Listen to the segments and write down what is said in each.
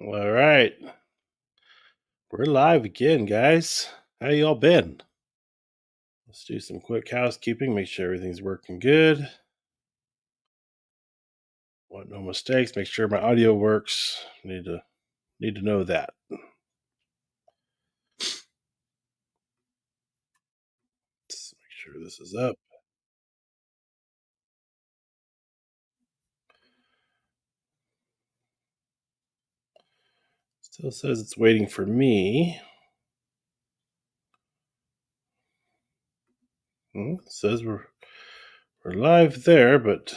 All right. We're live again, guys. How y'all been? Let's do some quick housekeeping, make sure everything's working good. Want no mistakes, make sure my audio works. Need to know that. Let's make sure this is up. Still says it's waiting for me. It says we're live there, but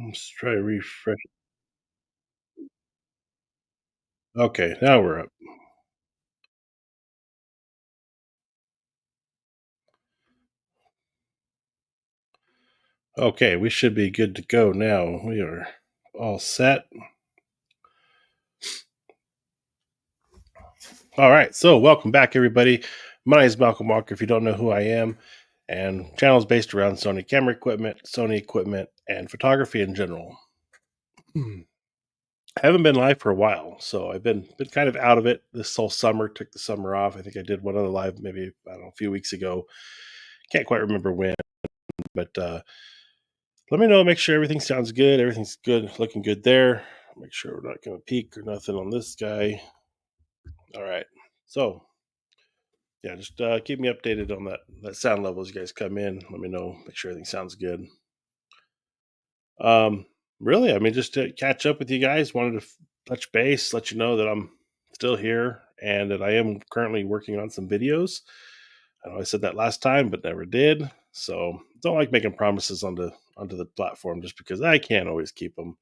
let's try to refresh. Okay, now we're up. Okay, we should be good to go now. We are all set. All right, so welcome back, everybody. My name is Malcolm Walker. If you don't know who I am, and channel is based around Sony camera equipment, Sony equipment, and photography in general. I haven't been live for a while, so I've been kind of out of it this whole summer. Took the summer off. I think I did one other live, maybe I don't know, a few weeks ago. Can't quite remember when, but let me know. Make sure everything sounds good. Everything's good, looking good there. Make sure we're not going to peak or nothing on this guy. All right, so yeah, just keep me updated on that sound level as you guys come in. Let me know. Make sure everything sounds good. Um, really, I mean, just to catch up with you guys, wanted to touch base, let you know that I'm still here and that I am currently working on some videos. I know I said that last time, but never did. So don't like making promises onto the platform just because I can't always keep them,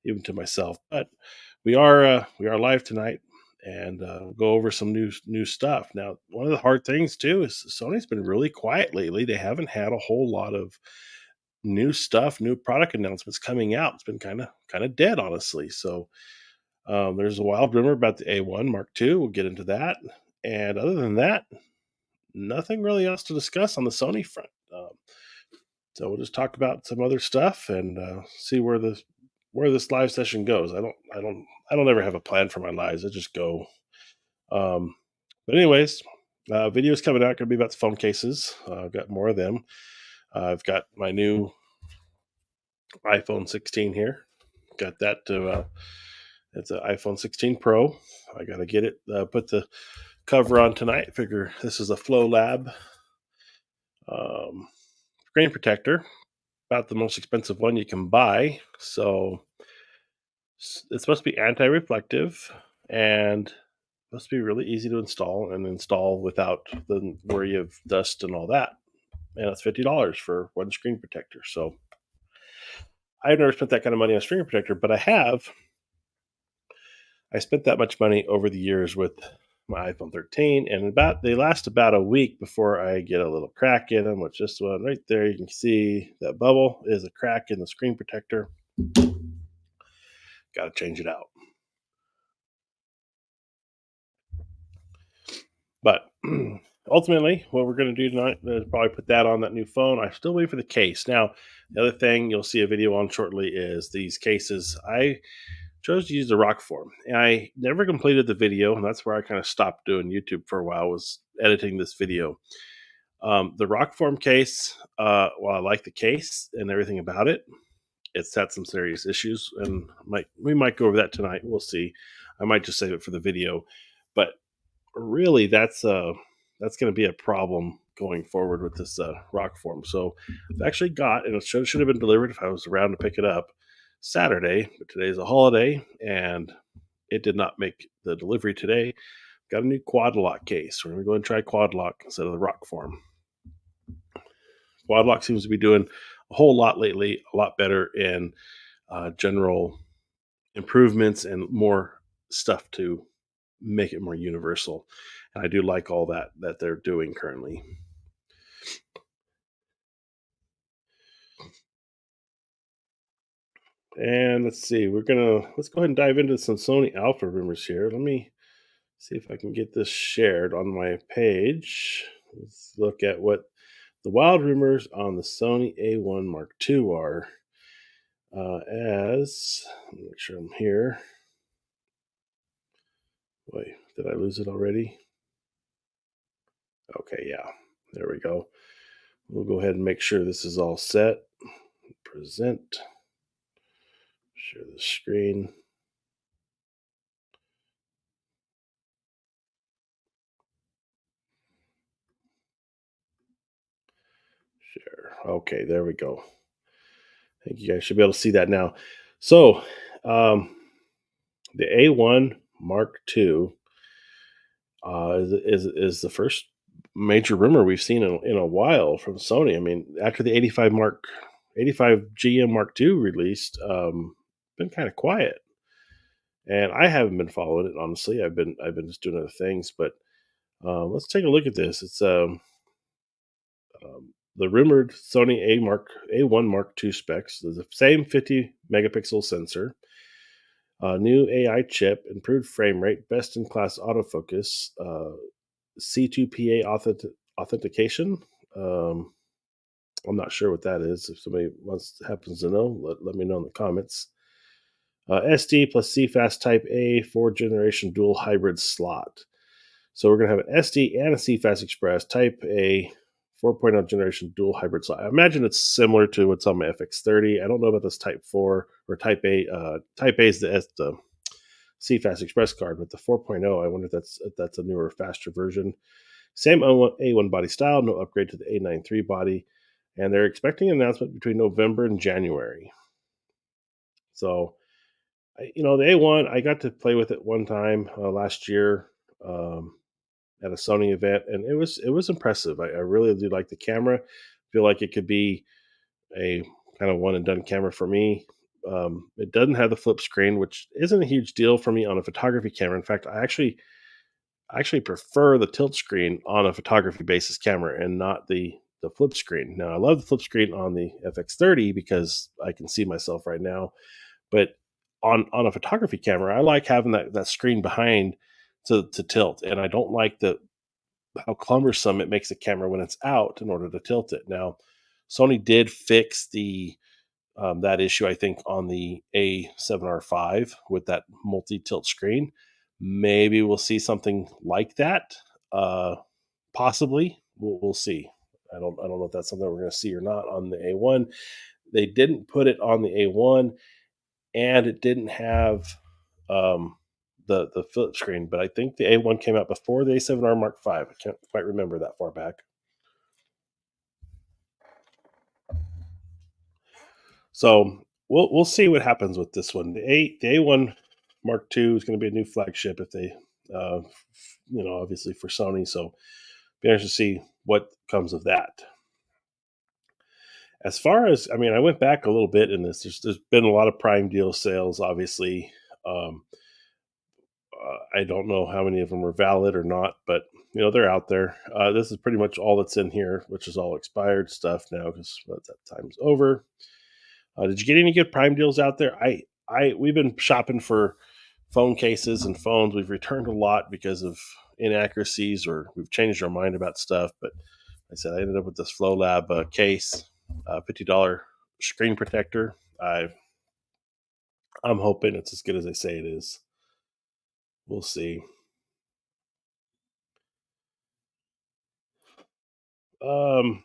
even to myself. But we are live tonight, and we'll go over some new stuff. Now, one of the hard things too is Sony's been really quiet lately. They haven't had a whole lot of new stuff, new product announcements coming out. It's been kind of dead, honestly. So there's a wild rumor about the A1 Mark II. We'll get into that. And other than that, nothing really else to discuss on the Sony front. So we'll just talk about some other stuff and see where this live session goes. I don't ever have a plan for my lives. I just go. Um, but anyways, videos coming out going to be about the phone cases. I've got more of them. I've got my new iPhone 16 here. Got that to it's an iPhone 16 Pro. I got to get it. Put the cover on tonight. Figure this is a Flow Lab um, screen protector. About the most expensive one you can buy. So it's supposed to be anti-reflective and supposed to be really easy to install without the worry of dust and all that. And it's $50 for one screen protector. So I've never spent that kind of money on a screen protector, but I spent that much money over the years with my iPhone 13, and about they last about a week before I get a little crack in them. Which this one right there, you can see that bubble is a crack in the screen protector. Got to change it out. But ultimately, what we're going to do tonight is probably put that on that new phone. I still wait for the case. Now, the other thing you'll see a video on shortly is these cases. I chose to use the rock form. And I never completed the video, and that's where I kind of stopped doing YouTube for a while, was editing this video. The rock form case, while I like the case and everything about it, it's had some serious issues, and we might go over that tonight. We'll see. I might just save it for the video, but really, that's going to be a problem going forward with this rock form. So I've actually got, and it should have been delivered if I was around to pick it up Saturday, but today's a holiday and it did not make the delivery today. Got a new quad lock case. We're going to go and try quad lock instead of the rock form. Quad lock seems to be doing a whole lot lately, a lot better in general improvements and more stuff to make it more universal. And I do like all that they're doing currently. And let's see, let's go ahead and dive into some Sony Alpha rumors here. Let me see if I can get this shared on my page. Let's look at what the wild rumors on the Sony A1 Mark II are. As make sure I'm here. Wait, did I lose it already? Okay, yeah, there we go. We'll go ahead and make sure this is all set. Present, share the screen. Share. Okay, there we go. I think you guys should be able to see that now. So, um, the A1 Mark II is the first major rumor we've seen in a while from Sony. I mean, after the 85 GM Mark II released, been kind of quiet, and I haven't been following it honestly. I've been just doing other things, but let's take a look at this. It's the rumored Sony A1 Mark II specs. The same 50 megapixel sensor, new AI chip, improved frame rate, best in class autofocus, C2PA authentication. Um, I'm not sure what that is. If somebody happens to know, let me know in the comments. SD plus CFast Type A, 4th generation dual hybrid slot. So we're going to have an SD and a CFast Express Type A 4.0 generation dual hybrid slot. I imagine it's similar to what's on my FX30. I don't know about this Type 4 or Type A. Type A is the CFast Express card, but the 4.0, I wonder if that's a newer, faster version. Same A1 body style, no upgrade to the A93 body, and they're expecting an announcement between November and January. So, the A1, I got to play with it one time last year um, at a Sony event, and it was impressive. I really do like the camera. Feel like it could be a kind of one and done camera for me. It doesn't have the flip screen, which isn't a huge deal for me on a photography camera. In fact, I actually prefer the tilt screen on a photography basis camera and not the flip screen. Now, I love the flip screen on the FX30 because I can see myself right now, but on a photography camera, I like having that screen behind to tilt, and I don't like the how cumbersome it makes the camera when it's out in order to tilt it. Now, Sony did fix the that issue, I think, on the A7R5 with that multi tilt screen. Maybe we'll see something like that. Uh, Possibly, we'll see. I don't know if that's something we're going to see or not on the A1. They didn't put it on the A1, and it didn't have um, the flip screen. But I think the A1 came out before the A7R Mark V. I can't quite remember that far back. So we'll see what happens with this one. The A1 Mark II is going to be a new flagship if they, uh, obviously for Sony. So be interested to see what comes of that. As far as, I mean, I went back a little bit in this. There's been a lot of Prime deal sales, obviously. Um, I don't know how many of them are valid or not, but they're out there. This is pretty much all that's in here, which is all expired stuff now because that time's over. Did you get any good Prime deals out there? We've been shopping for phone cases and phones. We've returned a lot because of inaccuracies or we've changed our mind about stuff. But like I said, I ended up with this Flow Lab case, $50 screen protector. I'm hoping it's as good as they say it is. We'll see. Um,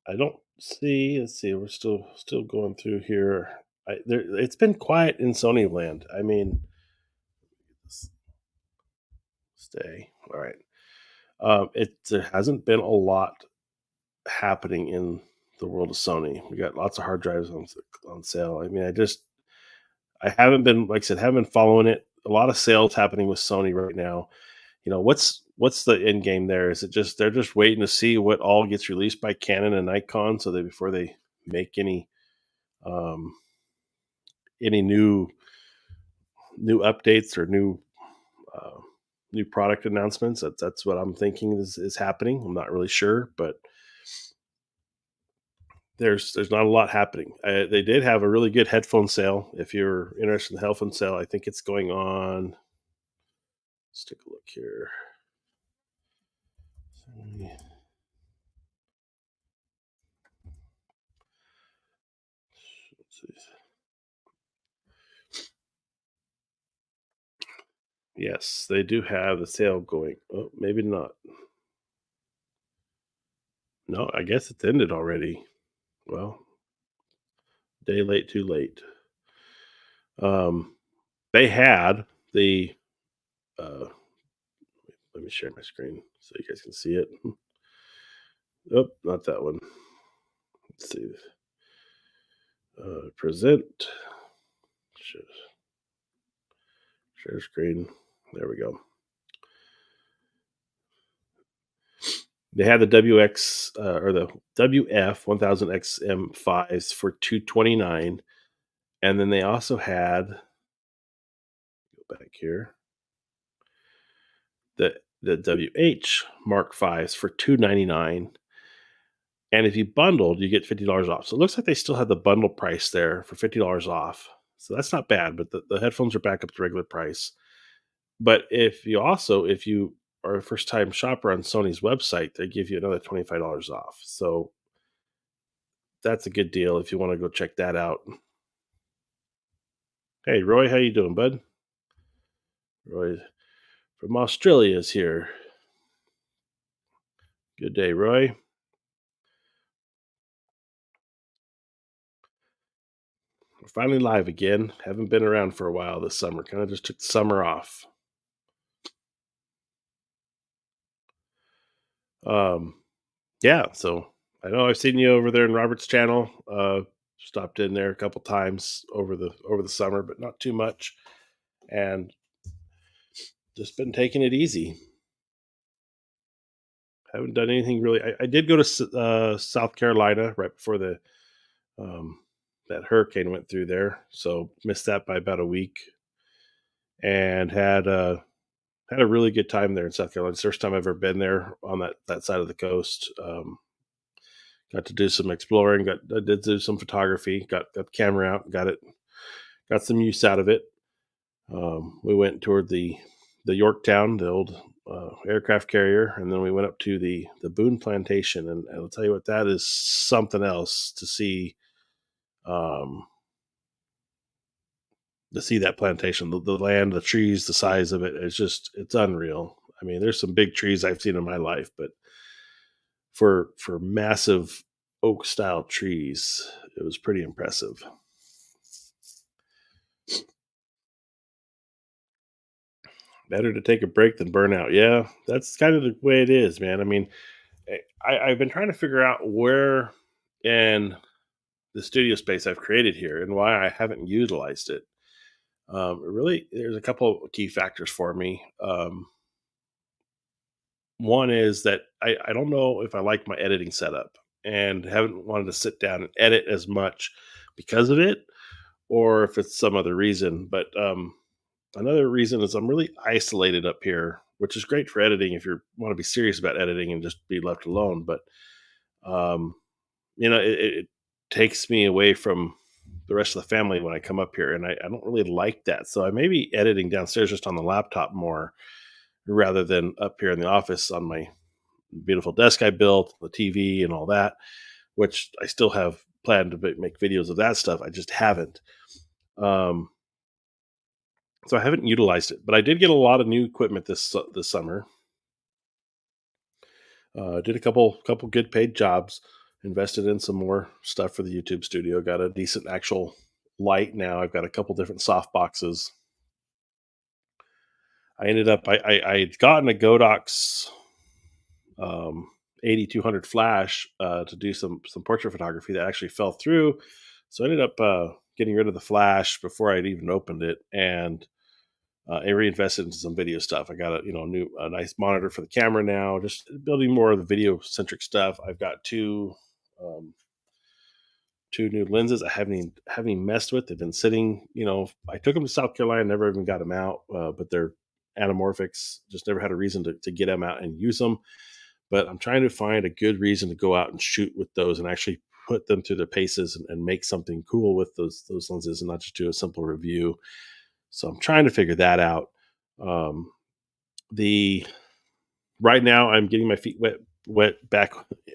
I don't see. Let's see. We're still going through here. It's been quiet in Sony land. I mean, stay. All right. There hasn't been a lot happening in the world of Sony. We got lots of hard drives on sale. I mean, I haven't been, like I said, haven't been following it. A lot of sales happening with Sony right now. What's the end game there? Is it just they're just waiting to see what all gets released by Canon and Nikon, so that before they make um, any new updates or uh, new product announcements? That's what I'm thinking is happening. I'm not really sure, but there's not a lot happening. They did have a really good headphone sale. If you're interested in the headphone sale, I think it's going on. Let's take a look here. Yes, they do have the sale going. Oh, maybe not. No, I guess it's ended already. Well, day late, too late. Um, they had the. Uh, Let me share my screen so you guys can see it. Oh, not that one. Let's see. Present. Share screen. There we go. They had the WX or the WF 1000XM5s for 229, and then they also had go back here the WH Mark Fives for 299. And if you bundled, you get $50 off. So it looks like they still have the bundle price there for $50 off. So that's not bad, but the headphones are back up to regular price. But if you are a first time shopper on Sony's website, they give you another $25 off. So that's a good deal if you want to go check that out. Hey Roy, how you doing, bud? Roy from Australia is here. Good day, Roy. We're finally live again. Haven't been around for a while this summer. Kind of just took the summer off. Um, yeah, so I know I've seen you over there in Robert's channel. Stopped in there a couple times over the summer, but not too much, and just been taking it easy. Haven't done anything really. I did go to South Carolina right before the um, that hurricane went through there, so missed that by about a week, and had a really good time there in South Carolina. It's the first time I've ever been there on that side of the coast. Got to do some exploring. I did do some photography. Got the camera out. Got some use out of it. We went toward the Yorktown, the old aircraft carrier, and then we went up to the Boone Plantation. And I'll tell you what, that is something else to see. Um, to see that plantation, the land, the trees, the size of it, it's unreal. I mean, there's some big trees I've seen in my life, but for massive oak style trees, it was pretty impressive. Better to take a break than burn out. Yeah, that's kind of the way it is, man. I mean, I've been trying to figure out where in the studio space I've created here and why I haven't utilized it. Really, there's a couple of key factors for me. One is that I don't know if I like my editing setup and haven't wanted to sit down and edit as much because of it, or if it's some other reason. But another reason is I'm really isolated up here, which is great for editing if you want to be serious about editing and just be left alone. But um, it takes me away from the rest of the family when I come up here, and I don't really like that. So I may be editing downstairs just on the laptop more rather than up here in the office on my beautiful desk I built, the TV, and all that. Which I still have planned to make videos of that stuff. I just haven't. Um, so I haven't utilized it, but I did get a lot of new equipment this summer. Did a couple good paid jobs. Invested in some more stuff for the YouTube studio. Got a decent actual light now. I've got a couple different soft boxes. I ended up I'd gotten a Godox 8200 flash to do some portrait photography that actually fell through. So I ended up getting rid of the flash before I'd even opened it, and I reinvested into some video stuff. I got a nice monitor for the camera now. Just building more of the video centric stuff. I've got um, two new lenses I haven't even messed with. They've been sitting. I took them to South Carolina, never even got them out, but they're anamorphics. Just never had a reason to get them out and use them. But I'm trying to find a good reason to go out and shoot with those and actually put them through their paces and make something cool with those lenses and not just do a simple review. So I'm trying to figure that out. Um, the Right now I'm getting my feet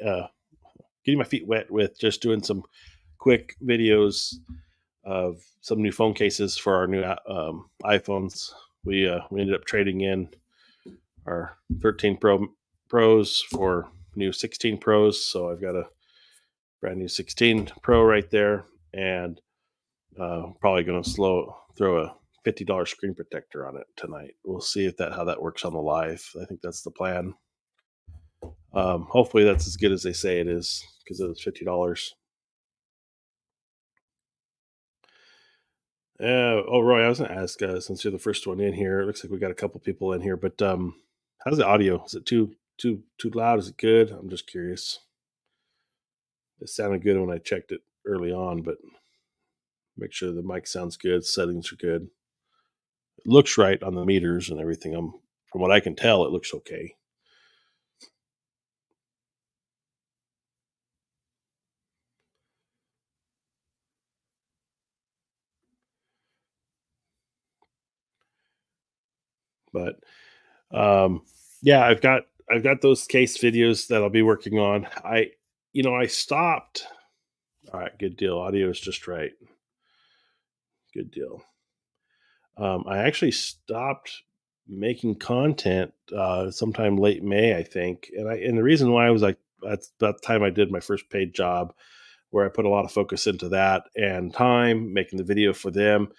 uh, getting my feet wet with just doing some quick videos of some new phone cases for our new iPhones. We ended up trading in our 13 Pros for new 16 Pros. So I've got a brand new 16 Pro right there, and probably going to throw a $50 screen protector on it tonight. We'll see if that how that works on the live. I think that's the plan. Hopefully that's as good as they say it is because it was $50. Oh, Roy, I was going to ask since you're the first one in here. It looks like we got a couple people in here, but how's the audio? Is it too loud? Is it good? I'm just curious. It sounded good when I checked it early on, but make sure the mic sounds good. Settings are good. It looks right on the meters and everything. From what I can tell, it looks okay. But um, yeah, I've got those case videos that I'll be working on. I stopped. All right, good deal. Audio is just right. Good deal. I actually stopped making content sometime late May, I think, and the reason why was like that's about the time I did my first paid job, where I put a lot of focus into that and time making the video for them,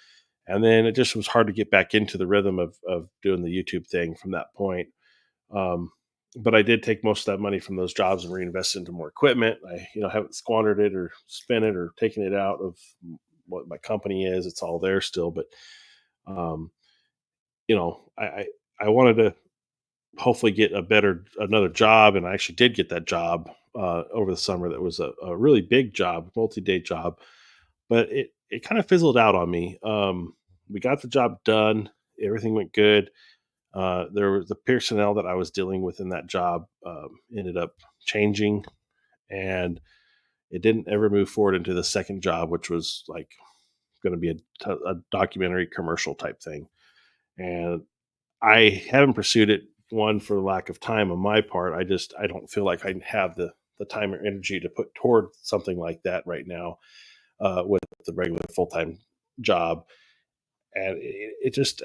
and then it just was hard to get back into the rhythm of doing the YouTube thing from that point. Um, but I did take most of that money from those jobs and reinvest into more equipment. I haven't squandered it or spent it or taken it out of what my company is. It's all there still, but um, I wanted to hopefully get another job, and I actually did get that job over the summer. That was a really big job, multi-day job, but it kind of fizzled out on me. We got the job done, everything went good. There was the personnel that I was dealing with in that job ended up changing, and it didn't ever move forward into the second job, which was like going to be a documentary commercial type thing. And I haven't pursued it, one, for lack of time on my part. I don't feel like I have the time or energy to put toward something like that right now with the regular full time job. And it just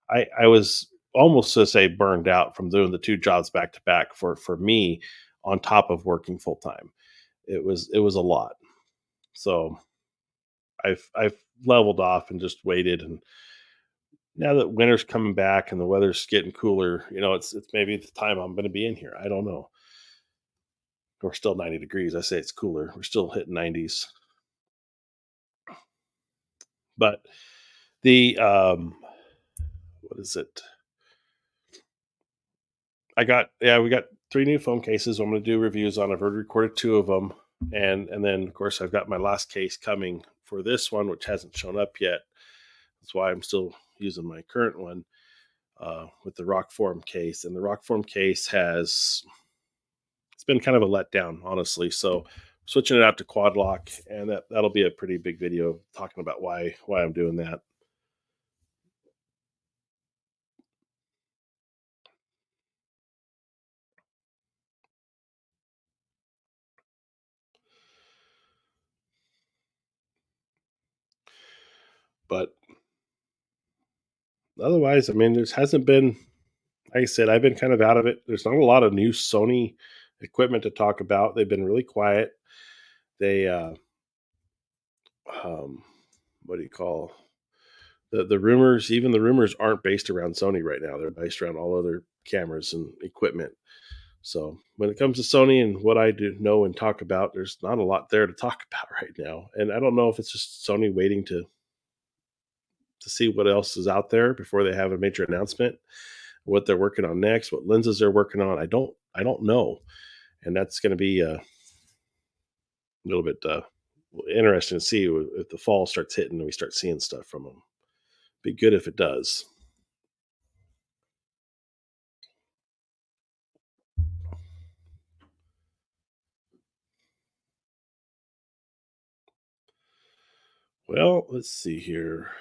I was almost to say burned out from doing the two jobs back to back for me on top of working full time. It was a lot. So I've leveled off and just waited, and now that winter's coming back and the weather's getting cooler, it's maybe the time I'm going to be in here. I don't know. We're still 90 degrees. I say it's cooler. We're still hitting 90s. But the what is it? We got three new phone cases. I'm going to do reviews on. I've already recorded two of them, and then of course I've got my last case coming for this one, which hasn't shown up yet. That's why I'm still using my current one with the rock form case. And the rock form case has it's been kind of a letdown, honestly. So switching it out to quad lock, and that'll be a pretty big video talking about why I'm doing that. But otherwise, I mean, there hasn't been, like I said, I've been kind of out of it. There's not a lot of new Sony equipment to talk about. They've been really quiet. They, um, what do you call the rumors? Even the rumors aren't based around Sony right now. They're based around all other cameras and equipment. So when it comes to Sony and what I do know and talk about, there's not a lot there to talk about right now. And I don't know if it's just Sony waiting to see what else is out there before they have a major announcement, what they're working on next, what lenses they're working on. I don't know, and that's going to be a little bit interesting to see if the fall starts hitting and we start seeing stuff from them. Be good if it does. Well, let's see here.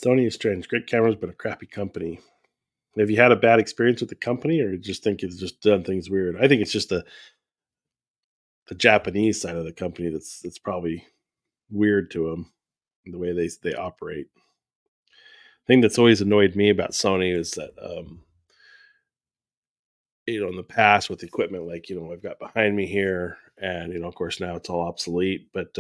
Sony is strange. Great cameras, but a crappy company. Have you had a bad experience with the company, or you just think it's just done things weird? I think it's just the Japanese side of the company that's probably weird to them the way they operate. Thing that's always annoyed me about Sony is that in the past with equipment like I've got behind me here, and of course now it's all obsolete, but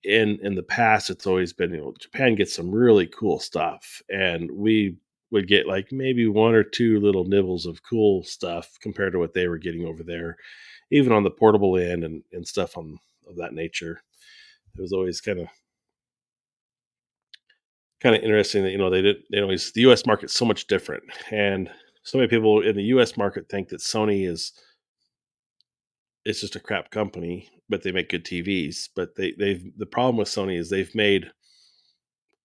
in the past it's always been Japan gets some really cool stuff, and we would get like maybe one or two little nibbles of cool stuff compared to what they were getting over there, even on the portable end and stuff on of that nature. It was always kind of interesting that they always the US market's so much different, and so many people in the US market think that Sony is it's just a crap company, but they make good TVs. But the problem with Sony is they've made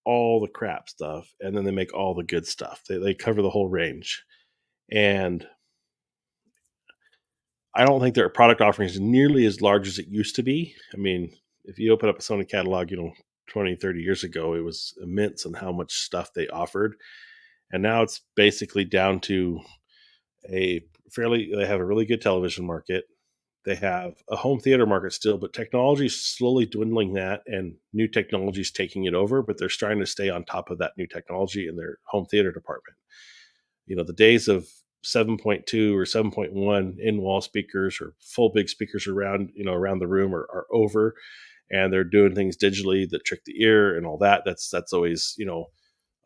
all the crap stuff, and then they make all the good stuff. They cover the whole range, and I don't think their product offering is nearly as large as it used to be. I mean, if you open up a Sony catalog, 20, 30 years ago, it was immense on how much stuff they offered. And now it's basically down to a they have a really good television market. They have a home theater market still, but technology is slowly dwindling that, and new technology is taking it over. But they're starting to stay on top of that new technology in their home theater department. The days of 7.2 or 7.1 in wall speakers or full big speakers around the room are over, and they're doing things digitally that trick the ear and all that. That's always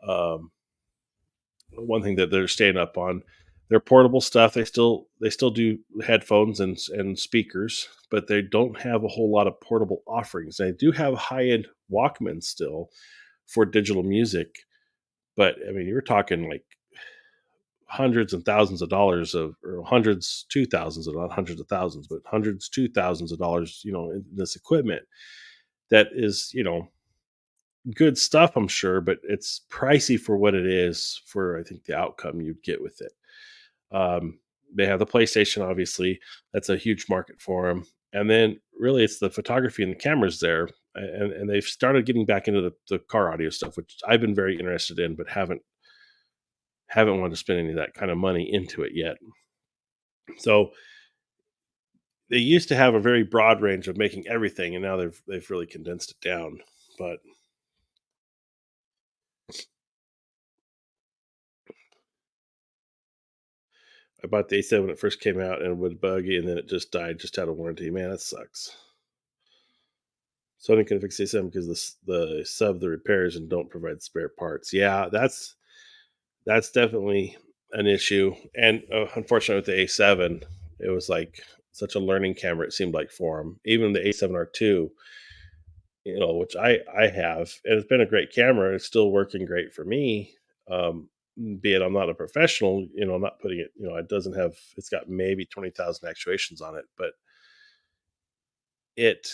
um, one thing that they're staying up on. Their portable stuff, they still do headphones and speakers, but they don't have a whole lot of portable offerings. They do have high end Walkmans still for digital music, but I mean, you're talking like hundreds and thousands of dollars of or hundreds to thousands of not hundreds of thousands, but hundreds to thousands of dollars, in this equipment that is, good stuff, I'm sure, but it's pricey for what it is for I think the outcome you'd get with it. Um, they have the PlayStation, obviously, that's a huge market for them. And then really it's the photography and the cameras there. And they've started getting back into the car audio stuff, which I've been very interested in, but haven't wanted to spend any of that kind of money into it yet. So they used to have a very broad range of making everything, and now they've really condensed it down. But I bought the A7 when it first came out and it was buggy, and then it just died just out of warranty. Man, that sucks. Sony couldn't fix the A7 because the sub the repairs and don't provide spare parts. Yeah, that's definitely an issue. And unfortunately, with the A7, it was like such a learning camera. It seemed like for them. Even the A7R2, which I have, and it's been a great camera. It's still working great for me. Be it I'm not a professional, I'm not putting it, it doesn't have, it's got maybe 20,000 actuations on it, but it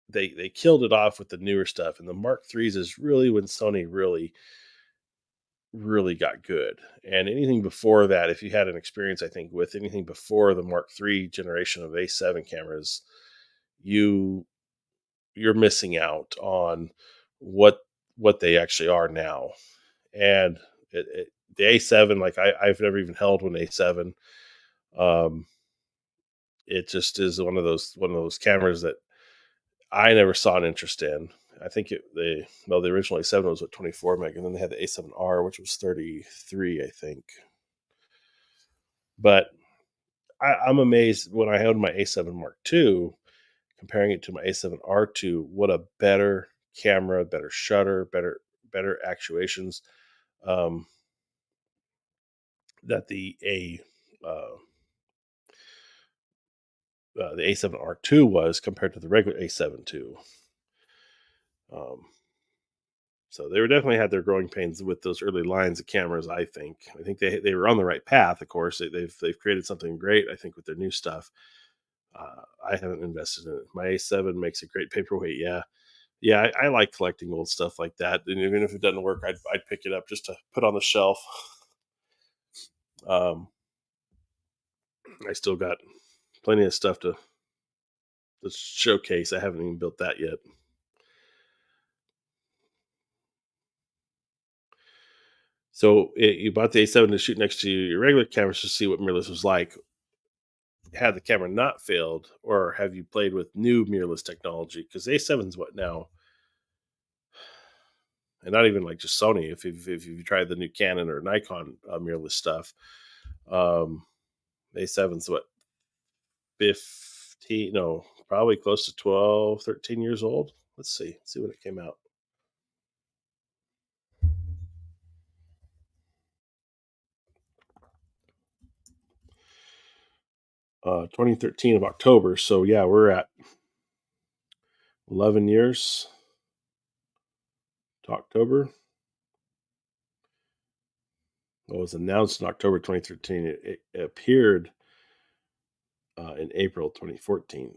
they killed it off with the newer stuff, and the Mark threes is really when Sony really got good. And anything before that, if you had an experience, I think with anything before the Mark III generation of A7 cameras, you you're missing out on what what they actually are now. And the A7, like I've never even held one A7. Um, it just is one of those cameras that I never saw an interest in. I think the original A7 was 24 meg, and then they had the A7R, which was 33, I think. But I'm amazed when I held my A7 Mark II, comparing it to my A7R2. What a better camera, better shutter, better actuations, um, that the A7R2 was compared to the regular A7 II. Um, So they were definitely had their growing pains with those early lines of cameras. I think they were on the right path. Of course, they've created something great. I think with their new stuff. I haven't invested in it. My A7 makes a great paperweight. Yeah, yeah. I like collecting old stuff like that. And even if it doesn't work, I'd pick it up just to put on the shelf. Um, I still got plenty of stuff to showcase. I haven't even built that yet. So you bought the A7 to shoot next to your regular cameras to see what mirrorless was like. had the camera not failed, or have you played with new mirrorless technology? Because A7's what now, and not even like just Sony. If you tried the new Canon or Nikon mirrorless stuff, um, A7's what, 15? No, probably close to 12, 13 years old. Let's see when it came out. 2013 of October. So yeah, we're at 11 years to October. It was announced in October 2013. It appeared in April 2014.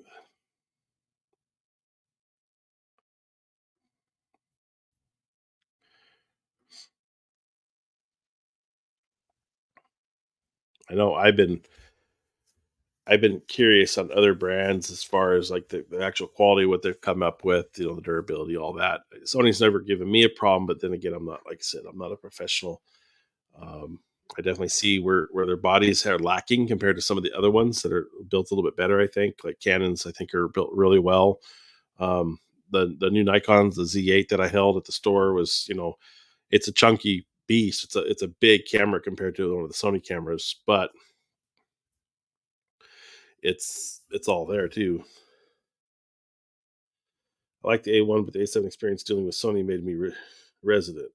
I know I've been curious on other brands as far as like the actual quality, what they've come up with, the durability, all that. Sony's never given me a problem, but then again, I'm not, like I said, I'm not a professional. Um, I definitely see where their bodies are lacking compared to some of the other ones that are built a little bit better. I think like Canons, I think are built really well. Um, the new Nikon's, the Z8 that I held at the store was, it's a chunky beast. It's a big camera compared to one of the Sony cameras, but it's all there too. I like the A1, but the A7 experience dealing with Sony made me resident.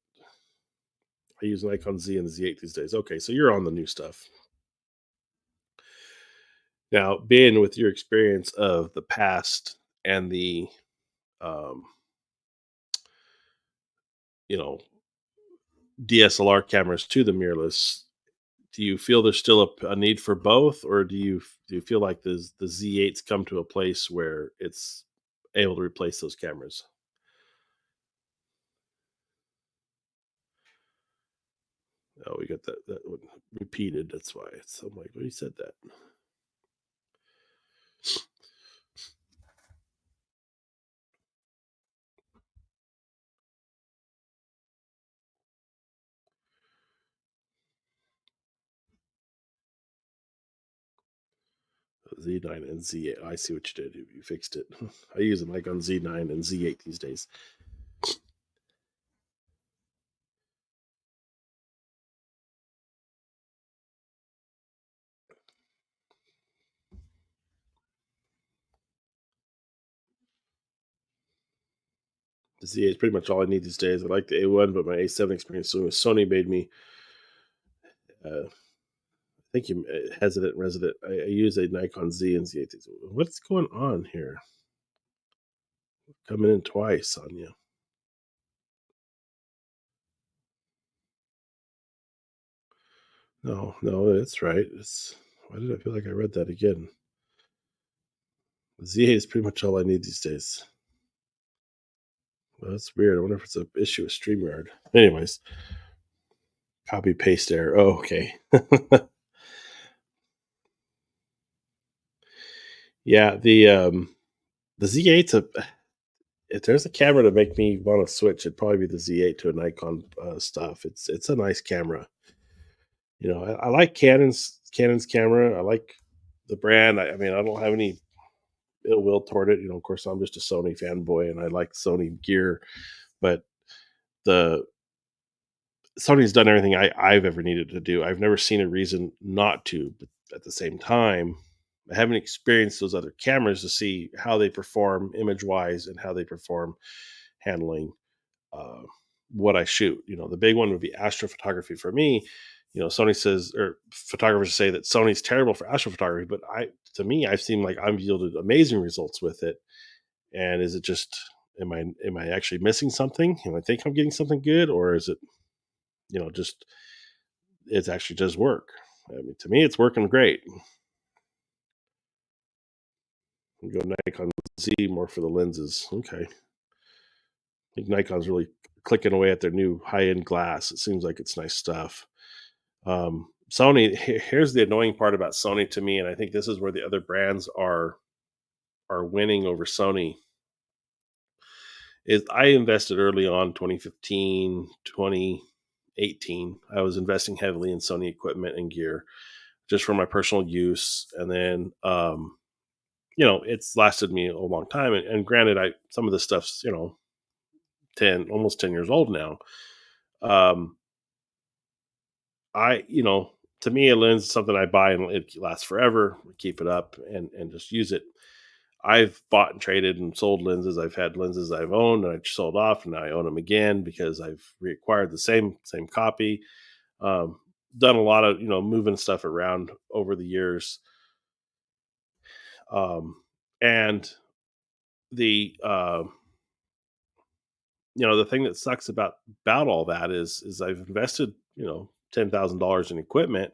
I use Nikon Z and the Z8 these days. Okay, so you're on the new stuff. Now, being with your experience of the past and the, um, you know, DSLR cameras to the mirrorless, do you feel there's still a need for both, or do you feel like the Z8's come to a place where it's able to replace those cameras? Oh, we got that one repeated. That's why it's. I'm like, well, you said that. Z9 and Z8. I see what you did. You fixed it. I use a Nikon Z9 and Z8 these days. The Z8 is pretty much all I need these days. I like the A1, but my A7 experience doing with Sony made me, I think, you hesitant resident. I use a Nikon Z and Z8. What's going on here? Coming in twice on you. No, no, that's right. Why did I feel like I read that again? The Z8 is pretty much all I need these days. Well, that's weird. I wonder if it's an issue with StreamYard. Anyways, copy paste error. Oh, okay. Yeah, the Z8's a if there's a camera to make me want to switch, it'd probably be the Z8 to a Nikon stuff. It's a nice camera. I like Canon's camera. I like the brand. I mean, I don't have any ill will toward it. Of course, I'm just a Sony fanboy, and I like Sony gear. But the Sony's done everything I've ever needed to do. I've never seen a reason not to. But at the same time, I haven't experienced those other cameras to see how they perform image wise and how they perform handling uh, what I shoot. The big one would be astrophotography for me. Sony says, or photographers say that Sony's terrible for astrophotography, but to me, I've seen like I've yielded amazing results with it. And is it just, am I actually missing something? And I think I'm getting something good, or is it, just it actually does work? I mean, to me, it's working great. Go Nikon Z more for the lenses. Okay, I think Nikon's really clicking away at their new high end glass. It seems like it's nice stuff. Sony. Here's the annoying part about Sony to me, and I think this is where the other brands are winning over Sony. Is I invested early on 2015, 2018. I was investing heavily in Sony equipment and gear. just for my personal use. And then, it's lasted me a long time. And granted, some of this stuff's 10 almost 10 years old now. Um, I to me, a lens is something I buy and it lasts forever. Keep it up and just use it. I've bought and traded and sold lenses. I've had lenses I've owned and I sold off, and now I own them again because I've reacquired the same copy. Um, Done a lot of moving stuff around over the years, and the the thing that sucks about all that is I've invested $10,000 in equipment,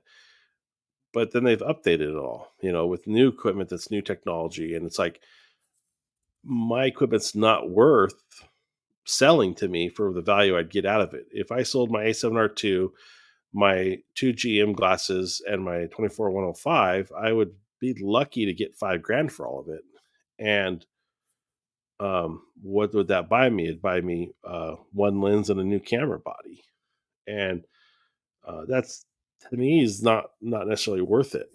but then they've updated it all with new equipment that's new technology, and it's like my equipment's not worth selling to me for the value I'd get out of it. If I sold my A7R2, my two GM glasses, and my 24-105, I would be lucky to get 5 grand for all of it. And what would that buy me? It'd buy me one lens and a new camera body, and that's to me is not necessarily worth it.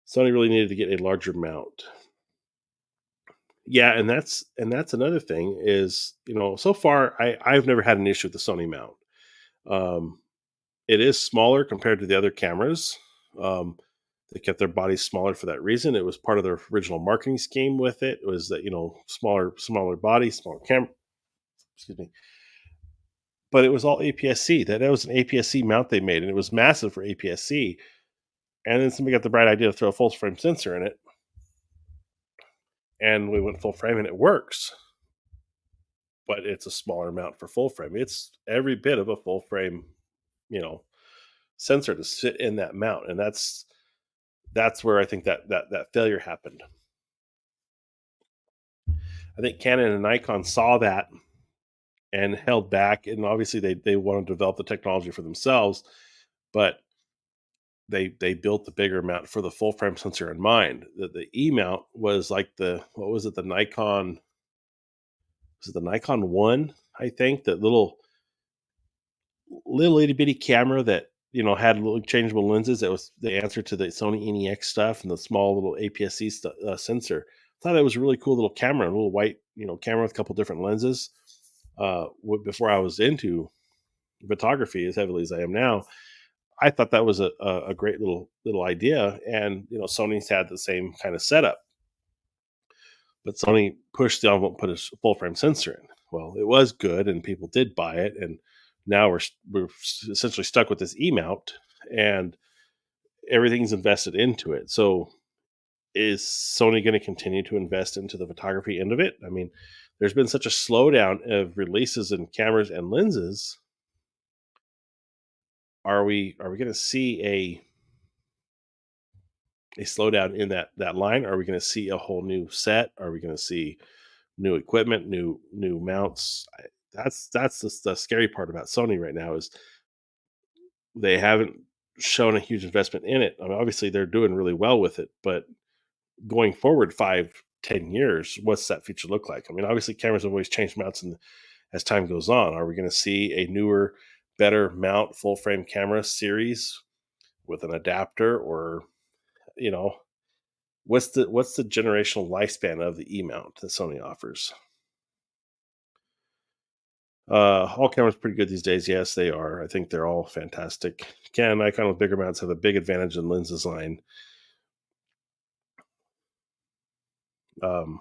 Sony really needed to get a larger mount. Yeah, and that's another thing is so far I've never had an issue with the Sony mount. Um, it is smaller compared to the other cameras. Um, they kept their bodies smaller for that reason. It was part of their original marketing scheme with it. It was that smaller body, smaller camera. Excuse me. But it was all APS-C. That was an APS-C mount they made, and it was massive for APS-C. And then somebody got the bright idea to throw a full frame sensor in it, and we went full frame, and it works. But it's a smaller mount for full frame. It's every bit of a full frame, you know, sensor to sit in that mount, and that's where I think that failure happened. I think Canon and Nikon saw that and held back, and obviously they want to develop the technology for themselves, but they built the bigger mount for the full frame sensor in mind. The E mount was like the what was it? The Nikon was it the Nikon One? I think that little itty bitty camera that had little changeable lenses. That was the answer to the Sony NEX stuff and the small little APS-C sensor. I thought that was a really cool little camera, a little white camera with a couple different lenses. Before I was into photography as heavily as I am now, I thought that was a great little idea, and Sony's had the same kind of setup, but Sony pushed the envelope, put a full frame sensor in. Well, it was good, and people did buy it, and now we're essentially stuck with this E mount, and everything's invested into it. So, is Sony going to continue to invest into the photography end of it? I mean, there's been such a slowdown of releases in cameras and lenses. Are we going to see a slowdown in that line? Are we going to see a whole new set? Are we going to see new equipment, new mounts? That's the scary part about Sony right now is they haven't shown a huge investment in it. I mean, obviously they're doing really well with it, but going forward 5-10 years, what's that future look like? I mean, obviously cameras have always changed mounts as time goes on. Are we going to see a newer, better mount full frame camera series with an adapter, or you know what's the generational lifespan of the E mount that Sony offers? All cameras pretty good these days. Yes, they are. I think they're all fantastic. Canon, Nikon with bigger mounts have a big advantage in lens design. Um,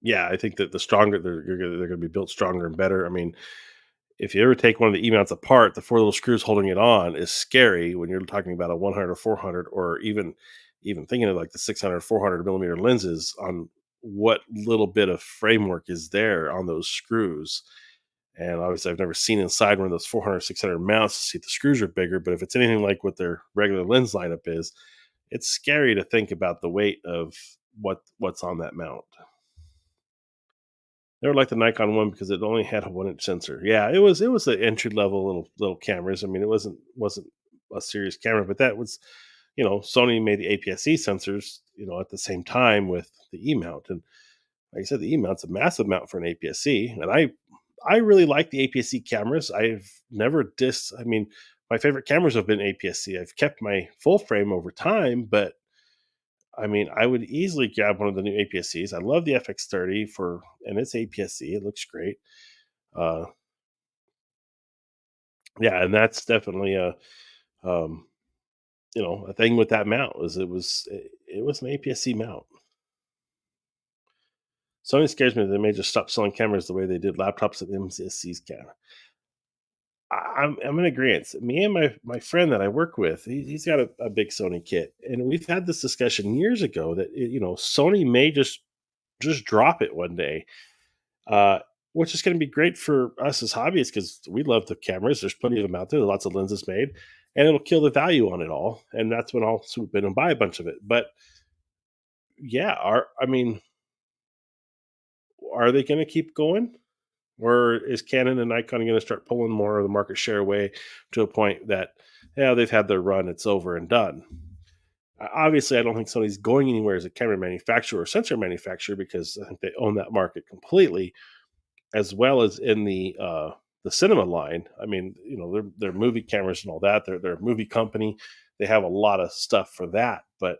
yeah, I think that the stronger they're going to be built stronger and better. I mean, if you ever take one of the E mounts apart, the four little screws holding it on is scary when you're talking about a 100 or 400, or even thinking of like the 600, 400 millimeter lenses on what little bit of framework is there on those screws. And obviously, I've never seen inside one of those 400, 600 mounts to see if the screws are bigger. But if it's anything like what their regular lens lineup is, it's scary to think about the weight of what's on that mount. Never liked the Nikon One because it only had a 1 inch sensor. Yeah, it was the entry level little cameras. I mean, it wasn't a serious camera, but that was Sony made the APS-C sensors at the same time with the E mount, and like I said, the E mount's a massive mount for an APS-C, and I really like the APS-C cameras. I've never I mean, my favorite cameras have been APS-C. I've kept my full frame over time, but I mean, I would easily grab one of the new APS-Cs. I love the FX30 for, and it's APS-C. It looks great. Uh, yeah, and that's definitely um, a thing with that mount was it was an APS-C mount. Sony scares me that they may just stop selling cameras the way they did laptops and MCSC's camera. I'm in agreement. Me and my friend that I work with, he's got a big Sony kit, and we've had this discussion years ago that Sony may just drop it one day, uh, which is going to be great for us as hobbyists because we love the cameras. There's plenty of them out there, lots of lenses made, and it'll kill the value on it all. And that's when I'll swoop in and buy a bunch of it. But yeah, I mean, are they going to keep going? Or is Canon and Nikon going to start pulling more of the market share away to a point that, yeah, they've had their run, it's over and done? Obviously, I don't think Sony's going anywhere as a camera manufacturer or sensor manufacturer because I think they own that market completely, as well as in the cinema line. I mean, they're movie cameras and all that. They're a movie company. They have a lot of stuff for that, but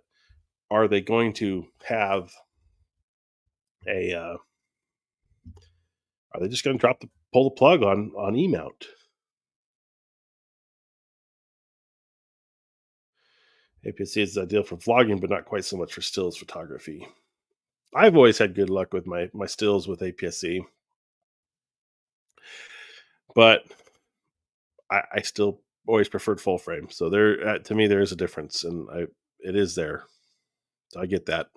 are they going to have a are they just going to pull the plug on E mount? APS-C is ideal for vlogging, but not quite so much for stills photography. I've always had good luck with my stills with APS-C, but I still always preferred full frame. So there, to me, there is a difference, and it is there. So I get that.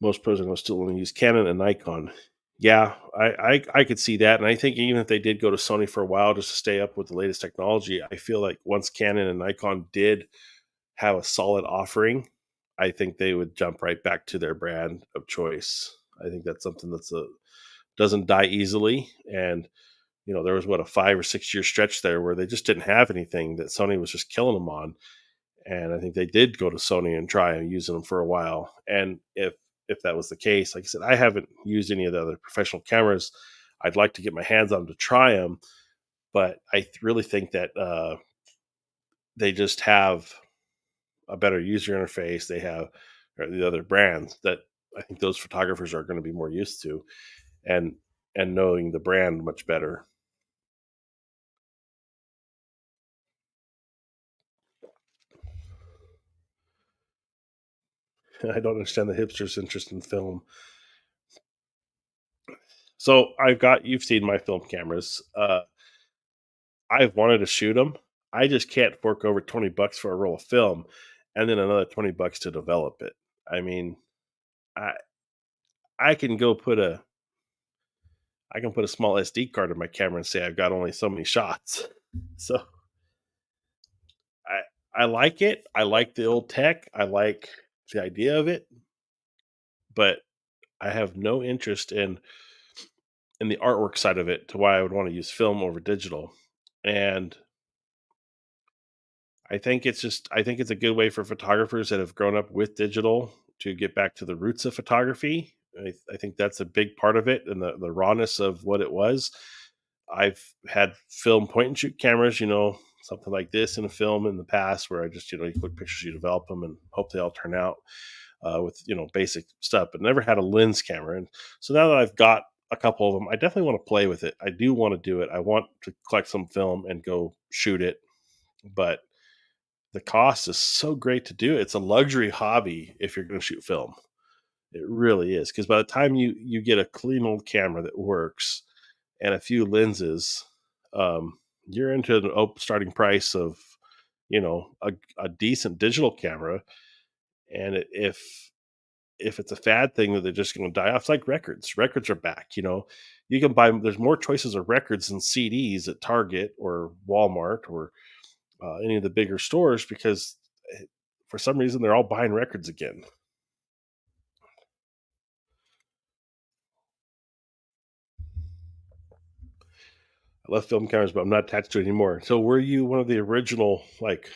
Most pros are going to still only use Canon and Nikon. Yeah, I could see that, and I think even if they did go to Sony for a while just to stay up with the latest technology, I feel like once Canon and Nikon did have a solid offering, I think they would jump right back to their brand of choice. I think that's something that's a doesn't die easily. And there was what a 5 or 6 year stretch there where they just didn't have anything that Sony was just killing them on. And I think they did go to Sony and try and using them for a while. And if that was the case, like I said, I haven't used any of the other professional cameras. I'd like to get my hands on them to try them, but I really think that they just have a better user interface. They have or the other brands that I think those photographers are going to be more used to, and knowing the brand much better. I don't understand the hipsters' interest in film. So you've seen my film cameras. I've wanted to shoot them. I just can't fork over $20 for a roll of film, and then another $20 to develop it. I mean, I I can go put a small SD card in my camera and say I've got only so many shots. So I like it. I like the old tech. I like the idea of it, but I have no interest in the artwork side of it to why I would want to use film over digital. And I think it's a good way for photographers that have grown up with digital to get back to the roots of photography. I think that's a big part of it and the rawness of what it was. I've had film point and shoot cameras, something like this in a film in the past where I just, you click pictures, you develop them and hope they all turn out with, basic stuff, but never had a lens camera. And so now that I've got a couple of them, I definitely want to play with it. I do want to do it. I want to collect some film and go shoot it. But the cost is so great to do. It's a luxury hobby if you're going to shoot film. It really is because by the time you get a clean old camera that works and a few lenses, you're into an starting price of a decent digital camera. And if it's a fad thing that they're just going to die off, it's like records. Records are back. You can buy. There's more choices of records than CDs at Target or Walmart or any of the bigger stores because for some reason they're all buying records again. I love film cameras, but I'm not attached to it anymore. So were you one of the original like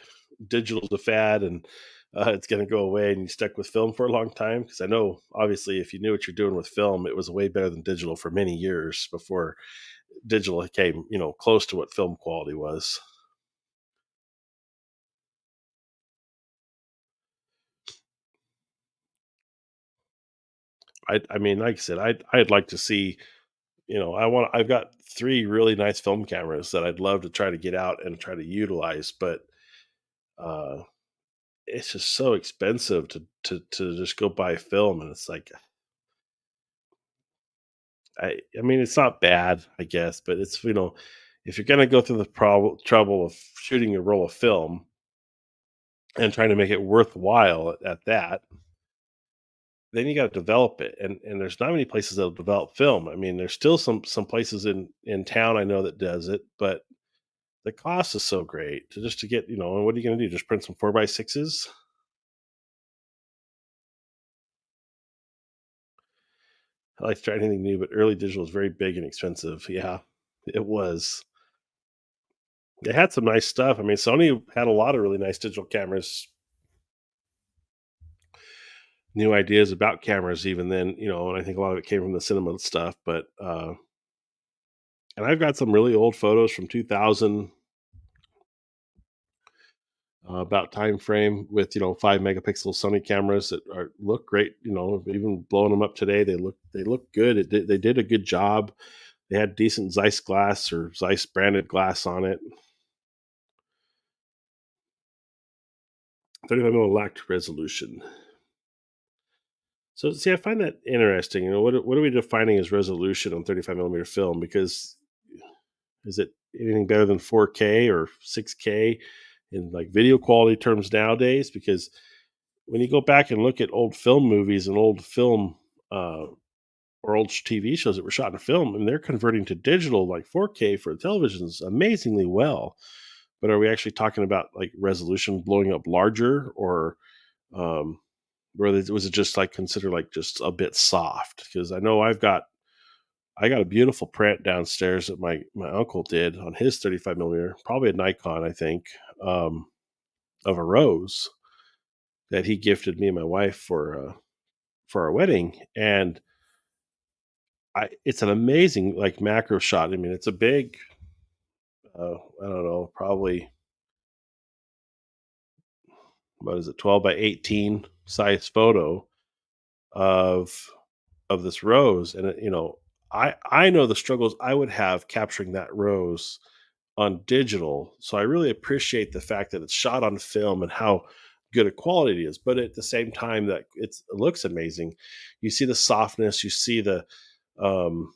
digital's a fad and it's going to go away and you stuck with film for a long time? Because I know obviously if you knew what you're doing with film, it was way better than digital for many years before digital came, close to what film quality was. I mean, like I said, I'd like to see, I've got 3 really nice film cameras that I'd love to try to get out and try to utilize, but, uh, it's just so expensive to just go buy film, and it's like, I mean, it's not bad, I guess, but it's, if you're gonna go through the trouble of shooting a roll of film and trying to make it worthwhile at that, then you gotta develop it, and there's not many places that'll develop film. I mean, there's still some places in town I know that does it, but the cost is so great to get, and what are you gonna do? Just print some 4 by 6s? I like to try anything new, but early digital is very big and expensive. Yeah, it was. They had some nice stuff. I mean, Sony had a lot of really nice digital cameras, new ideas about cameras even then, and I think a lot of it came from the cinema stuff, but, and I've got some really old photos from 2000, about time frame with, 5 megapixel Sony cameras that look great, even blowing them up today, they look good. They did a good job. They had decent Zeiss glass or Zeiss branded glass on it. 35 mil lacked resolution. So see, I find that interesting. What are we defining as resolution on 35 millimeter film? Because is it anything better than 4K or 6K in like video quality terms nowadays? Because when you go back and look at old film movies and old film, uh, or old TV shows that were shot in film, and they're converting to digital like 4K for televisions amazingly well. But are we actually talking about like resolution blowing up larger, or um, was it just like considered like just a bit soft? Because I know I got a beautiful print downstairs that my uncle did on his 35 millimeter, probably a Nikon, I think, um, of a rose that he gifted me and my wife for our wedding, and it's an amazing like macro shot. I mean, it's a big, I don't know, probably what is it, 12 by 18 size photo of this rose, and I know the struggles I would have capturing that rose on digital. So I really appreciate the fact that it's shot on film and how good a quality it is. But at the same time that it looks amazing, you see the softness, you see um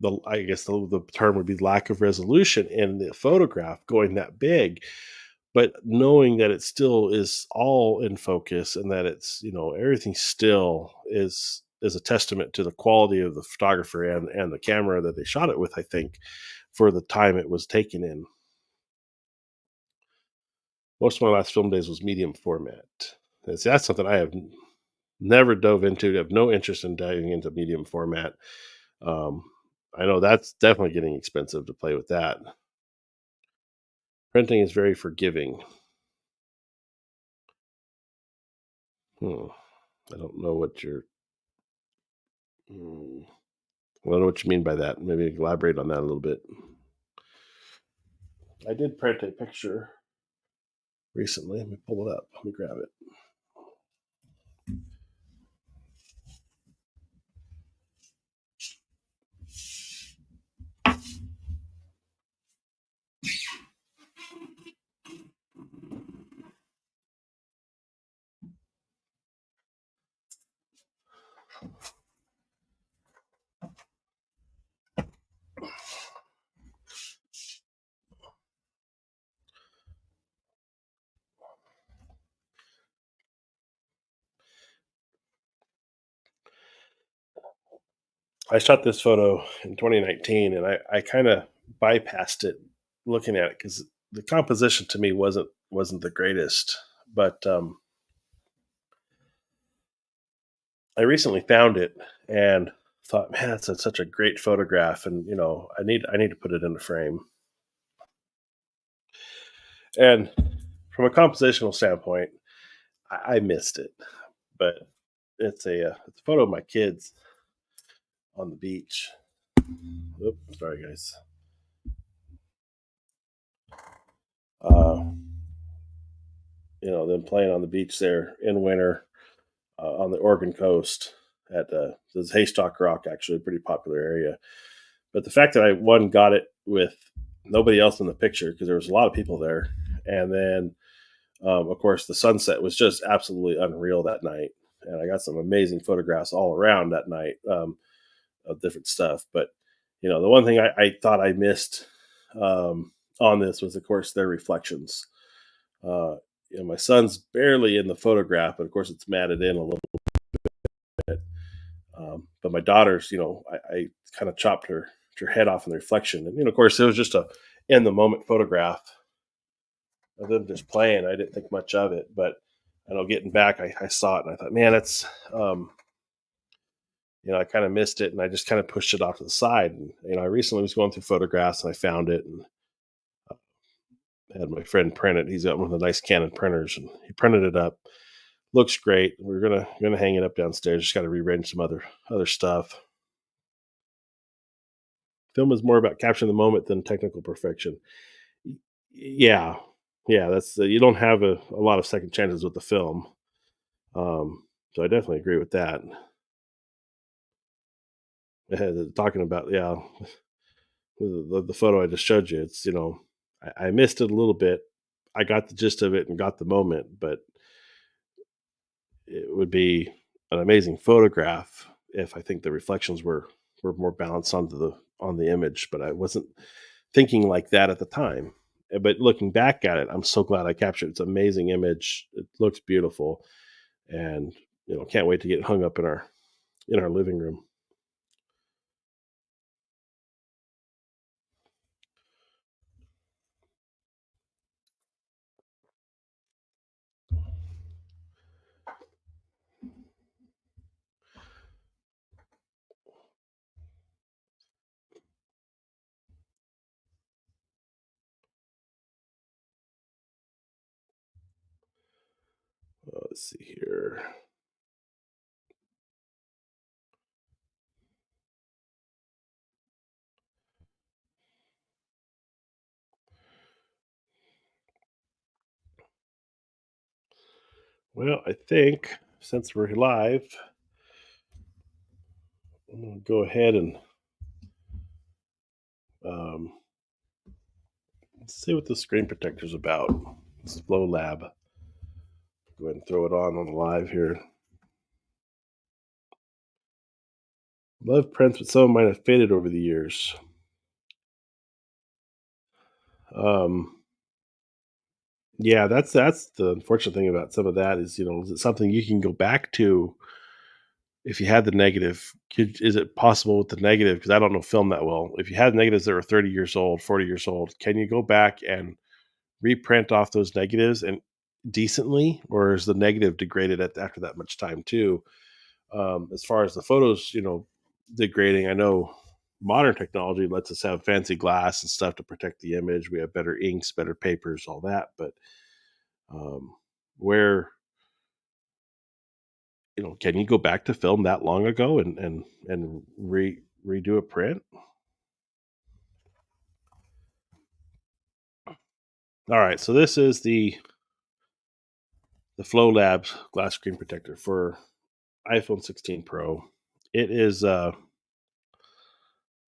the I guess the term would be lack of resolution in the photograph going that big, but knowing that it still is all in focus and that it's, everything still is a testament to the quality of the photographer and the camera that they shot it with, I think, for the time it was taken in. Most of my last film days was medium format. And see, that's something I have never dove into. I have no interest in diving into medium format. Um, I know that's definitely getting expensive to play with that. Printing is very forgiving. Hmm. I don't know what you're. Hmm, I don't know what you mean by that. Maybe elaborate on that a little bit. I did print a picture recently. Let me pull it up. Let me grab it. I shot this photo in 2019, and I kind of bypassed it looking at it because the composition to me wasn't the greatest. But I recently found it and thought, man, that's such a great photograph, and I need to put it in a frame. And from a compositional standpoint, I missed it, but it's a photo of my kids on the beach, Oops, sorry guys. Uh, them playing on the beach there in winter on the Oregon coast at this Haystock Rock, actually a pretty popular area. But the fact that I one got it with nobody else in the picture because there was a lot of people there, and then of course the sunset was just absolutely unreal that night, and I got some amazing photographs all around that night of different stuff. But the one thing I thought I missed on this was, of course, their reflections. Uh, my son's barely in the photograph, but of course it's matted in a little bit. But my daughter's, I kind of chopped her head off in the reflection, and of course, it was just a in the moment photograph of them just playing. I didn't think much of it, but I know getting back, I saw it and I thought, man, that's I kind of missed it, and I just kind of pushed it off to the side. And I recently was going through photographs and I found it, and had my friend print it. He's got one of the nice Canon printers, and he printed it up. Looks great. We're gonna hang it up downstairs. Just got to rearrange some other stuff. Film is more about capturing the moment than technical perfection. Yeah, yeah. That's you don't have a lot of second chances with the film. So I definitely agree with that. Talking about the photo I just showed you. It's I missed it a little bit. I got the gist of it and got the moment, but it would be an amazing photograph if I think the reflections were more balanced on the image, but I wasn't thinking like that at the time. But looking back at it, I'm so glad I captured it. It's an amazing image. It looks beautiful, and can't wait to get it hung up in our living room. Let's see here. Well, I think since we're live, I'm going to go ahead and um, see what the screen protector is about. It's Flow Lab. Go ahead and throw it on the live here. Love prints, but some of mine have faded over the years. Um, yeah, that's the unfortunate thing about some of that is is it something you can go back to if you had the negative? Is it possible with the negative? Because I don't know film that well. If you had negatives that were 30 years old, 40 years old, can you go back and reprint off those negatives and decently, or is the negative degraded after that much time too? As far as the photos, degrading, I know modern technology lets us have fancy glass and stuff to protect the image. We have better inks, better papers, all that. But um, where can you go back to film that long ago and redo a print? All right, so this is the Flow Labs glass screen protector for iPhone 16 Pro. It is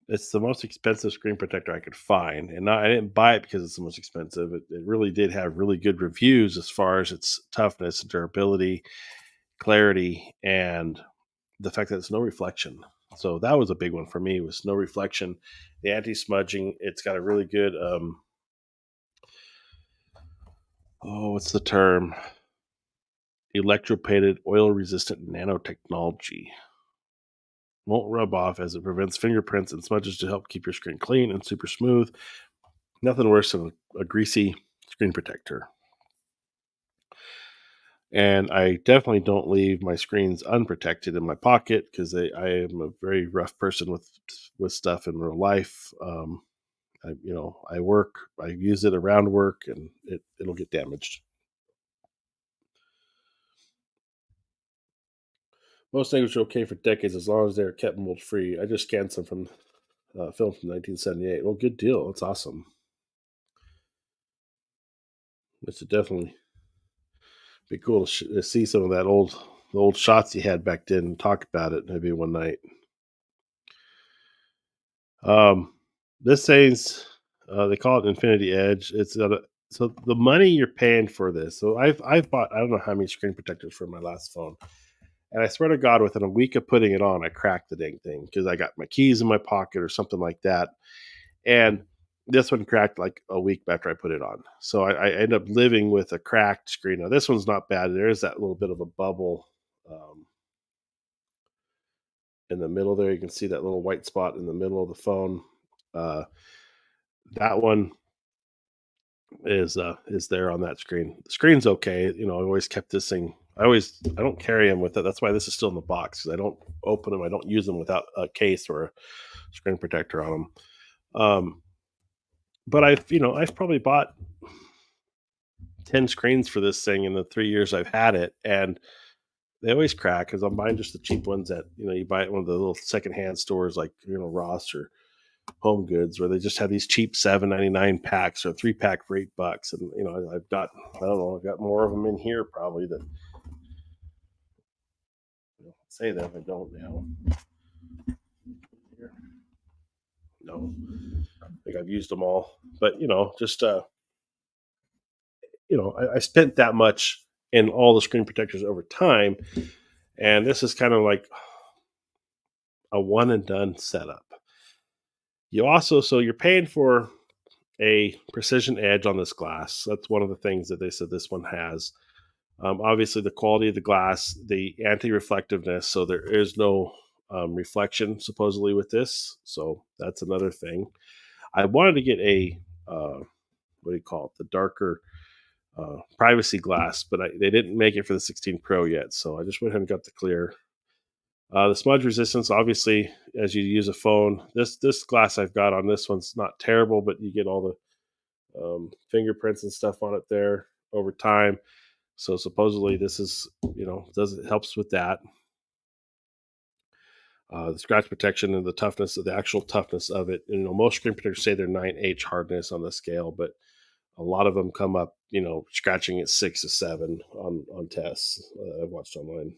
it's the most expensive screen protector I could find, and I didn't buy it because it's the most expensive. It really did have really good reviews as far as its toughness, durability, clarity, and the fact that it's no reflection. So that was a big one for me. Was no reflection, the anti-smudging. It's got a really good what's the term? Electroplated oil resistant nanotechnology. Won't rub off as it prevents fingerprints and smudges to help keep your screen clean and super smooth. Nothing worse than a greasy screen protector. And I definitely don't leave my screens unprotected in my pocket because I am a very rough person with stuff in real life. I work, I use it around work, and it'll get damaged. Most things are okay for decades as long as they're kept mold free. I just scanned some from film from 1978. Well, good deal. That's awesome. It should definitely be cool to, to see some of that the old shots you had back then and talk about it maybe one night. Um, this says they call it Infinity Edge. It's got a, so the money you're paying for this. So I've bought I don't know how many screen protectors for my last phone, and I swear to God, within a week of putting it on, I cracked the dang thing because I got my keys in my pocket or something like that, and this one cracked like a week after I put it on. So I end up living with a cracked screen. Now this one's not bad. There is that little bit of a bubble in the middle there. You can see that little white spot in the middle of the phone. Uh, that one is there on that screen. The screen's okay. You know, I always kept this thing. I don't carry them with it. That's why this is still in the box because I don't open them. I don't use them without a case or a screen protector on them. But I've probably bought 10 screens for this thing in the 3 years I've had it, and they always crack because I'm buying just the cheap ones that you buy at one of the little secondhand stores like Ross or Home Goods, where they just have these cheap 7.99 packs or 3 pack for $8. And I've got I don't know, I've got more of them in here probably that say that I don't now. Here. No, I think I've used them all, but just I spent that much in all the screen protectors over time, and this is kind of like a one and done setup. You also so you're paying for a precision edge on this glass. That's one of the things that they said this one has. Obviously, the quality of the glass, the anti-reflectiveness, so there is no reflection supposedly with this. So that's another thing. I wanted to get a what do you call it? The darker privacy glass, but they didn't make it for the 16 Pro yet. So I just went ahead and got the clear. The smudge resistance, obviously, as you use a phone, this glass I've got on this one's not terrible, but you get all the fingerprints and stuff on it there over time. So supposedly this is does it helps with that. The scratch protection and the toughness of the actual toughness of it. Most screen protectors say they're 9H hardness on the scale, but a lot of them come up, scratching at 6 to 7 on tests I've watched online.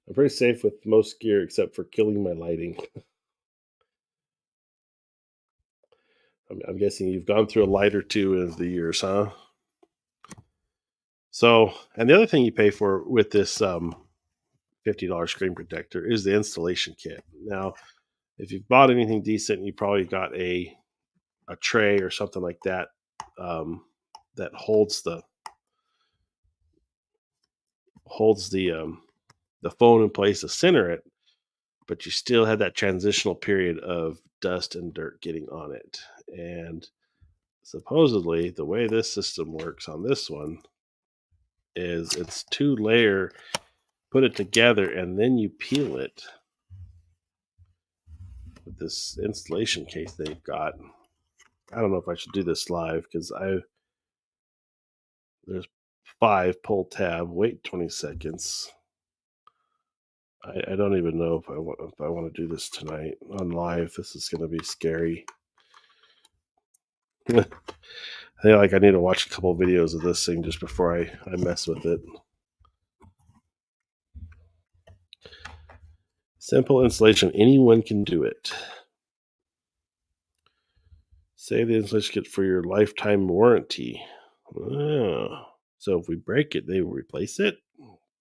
I'm pretty safe with most gear except for killing my lighting. I'm guessing you've gone through a light or two of the years, huh? So, and the other thing you pay for with this $50 screen protector is the installation kit. Now, if you've bought anything decent, you probably got a tray or something like that that holds the phone in place to center it, but you still had that transitional period of dust and dirt getting on it. And supposedly, the way this system works on this one is it's 2 layer, put it together, and then you peel it with this installation case they've got. I don't know if I should do this live because there's 5, pull tab, wait 20 seconds. I don't even know if I want to do this tonight on live. This is going to be scary. I feel like I need to watch a couple of videos of this thing just before I mess with it. Simple installation. Anyone can do it. Save the installation kit for your lifetime warranty. Oh, so if we break it, they will replace it?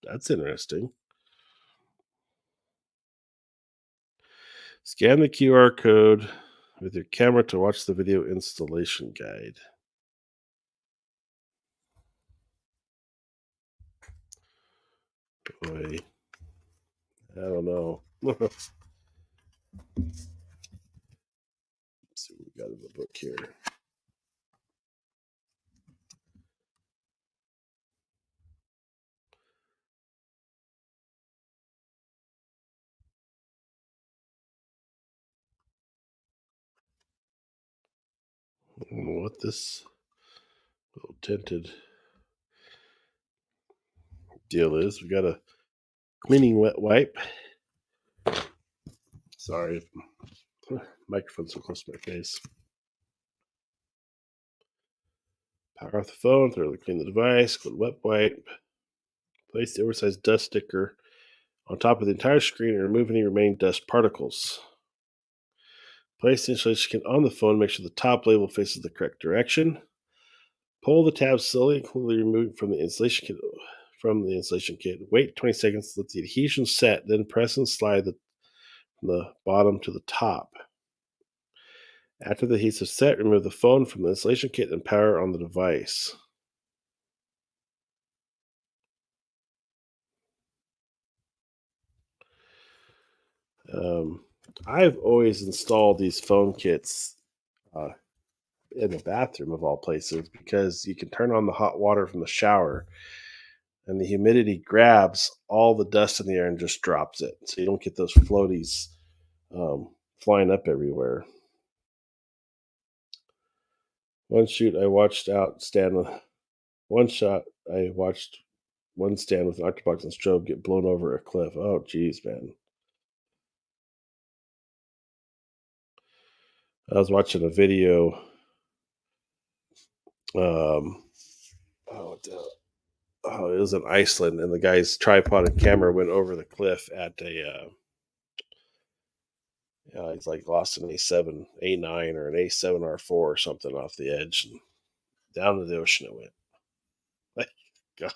That's interesting. Scan the QR code with your camera to watch the video installation guide. Boy, I don't know. Let's see what we got in the book here. I don't know what this little tinted deal is. We got a cleaning wet wipe. Sorry, microphone's so close to my face. Power off the phone, thoroughly clean the device, go to wet wipe, place the oversized dust sticker on top of the entire screen and remove any remaining dust particles. Place the insulation kit on the phone, make sure the top label faces the correct direction. Pull the tab slowly and quickly remove from the insulation kit. Wait 20 seconds to let the adhesion set, then press and slide from the bottom to the top. After the adhesive set, remove the phone from the insulation kit and power on the device. Um, I've always installed these phone kits uh, in the bathroom of all places because you can turn on the hot water from the shower and the humidity grabs all the dust in the air and just drops it. So you don't get those floaties um, flying up everywhere. One shoot I watched out stand with one shot I watched one stand with an octobox and strobe get blown over a cliff. Oh geez, man. I was watching a video. Um, oh, it was in Iceland, and the guy's tripod and camera went over the cliff at he's like lost an A7, A9, or an A7R4 or something off the edge, and down to the ocean it went. Like, God,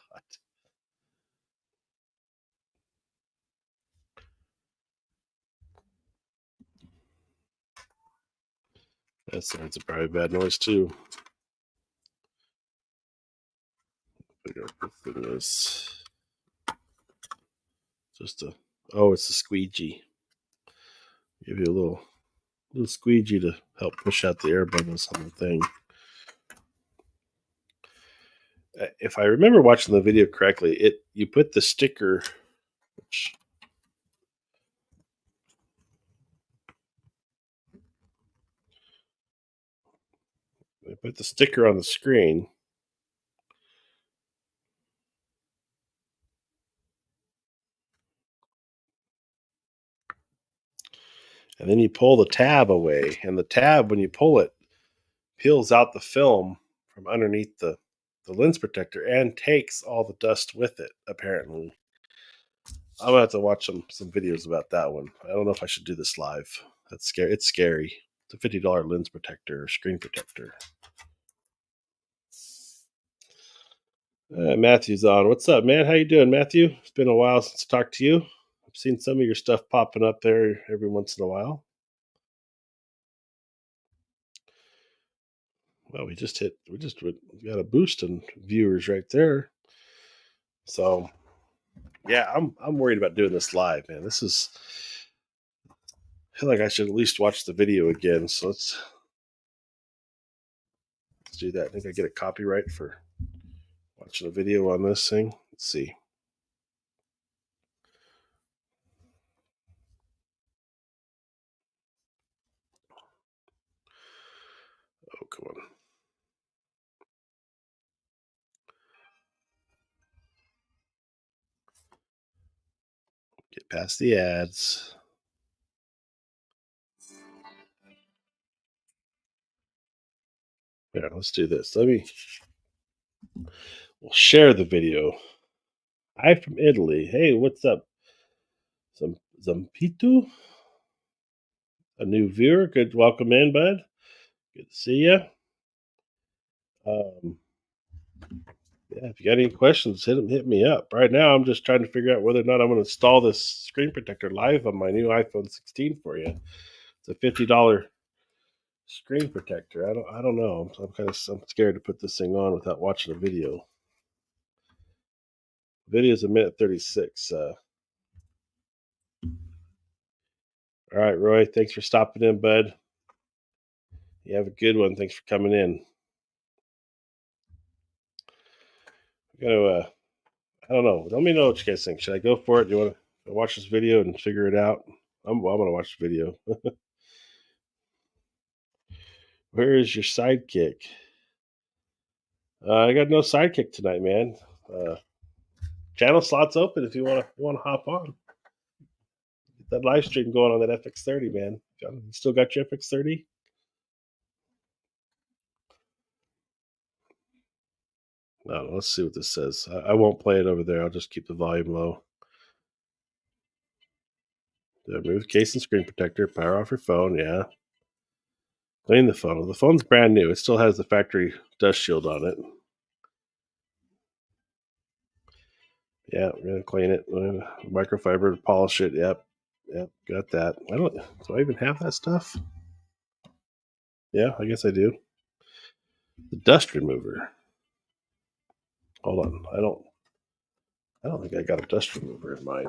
that's a probably bad noise too. Figure out the thing is just it's a squeegee. Give you a little squeegee to help push out the air bubbles on the thing. If I remember watching the video correctly, you put the sticker, which they put the sticker on the screen, and then you pull the tab away, and the tab, when you pull it, peels out the film from underneath the lens protector and takes all the dust with it. Apparently, I'm gonna have to watch some videos about that one. I don't know if I should do this live. That's scary. It's scary. It's a $50 lens protector, screen protector. Matthew's on. What's up, man? How you doing, Matthew? It's been a while since I talked to you. I've seen some of your stuff popping up there every once in a while. Well, we got a boost in viewers right there. So yeah, I'm worried about doing this live, man. I feel like I should at least watch the video again. So let's do that. I think I get a copyright for watching a video on this thing. Let's see. Oh, come on. Get past the ads. Yeah, let's do this. We'll share the video. Hi from Italy. Hey, what's up? Zampitu? A new viewer. Good. Welcome in, bud. Good to see you. Yeah, if you got any questions, hit me up. Right now, I'm just trying to figure out whether or not I'm going to install this screen protector live on my new iPhone 16 for you. It's a $50 screen protector. I don't know. I'm scared to put this thing on without watching a video. Video's a minute 36. All right, Roy. Thanks for stopping in, bud. You have a good one. Thanks for coming in. I'm gonna. I don't know. Let me know what you guys think. Should I go for it? Do you want to watch this video and figure it out? I'm gonna watch the video. Where is your sidekick? I got no sidekick tonight, man. Uh, Channel slots open if you want to hop on. That live stream going on that FX30, man. You still got your FX30? No, let's see what this says. I won't play it over there. I'll just keep the volume low. Remove case and screen protector. Power off your phone. Yeah. Clean the phone. Well, the phone's brand new. It still has the factory dust shield on it. Yeah, we're gonna clean it. Microfiber, polish it. Yep, got that. I don't. Do I even have that stuff? Yeah, I guess I do. The dust remover. Hold on. I don't think I got a dust remover in mine.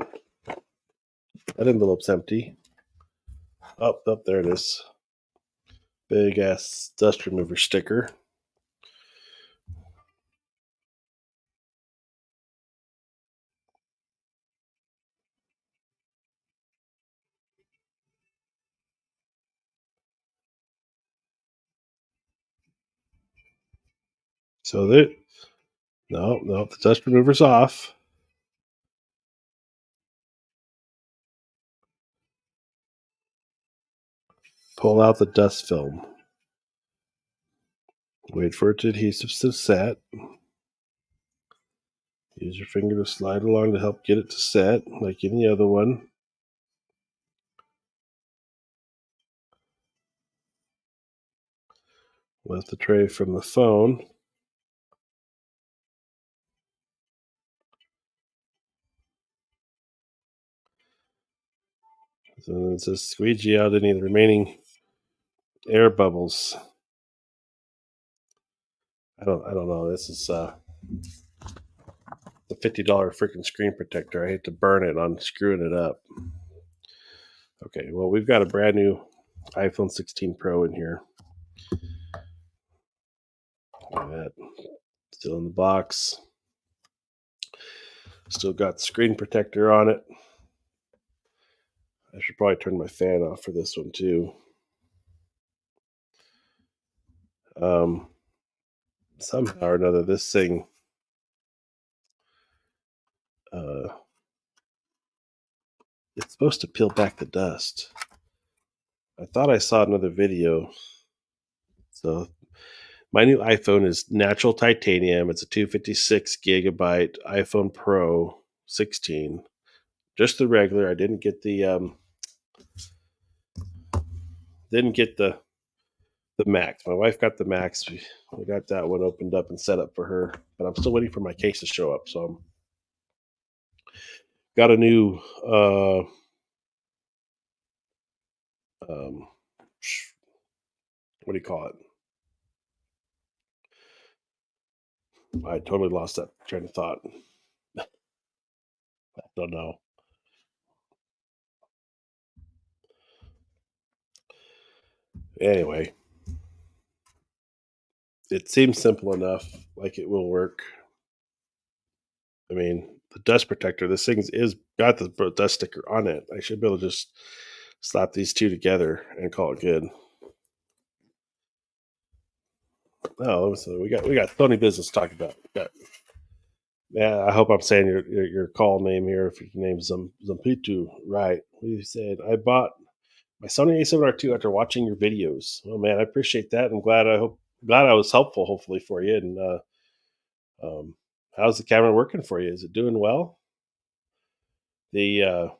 That envelope's empty. Up, there it is. Big ass dust remover sticker. So that no, the dust remover's off. Pull out the dust film. Wait for it to adhesive to set. Use your finger to slide along to help get it to set, like any other one. Lift the tray from the phone. So it says squeegee out any of the remaining air bubbles. I don't know. This is the $50 freaking screen protector. I hate to burn it on screwing it up. Okay, well, we've got a brand new iPhone 16 Pro in here. Look at that. Still in the box. Still got the screen protector on it. I should probably turn my fan off for this one too. Somehow or another, this thing it's supposed to peel back the dust. I thought I saw another video. So my new iPhone is natural titanium. It's a 256 gigabyte iPhone Pro 16. Just the regular. I didn't get the Max. My wife got the Max. We got that one opened up and set up for her, but I'm still waiting for my case to show up. So I'm got a new um, what do you call it? I totally lost that train of thought. I don't know. Anyway, it seems simple enough, like it will work. I mean, the dust protector, this thing is got the dust sticker on it. I should be able to just slap these two together and call it good. Oh, so we got Sony business to talk about. Yeah, I hope I'm saying your call name here. If your name's Zampitu, right? You said I bought my Sony A7R II after watching your videos. Oh man, I appreciate that. I'm glad. Glad I was helpful. Hopefully for you. And how's the camera working for you? Is it doing well? The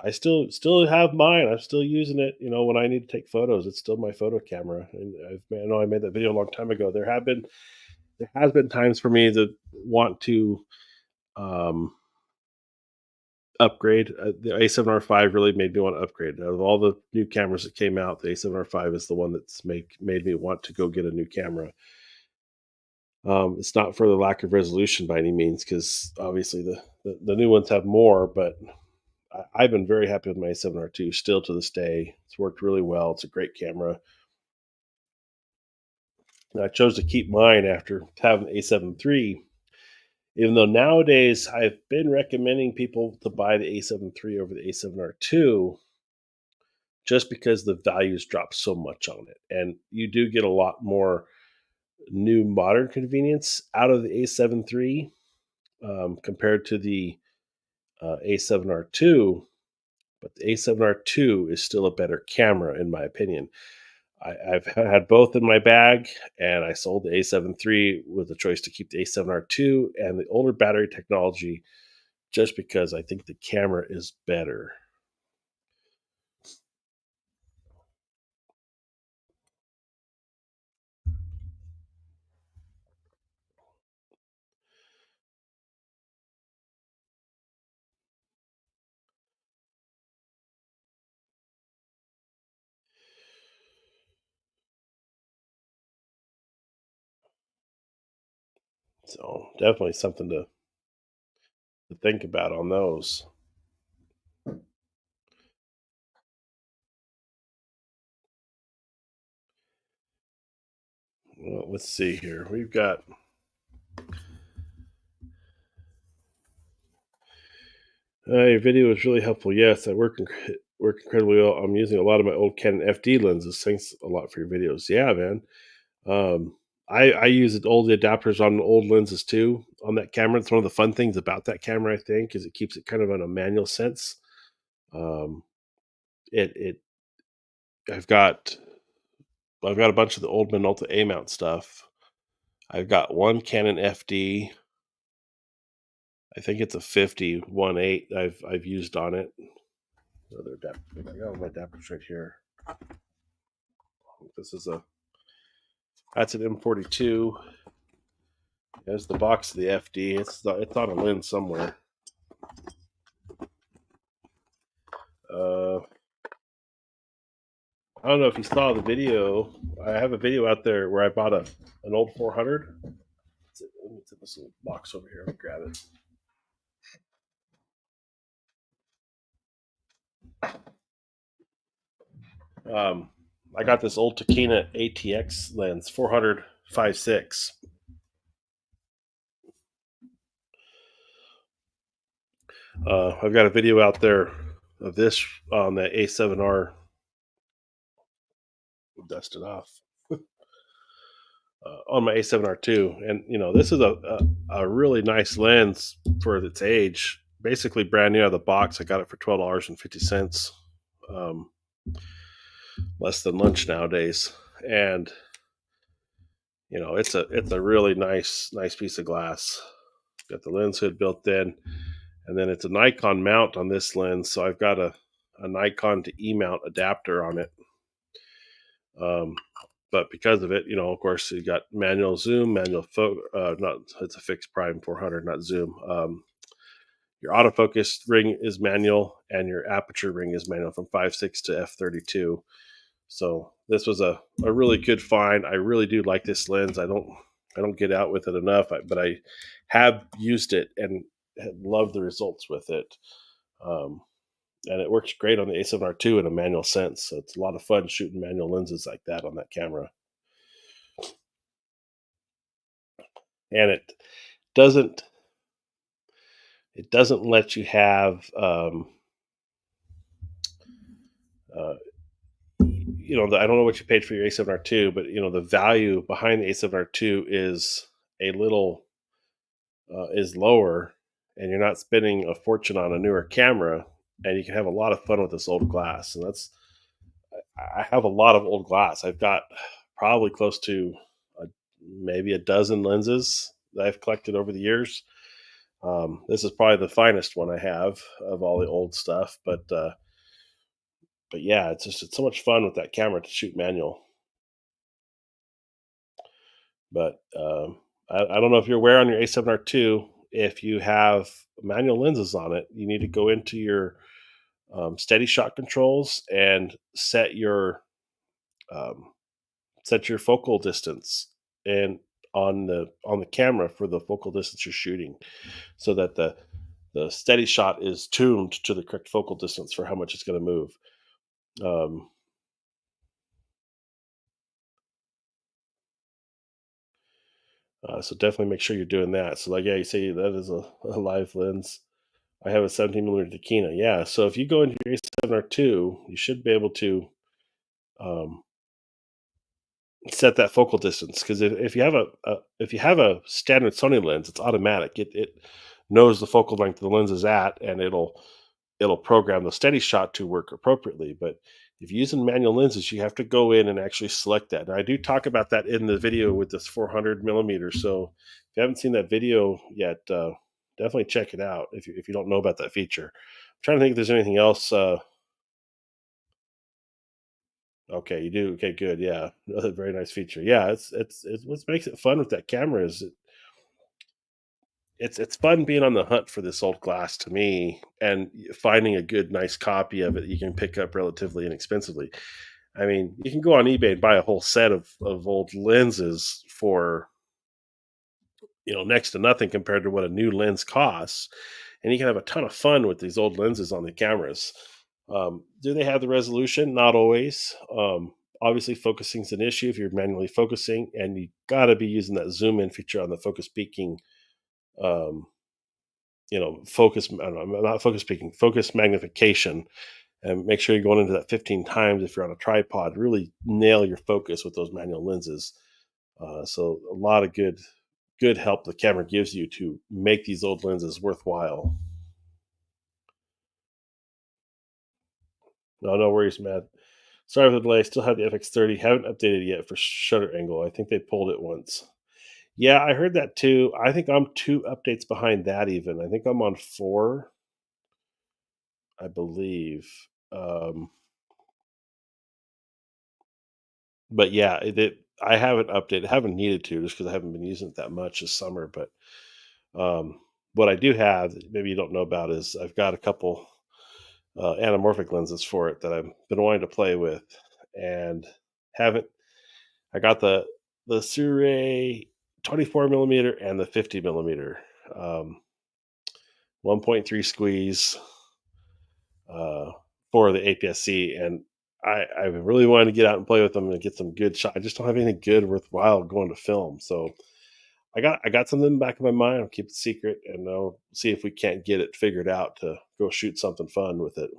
I still have mine. I'm still using it. You know, when I need to take photos, it's still my photo camera. And I know I made that video a long time ago. There has been times for me to want to um, upgrade. The A7R5 really made me want to upgrade. Out of all the new cameras that came out, the A7R5 is the one that's made me want to go get a new camera. It's not for the lack of resolution by any means, because obviously the new ones have more, but I've been very happy with my A7R2 still to this day. It's worked really well. It's a great camera. And I chose to keep mine after having A7 III, even though nowadays I've been recommending people to buy the A7 III over the A7R2 just because the values drop so much on it. And you do get a lot more new modern convenience out of the A7 III compared to the A7R2. but the A7R II is still a better camera in my opinion. I've had both in my bag, and I sold the A7 III with the choice to keep the A7R II and the older battery technology, just because I think the camera is better. So definitely something to think about on those. Well, let's see here. We've got your video was really helpful. Yes, I work incredibly well. I'm using a lot of my old Canon FD lenses. Thanks a lot for your videos. Yeah, man. Um, I use old adapters on old lenses too on that camera. It's one of the fun things about that camera, I think, is it keeps it kind of in a manual sense. Um, it I've got I've got a bunch of the old Minolta A mount stuff. I've got one Canon FD. I think it's a 50 1.8 I've used on it. Other adapter. I got all my adapters right here. This is a that's an M42. There's the box of the FD. It's on a lens somewhere. Uh, I don't know if you saw the video. I have a video out there where I bought an old 400. Let me take this little box over here and grab it. I got this old Takina ATX lens, 400 5.6. I've got a video out there of this on the A7R. Dust it off. On my A7R II, and this is a really nice lens for its age. Basically, brand new out of the box. I got it for $12.50, um, less than lunch nowadays. And it's a really nice piece of glass. Got the lens hood built in, and then it's a Nikon mount on this lens. So I've got a Nikon to E mount adapter on it. But because of it, of course, you got manual zoom, not it's a fixed prime 400, not zoom. Your autofocus ring is manual, and your aperture ring is manual from 5.6 to f32. So this was a really good find. I really do like this lens. I don't get out with it enough, but I have used it and love the results with it. Um, and it works great on the A7R II in a manual sense. So it's a lot of fun shooting manual lenses like that on that camera. And doesn't it doesn't let you have uh, I don't know what you paid for your A7R II, but the value behind the A7R II is lower, and you're not spending a fortune on a newer camera, and you can have a lot of fun with this old glass. And I have a lot of old glass. I've got probably close to maybe a dozen lenses that I've collected over the years. This is probably the finest one I have of all the old stuff, but yeah, it's so much fun with that camera to shoot manual. But I don't know if you're aware on your A7R II, if you have manual lenses on it, you need to go into your steady shot controls and um, set your focal distance and on the camera for the focal distance you're shooting, so that the steady shot is tuned to the correct focal distance for how much it's going to move. Um, so definitely make sure you're doing that. So like, yeah, you say that is a live lens. I have a 17 millimeter Takina. Yeah. So if you go into your A7R II, you should be able to um, set that focal distance, because if you have if you have a standard Sony lens, it's automatic. It knows the focal length the lens is at, and it'll program the steady shot to work appropriately. But if you're using manual lenses, you have to go in and actually select that. And I do talk about that in the video with this 400 millimeter. So if you haven't seen that video yet, definitely check it out if you don't know about that feature. I'm trying to think if there's anything else. Okay, you do. Okay, good. Yeah, another very nice feature. Yeah, it's what makes it fun with that camera is it's fun being on the hunt for this old glass to me, and finding a good, nice copy of it that you can pick up relatively inexpensively. I mean, you can go on eBay and buy a whole set of old lenses for next to nothing compared to what a new lens costs, and you can have a ton of fun with these old lenses on the cameras. Do they have the resolution? Not always. Obviously, focusing is an issue if you're manually focusing, and you got to be using that zoom in feature on the focus peaking. Um, focus. I don't know, not focus peaking, focus magnification, and make sure you're going into that 15 times if you're on a tripod. Really nail your focus with those manual lenses. So a lot of good help the camera gives you to make these old lenses worthwhile. No, no worries, Matt. Sorry for the delay. Still have the FX30. Haven't updated yet for shutter angle. I think they pulled it once. Yeah, I heard that too. I think I'm 2 updates behind that even. I think I'm on 4, I believe. Um, but yeah, I haven't updated. Haven't needed to just because I haven't been using it that much this summer. But what I do have, that maybe you don't know about, is I've got a couple anamorphic lenses for it that I've been wanting to play with, and haven't. I got the Sirui 24 millimeter and the 50 millimeter, um, 1.3 squeeze uh, for the APS-C, and I really wanted to get out and play with them and get some good shot. I just don't have anything good worthwhile going to film, so I got something in the back of my mind. I'll keep it secret, and I'll see if we can't get it figured out to go shoot something fun with it.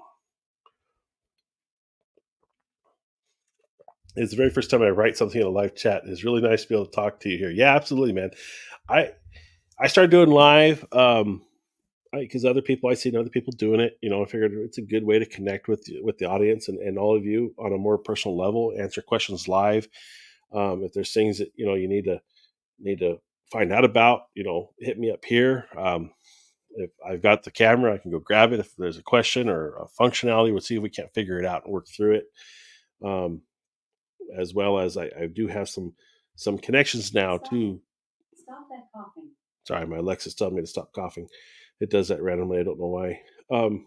It's the very first time I write something in a live chat. It's really nice to be able to talk to you here. Yeah, absolutely, man. I I started doing live because other people I seen other people doing it. I figured it's a good way to connect with the audience and all of you on a more personal level. Answer questions live. If there's things that you need to find out about, hit me up here. If I've got the camera, I can go grab it. If there's a question or a functionality, we'll see if we can't figure it out and work through it. Um, as well as I do have some connections now to. Stop that coughing. Sorry, my Alexa's telling me to stop coughing. It does that randomly. I don't know why. Um,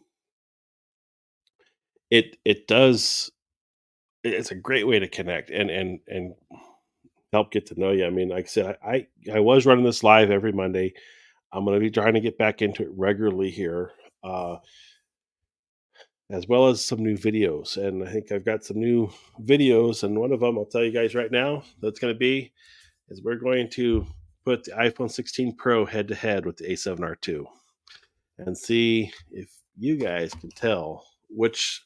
it does. It's a great way to connect and help get to know you. I mean, like I said, I was running this live every Monday. I'm going to be trying to get back into it regularly here, uh, as well as some new videos. And I think I've got some new videos, and one of them I'll tell you guys right now. That's going to be is we're going to put the iPhone 16 Pro head to head with the A7R2 and see if you guys can tell which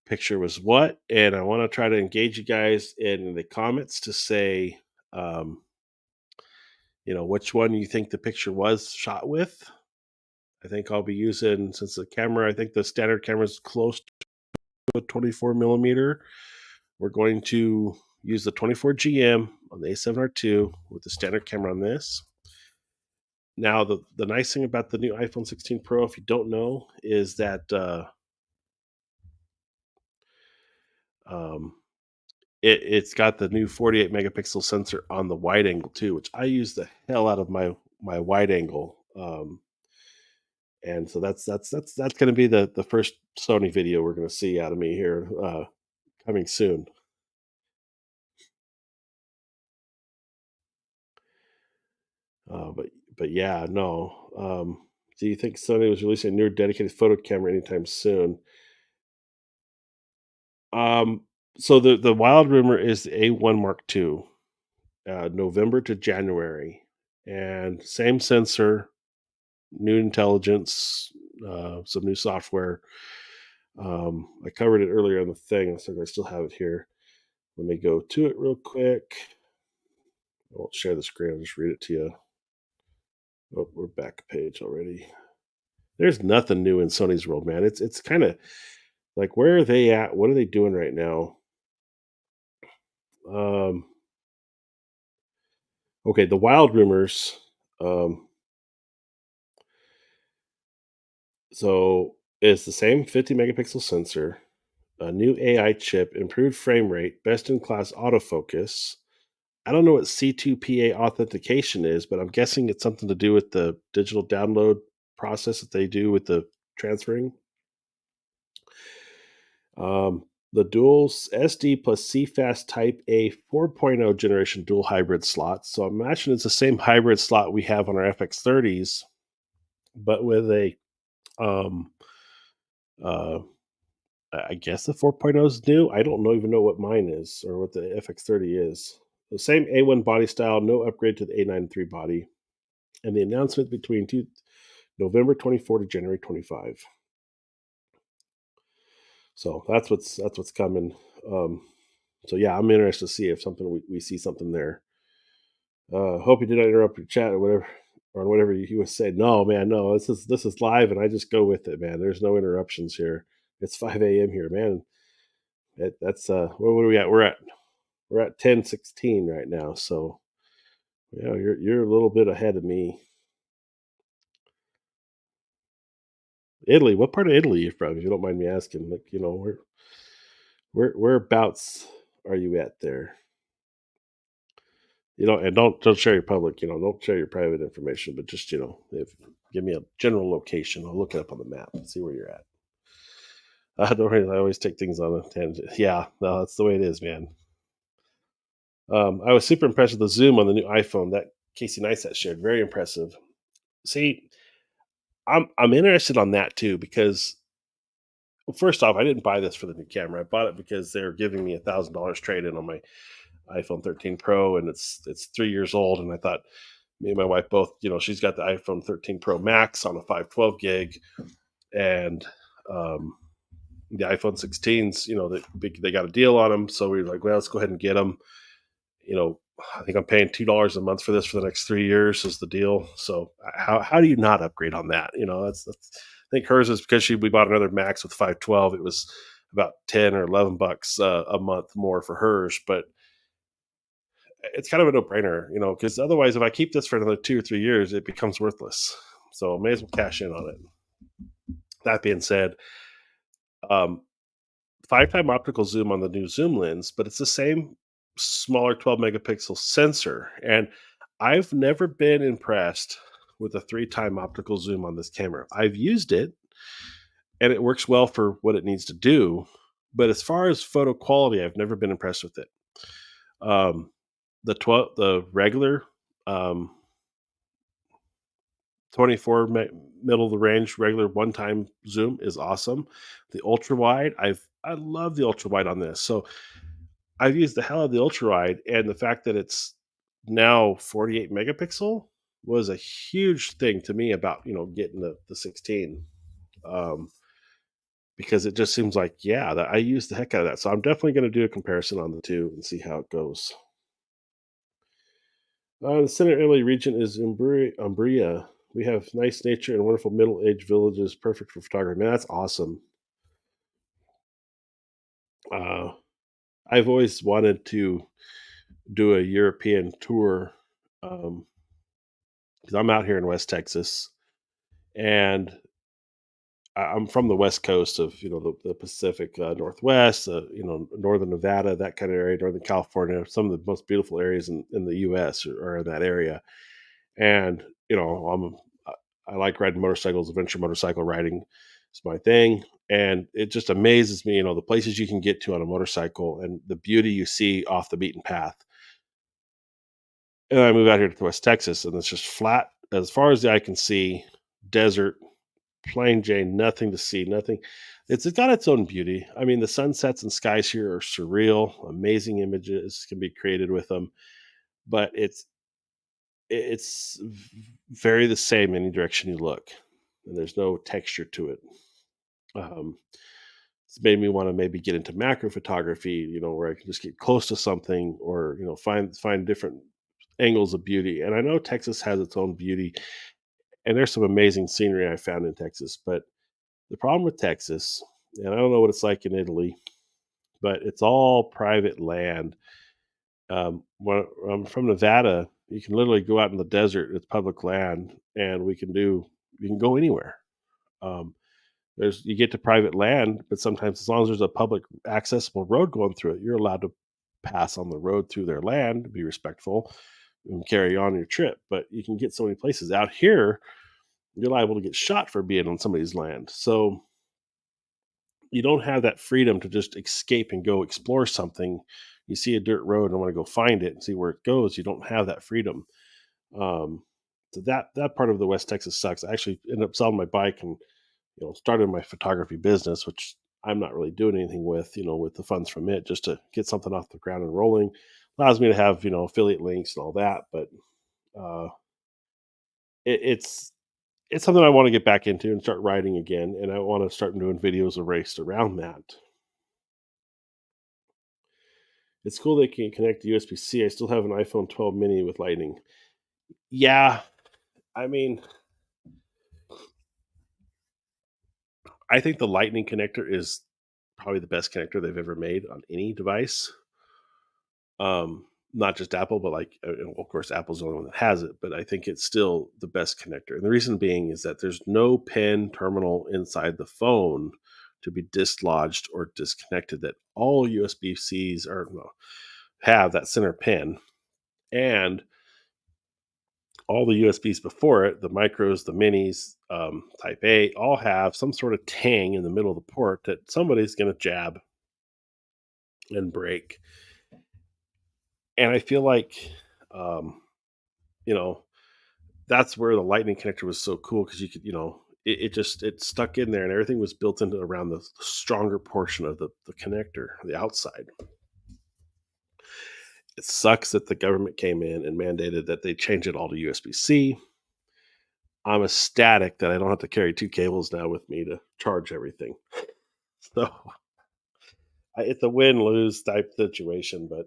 picture was what. And I want to try to engage you guys in the comments to say, um, which one you think the picture was shot with. I think I'll be using, since the camera, I think the standard camera is close to a 24 millimeter. We're going to use the 24 GM on the A7R2 with the standard camera on this. Now, the nice thing about the new iPhone 16 Pro, if you don't know, is that um, it's got the new 48 megapixel sensor on the wide angle too, which I use the hell out of my wide angle. And so that's going to be the first Sony video we're going to see out of me here coming soon. But yeah, no. Do you think Sony was releasing a new dedicated photo camera anytime soon? Um, so the wild rumor is the A1 Mark II, November to January, and same sensor, new intelligence, some new software. I covered it earlier on the thing. I still have it here. Let me go to it real quick. I won't share the screen. I'll just read it to you. Oh, we're back page already. There's nothing new in Sony's world, man. It's kind of like, where are they at? What are they doing right now? Um, okay, the wild rumors. Um, so it's the same 50 megapixel sensor, a new AI chip, improved frame rate, best in class autofocus. I don't know what C2PA authentication is, but I'm guessing it's something to do with the digital download process that they do with the transferring. The dual SD plus CFast Type A 4.0 generation dual hybrid slots. So I imagine it's the same hybrid slot we have on our FX30s, but with a um uh I guess the 4.0 is new. I don't know even know what mine is or what the FX30 is. The same A1 body style, no upgrade to the A93 body, and the announcement between November 24 to January 25. So that's what's coming. Um, so yeah, I'm interested to see if something we see something there. Hope you did not interrupt your chat or whatever you was saying. No, man, no. This is live, and I just go with it, man. There's no interruptions here. It's 5 a.m. here, man. That's what are we at? We're at 10:16 right now. So yeah, you're a little bit ahead of me. Italy, what part of Italy you from? If you don't mind me asking, like, whereabouts are you at there? And don't share your public, don't share your private information, but just, if give me a general location, I'll look it up on the map and see where you're at. I don't really, I always take things on a tangent. Yeah, no, that's the way it is, man. I was super impressed with the zoom on the new iPhone that Casey Neistat shared. Very impressive. See, I'm interested on that too because, well, first off, I didn't buy this for the new camera. I bought it because they're giving me $1,000 trade in on my iPhone 13 Pro, and it's 3 years old. And I thought, me and my wife both, she's got the iPhone 13 Pro Max on a 512 gig, and um, the iPhone 16s, they got a deal on them. So we were like, well, let's go ahead and get them. You know, I think I'm paying $2 a month for this for the next 3 years is the deal. So how do you not upgrade on that? That's I think hers is because we bought another Max with 512. It was about 10 or $11 a month more for hers, but it's kind of a no brainer, because otherwise, if I keep this for another 2 or 3 years, it becomes worthless. So I may as well cash in on it. That being said, um, 5 time optical zoom on the new zoom lens, but it's the same smaller 12 megapixel sensor. And I've never been impressed with a 3 time optical zoom on this camera. I've used it and it works well for what it needs to do. But as far as photo quality, I've never been impressed with it. Um, the regular um, middle of the range regular 1 time zoom is awesome. The ultra wide, I love the ultra wide on this. So I've used the hell out of the ultra wide, and the fact that it's now 48 megapixel was a huge thing to me about getting the 16. Um, because it just seems like, yeah, that I use the heck out of that. So I'm definitely going to do a comparison on the two and see how it goes. The Center Italy region is Umbria. We have nice nature and wonderful middle-aged villages, perfect for photography. Man, that's awesome. Uh, I've always wanted to do a European tour because I'm out here in West Texas, and I'm from the West Coast of the Pacific Northwest, Northern Nevada, that kind of area, Northern California. Some of the most beautiful areas in the U.S. are in that area, and I like riding motorcycles. Adventure motorcycle riding is my thing, and it just amazes me, the places you can get to on a motorcycle and the beauty you see off the beaten path. And I moved out here to West Texas, and it's just flat as far as the eye can see, desert, plain Jane, nothing to see, nothing. It's got its own beauty. I mean, the sunsets and skies here are surreal. Amazing images can be created with them, but it's very the same any direction you look, and there's no texture to it. Um, it's made me want to maybe get into macro photography, where I can just get close to something, or find different angles of beauty. And I know Texas has its own beauty, and there's some amazing scenery I found in Texas. But the problem with Texas, and I don't know what it's like in Italy, but it's all private land. When I'm from Nevada, you can literally go out in the desert. It's public land, and we can go anywhere. Um, there's you get to private land, but sometimes as long as there's a public accessible road going through it, you're allowed to pass on the road through their land, be respectful, and carry on your trip. But you can get so many places out here, you're liable to get shot for being on somebody's land. So you don't have that freedom to just escape and go explore something. You see a dirt road and want to go find it and see where it goes. You don't have that freedom. Um, so that part of the West Texas sucks. I actually ended up selling my bike and started my photography business, which I'm not really doing anything with, with the funds from it, just to get something off the ground and rolling. Allows me to have affiliate links and all that, but uh, it's something I want to get back into and start writing again, and I want to start doing videos erased around that. It's cool they can connect to USB-C. I still have an iPhone 12 mini with Lightning. Yeah, I mean, I think the Lightning connector is probably the best connector they've ever made on any device. Not just Apple, but like, of course, Apple's the only one that has it, but I think it's still the best connector. And the reason being is that there's no pen terminal inside the phone to be dislodged or disconnected. That all USB Cs are well, have that center pin, and all the USBs before it, the micros, the minis, Type A, all have some sort of tang in the middle of the port that somebody's going to jab and break. And I feel like, um, you know, that's where the lightning connector was so cool because you could, it stuck in there and everything was built into around the stronger portion of the connector, the outside. It sucks that the government came in and mandated that they change it all to USB C. I'm ecstatic that I don't have to carry two cables now with me to charge everything. So it's a win lose type situation, but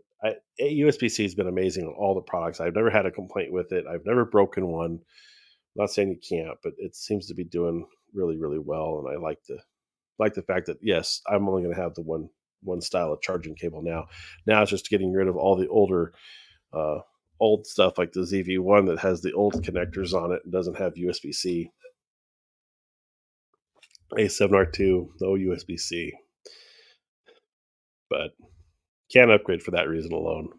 USB C has been amazing on all the products. I've never had a complaint with it. I've never broken one. I'm not saying you can't, but it seems to be doing really, really well. And I like the fact that yes, I'm only going to have the one style of charging cable now. Now it's just getting rid of all the older uh, old stuff like the ZV-1 that has the old connectors on it and doesn't have USB-C. A7R2, no USB-C, but can't upgrade for that reason alone.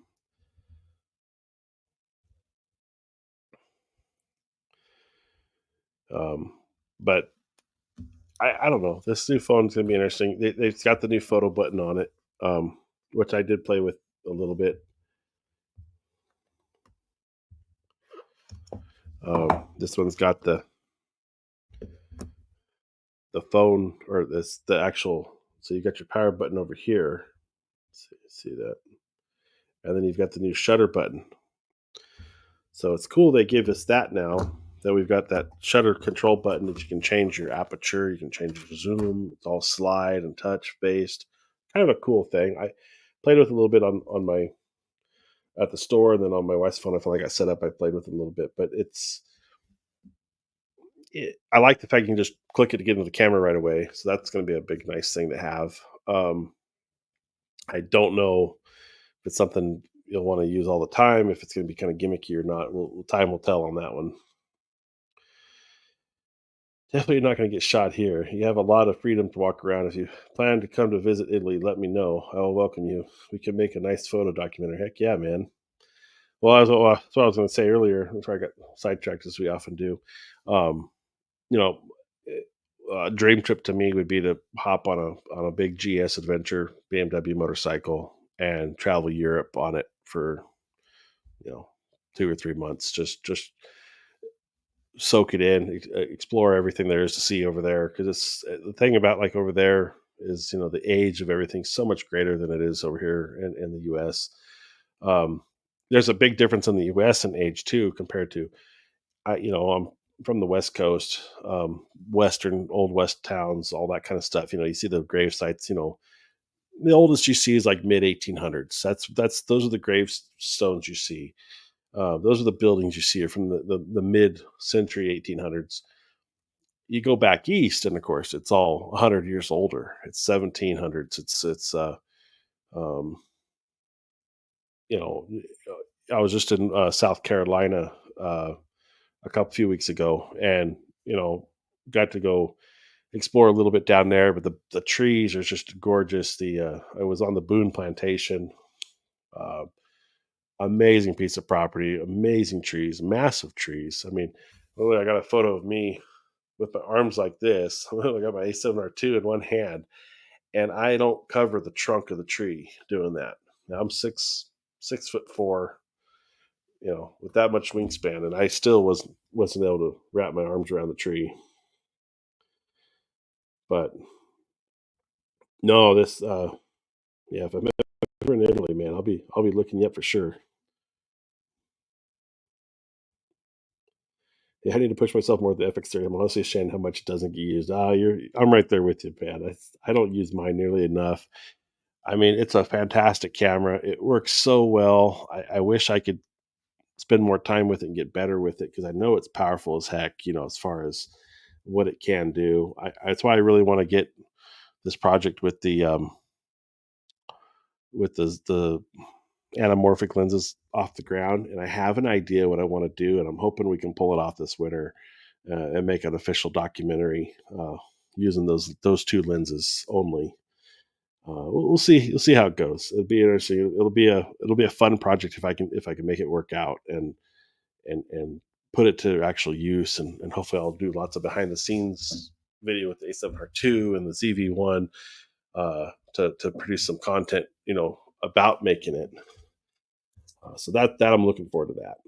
Um, but I don't know. This new phone's gonna be interesting. They've got the new photo button on it, which I did play with a little bit. This one's got the phone or the actual. So you got your power button over here. See that, and then you've got the new shutter button. So it's cool they give us that now. That we've got that shutter control button that you can change your aperture, you can change your zoom. It's all slide and touch based. Kind of a cool thing. I played with it a little bit on my at the store, and then on my wife's phone, I feel like I set up. I played with it a little bit, but I like the fact you can just click it to get into the camera right away. So that's going to be a big nice thing to have. Um, I don't know if it's something you'll want to use all the time, if it's going to be kind of gimmicky or not. Time will tell on that one. Definitely not going to get shot here. You have a lot of freedom to walk around. If you plan to come to visit Italy, let me know. I will welcome you. We can make a nice photo documentary. Heck yeah, man. Well, that's what I was going to say earlier. Before I got sidetracked, as we often do. Um, you know, a dream trip to me would be to hop on a big GS adventure BMW motorcycle and travel Europe on it for 2 or 3 months. Just soak it in, explore everything there is to see over there. Because it's the thing about like over there is the age of everything's so much greater than it is over here in the U.S. Um, there's a big difference in the U.S. in age too compared to I'm from the West Coast, Western old West towns, all that kind of stuff. You see the grave sites. The oldest you see is like mid 1800s. Those are the gravestones you see. Those are the buildings you see are from the mid-century 1800s. You go back east, and of course, it's all 100 years older. It's 1700s. Um, you know, I was just in South Carolina a couple few weeks ago, and you know, got to go explore a little bit down there. But the trees are just gorgeous. I was on the Boone Plantation. Uh, Amazing piece of property, amazing trees, massive trees. I mean, literally, I got a photo of me with my arms like this. I got my A7R2 in one hand, and I don't cover the trunk of the tree doing that. Now I'm 6'4", with that much wingspan, and I still wasn't able to wrap my arms around the tree. But no, this yeah, if I'm ever in Italy, man, I'll be looking you up for sure. Yeah, I need to push myself more with the FX30. I'm honestly ashamed how much it doesn't get used. I'm right there with you, man. I don't use mine nearly enough. I mean, it's a fantastic camera. It works so well. I wish I could spend more time with it and get better with it because I know it's powerful as heck. As far as what it can do. That's why I really want to get this project with the anamorphic lenses off the ground, and I have an idea what I want to do, and I'm hoping we can pull it off this winter and make an official documentary using those two lenses only. We'll see. We'll see how it goes. It'll be interesting. It'll be a fun project if I can make it work out and put it to actual use, and hopefully I'll do lots of behind the scenes video with the A7R2 and the ZV1 to produce some content, about making it. So that I'm looking forward to that.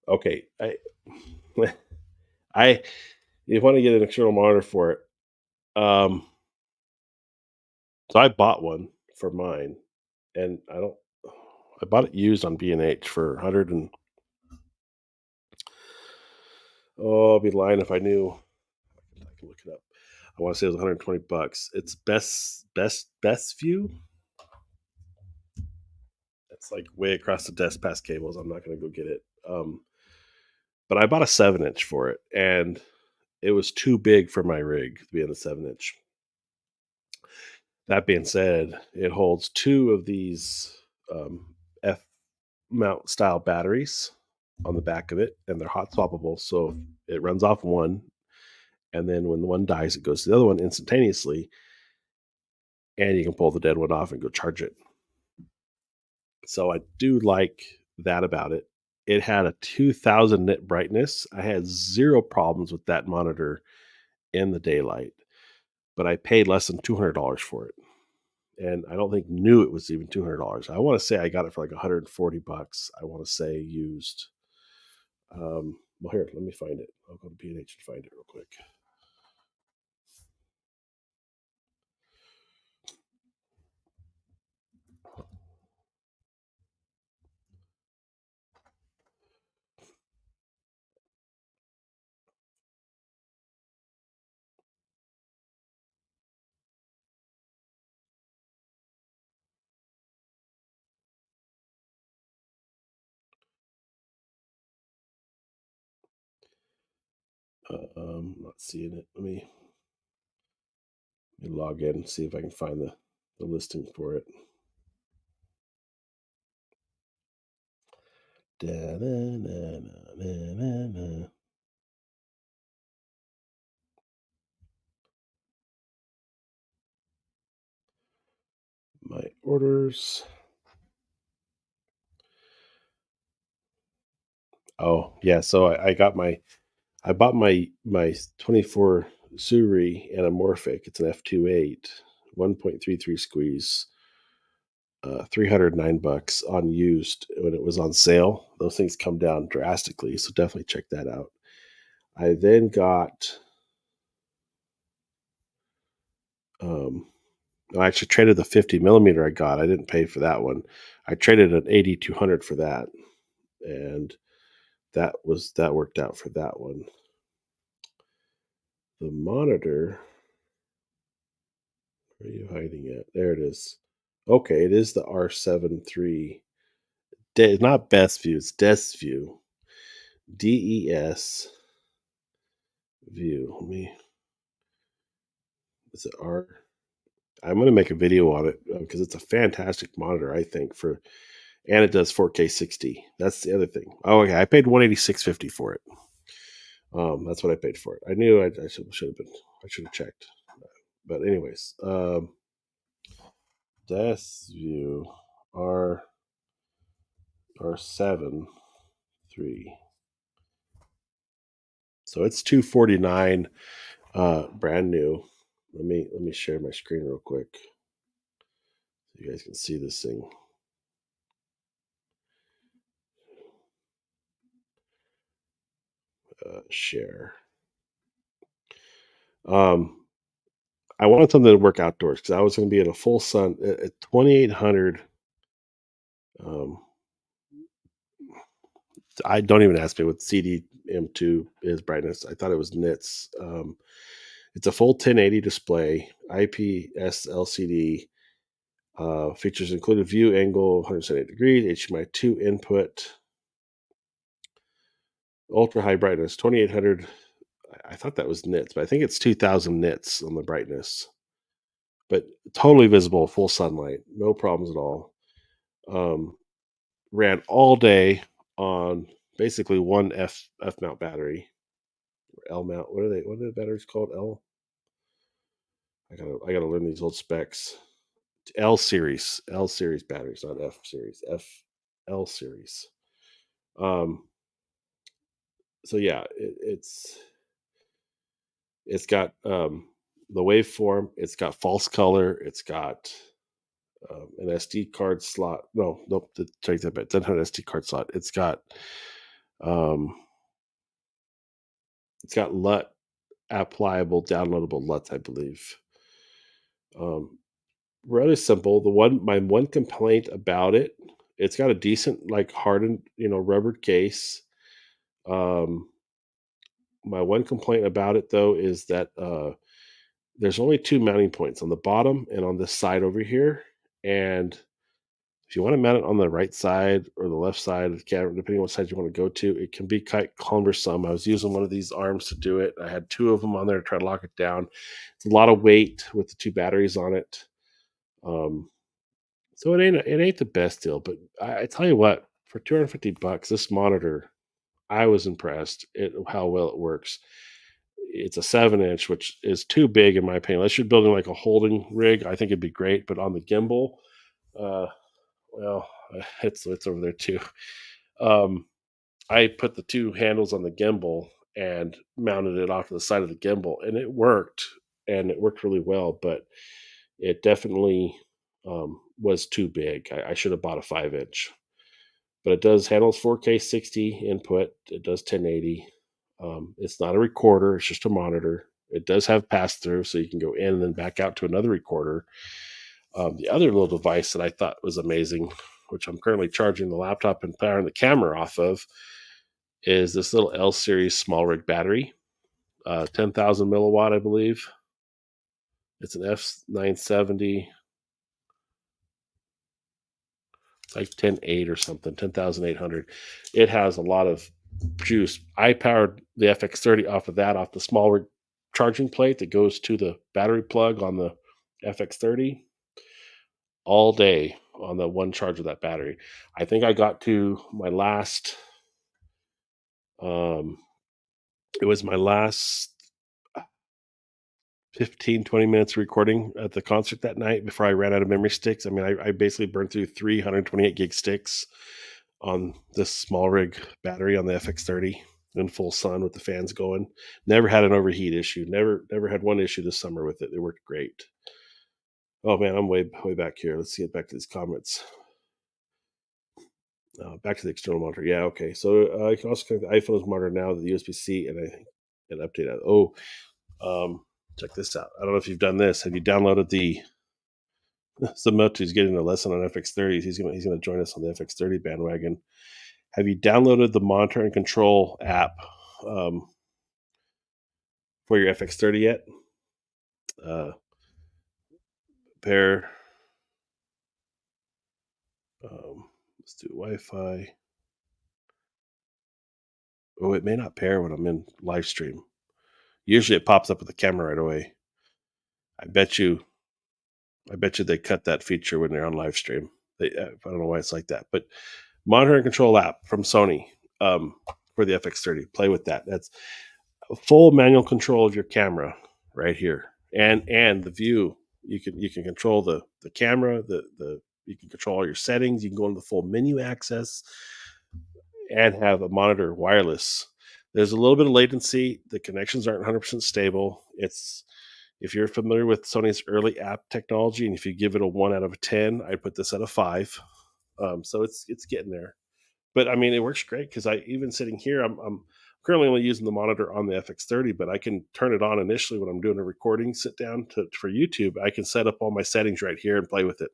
Okay, I you want to get an external monitor for it. Um, so I bought one for mine, and I bought it used on B&H for 100 and I'll be lying if I knew. I can look it up. I want to say it was 120 bucks. It's best view. It's like way across the desk past cables. I'm not going to go get it. But I bought a 7-inch for it, and it was too big for my rig to be in the 7-inch. That being said, it holds two of these F mount style batteries on the back of it, and they're hot swappable. So it runs off one, and then when the one dies, it goes to the other one instantaneously, and you can pull the dead one off and go charge it. So I do like that about it. It had a 2000 nit brightness. I had zero problems with that monitor in the daylight, but I paid less than $200 for it. And I don't think knew it was even $200. I want to say I got it for like 140 bucks. I want to say used. Well, here, let me find it. I'll go to P&H and find it real quick. Not seeing it. Let me log in and see if I can find the listing for it. Da-na-na-na-na-na-na. My orders. Oh yeah, so I bought my 24 Suri anamorphic. It's an f2.8, 1.33 squeeze, 309 bucks on used when it was on sale. Those things come down drastically, so definitely check that out. I then got um I actually traded the 50 millimeter I got. I didn't pay for that one. I traded an 8200 for that, and that worked out for that one. The monitor, where are you hiding it? There it is. Okay, it is the R7 III. Not best view, it's Des View. DES view. Let me is it R? I'm gonna make a video on it because it's a fantastic monitor, I think, for and it does 4K 60. That's the other thing. Oh, okay. I paid 186.50 for it. That's what I paid for it. I knew I should have been. I should have checked. But anyways, Death View R R7 III. So it's 249, brand new. Let me share my screen real quick so you guys can see this thing. Share. Um, I wanted something to work outdoors because I was going to be in a full sun at 2800. Um, I don't even ask me what CDM2 is brightness. I thought it was nits. It's a full 1080 display, IPS LCD. Features included view angle 178 degrees, HDMI 2 input, ultra high brightness 2800. I thought that was nits, but I think it's 2000 nits on the brightness. But totally visible, full sunlight, no problems at all. Um, Ran all day on basically one F mount battery, or L mount. What are they? What are the batteries called? L. I gotta learn these old specs. L series batteries, not F series. L series. Um, so yeah, it's got the waveform. It's got false color. It's got an SD card slot. No, nope. Take that back. It doesn't have an SD card slot. Um, it's got LUT applicable, downloadable LUTs, I believe. Um, Rather simple. My one complaint about it, it's got a decent like hardened, rubber case. Um, my one complaint about it though is that there's only two mounting points on the bottom and on this side over here. And if you want to mount it on the right side or the left side of the camera, depending on what side you want to go to, it can be quite cumbersome. I was using one of these arms to do it. I had two of them on there to try to lock it down. It's a lot of weight with the two batteries on it. Um, so it ain't the best deal, but I tell you what, for $250, this monitor, I was impressed at how well it works. It's a 7-inch, which is too big in my opinion. Unless you're building like a holding rig, I think it'd be great. But on the gimbal, uh, well, it's over there too. Um, I put the two handles on the gimbal and mounted it off to the side of the gimbal, and it worked really well. But it definitely was too big. I should have bought a 5-inch, but it does handles 4K 60 input. It does 1080. It's not a recorder; it's just a monitor. It does have pass through, so you can go in and then back out to another recorder. The other little device that I thought was amazing, which I'm currently charging the laptop and powering the camera off of, is this little L series small rig battery, 10,000 milliwatt, I believe. It's an F970. It's like 10.8 or something, 10,800. It has a lot of juice. I powered the FX30 off of that, off the small rig charging plate that goes to the battery plug on the FX30 all day on the one charge of that battery. I think I got to my last, um, it was my last 15, 20 minutes recording at the concert that night before I ran out of memory sticks. I mean, I basically burned through 328 gig sticks on this small rig battery on the FX30 in full sun with the fans going. Never had an overheat issue. Never had one issue this summer with it. It worked great. Oh man, I'm way back here. Let's get back to these comments. Back to the external monitor. Yeah, okay. So you can also connect the iPhone's monitor now to the USB-C, and I think an update. Check this out. I don't know if you've done this. Have you downloaded the Samotu's getting a lesson on FX30s? He's gonna join us on the FX30 bandwagon. Have you downloaded the monitor and control app um, for your FX30 yet? Uh, pair. Let's do Wi-Fi. Oh, it may not pair when I'm in live stream. Usually it pops up with the camera right away. I bet you I bet you they cut that feature when they're on live stream. I don't know why it's like that, but monitor and control app from Sony, for the FX30. Play with that. That's a full manual control of your camera right here, and the view. You can control the camera. The You can control all your settings. You can go into the full menu access and have a monitor wireless. There's a little bit of latency. The connections aren't 100% stable. It's If you're familiar with Sony's early app technology, and if you give it a 1 out of 10, I'd put this at a 5. So it's getting there. But I mean, it works great because I even sitting here, I'm currently only using the monitor on the FX30, but I can turn it on initially when I'm doing a recording sit down for YouTube. I can set up all my settings right here and play with it.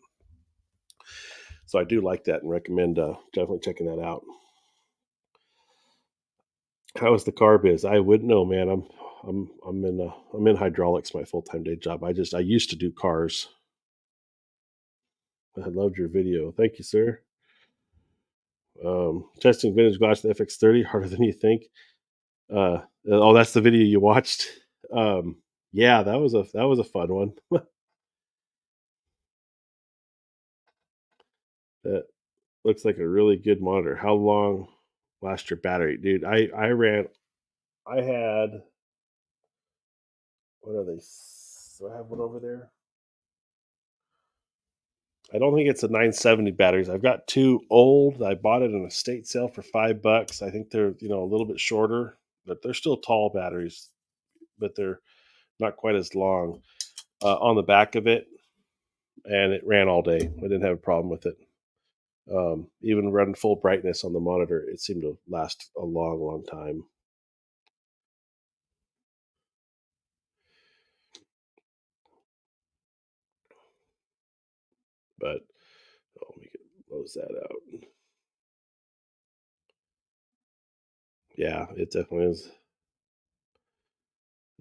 So I do like that and recommend definitely checking that out. How is the car biz? I wouldn't know, man. I'm in hydraulics, my full time day job. I used to do cars. I loved your video. Thank you, sir. Testing vintage glass in the FX30 harder than you think. Oh, that's the video you watched. Yeah, that was a fun one. That looks like a really good monitor. How long lasts your battery, dude? I had what are they? Do I have one over there? I don't think it's a 970 batteries. I've got two old. I bought it in a state sale for $5. I think they're a little bit shorter, but they're still tall batteries, but they're not quite as long. On the back of it, and it ran all day. I didn't have a problem with it. Even running full brightness on the monitor, it seemed to last a long, long time. But let me close that out. Yeah, it definitely is.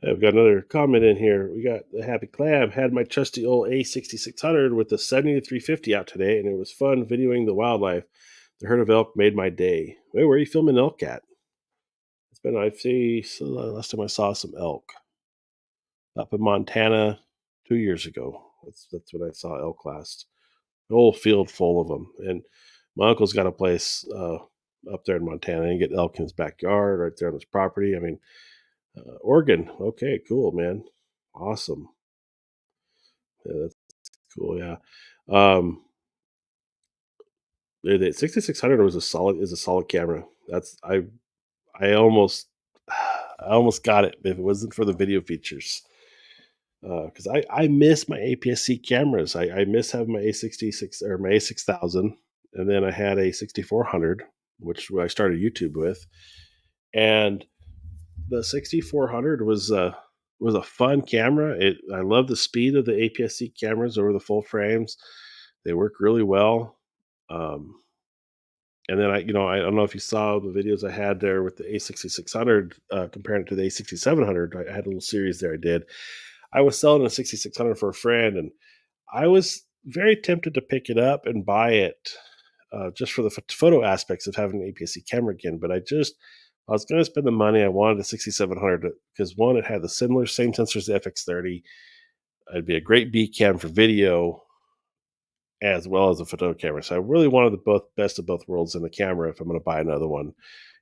I've got another comment in here. We got the Happy Clam had my trusty old A6600 with the 70 to 350 out today, and it was fun videoing the wildlife. The herd of elk made my day. Wait, where are you filming elk at? It's been I see. So last time I saw some elk up in Montana 2 years ago. That's when I saw elk last. A whole field full of them, and my uncle's got a place up there in Montana. And get elk in his backyard, right there on his property. I mean, Oregon. Okay, cool, man. Awesome. Yeah, that's cool. Yeah. Um, the 6600 is a solid camera. I almost I almost got it if it wasn't for the video features. Because I miss my APS-C cameras. I miss having my A66 or my A6000, and then I had a 6400, which I started YouTube with, and the 6400 was a fun camera. I love the speed of the APS-C cameras over the full frames. They work really well. Um, and then I don't know if you saw the videos I had there with the A6600 comparing it to the A6700. I had a little series there I did. I was selling a 6600 for a friend, and I was very tempted to pick it up and buy it just for the photo aspects of having an APS-C camera again. But I was going to spend the money. I wanted a 6700 because one, it had the same sensors as the FX30. It'd be a great B cam for video as well as a photo camera. So I really wanted the both best of both worlds in the camera if I'm going to buy another one.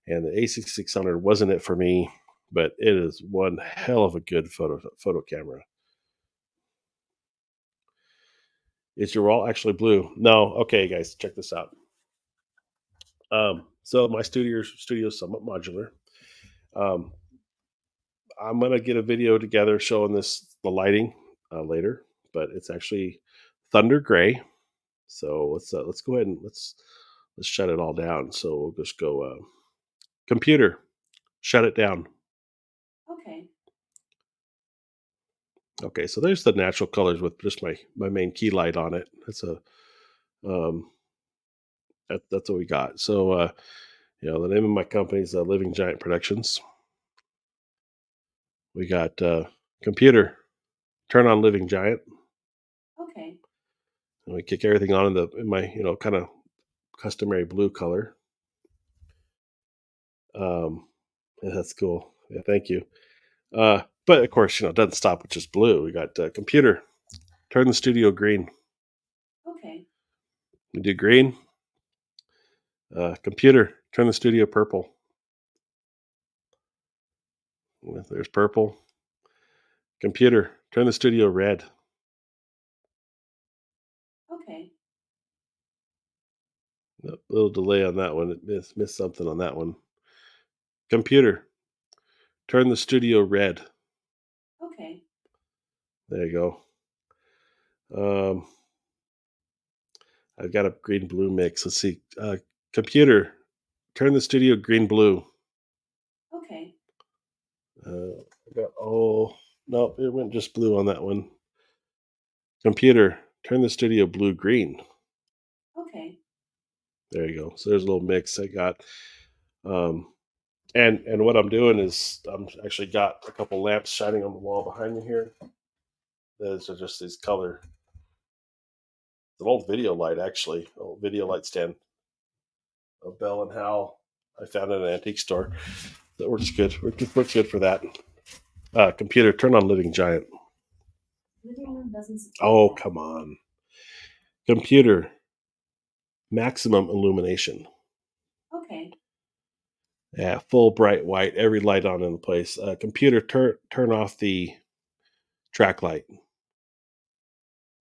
And the A6600 wasn't it for me, but it is one hell of a good photo camera. Is your wall actually blue? No. Okay, guys, check this out. So my studio is somewhat modular. Um, I'm gonna get a video together showing the lighting later, but it's actually thunder gray. So let's go ahead and let's shut it all down. So we'll just go computer, shut it down. Okay. Okay, so there's the natural colors with just my main key light on it. Um, that's what we got. So the name of my company is Living Giant Productions. We got computer, turn on Living Giant, Okay. and we kick everything on in my kind of customary blue color. Um, yeah, that's cool. Yeah, thank you. But of course, it doesn't stop with just blue. We got computer. Turn the studio green. Okay. We do green. Computer. Turn the studio purple. There's purple. Computer. Turn the studio red. Okay. A little delay on that one. It missed something on that one. Computer. Turn the studio red. Okay. There you go. I've got a green blue mix. Let's see. Computer. Turn the studio green blue. Okay. I got no, it went just blue on that one. Computer, turn the studio blue green. Okay. There you go. So there's a little mix I got. Um, and what I'm doing is I'm actually got a couple lamps shining on the wall behind me here. Those are just these color. It's an old video light actually, old video light stand. A Bell and Howell. I found it at an antique store. That works good. Works good for that. Computer, turn on Living Giant. Living room doesn't support Oh, that. come on. Computer, maximum illumination. Okay. Yeah, full bright white, every light on in the place. Computer, turn off the track light.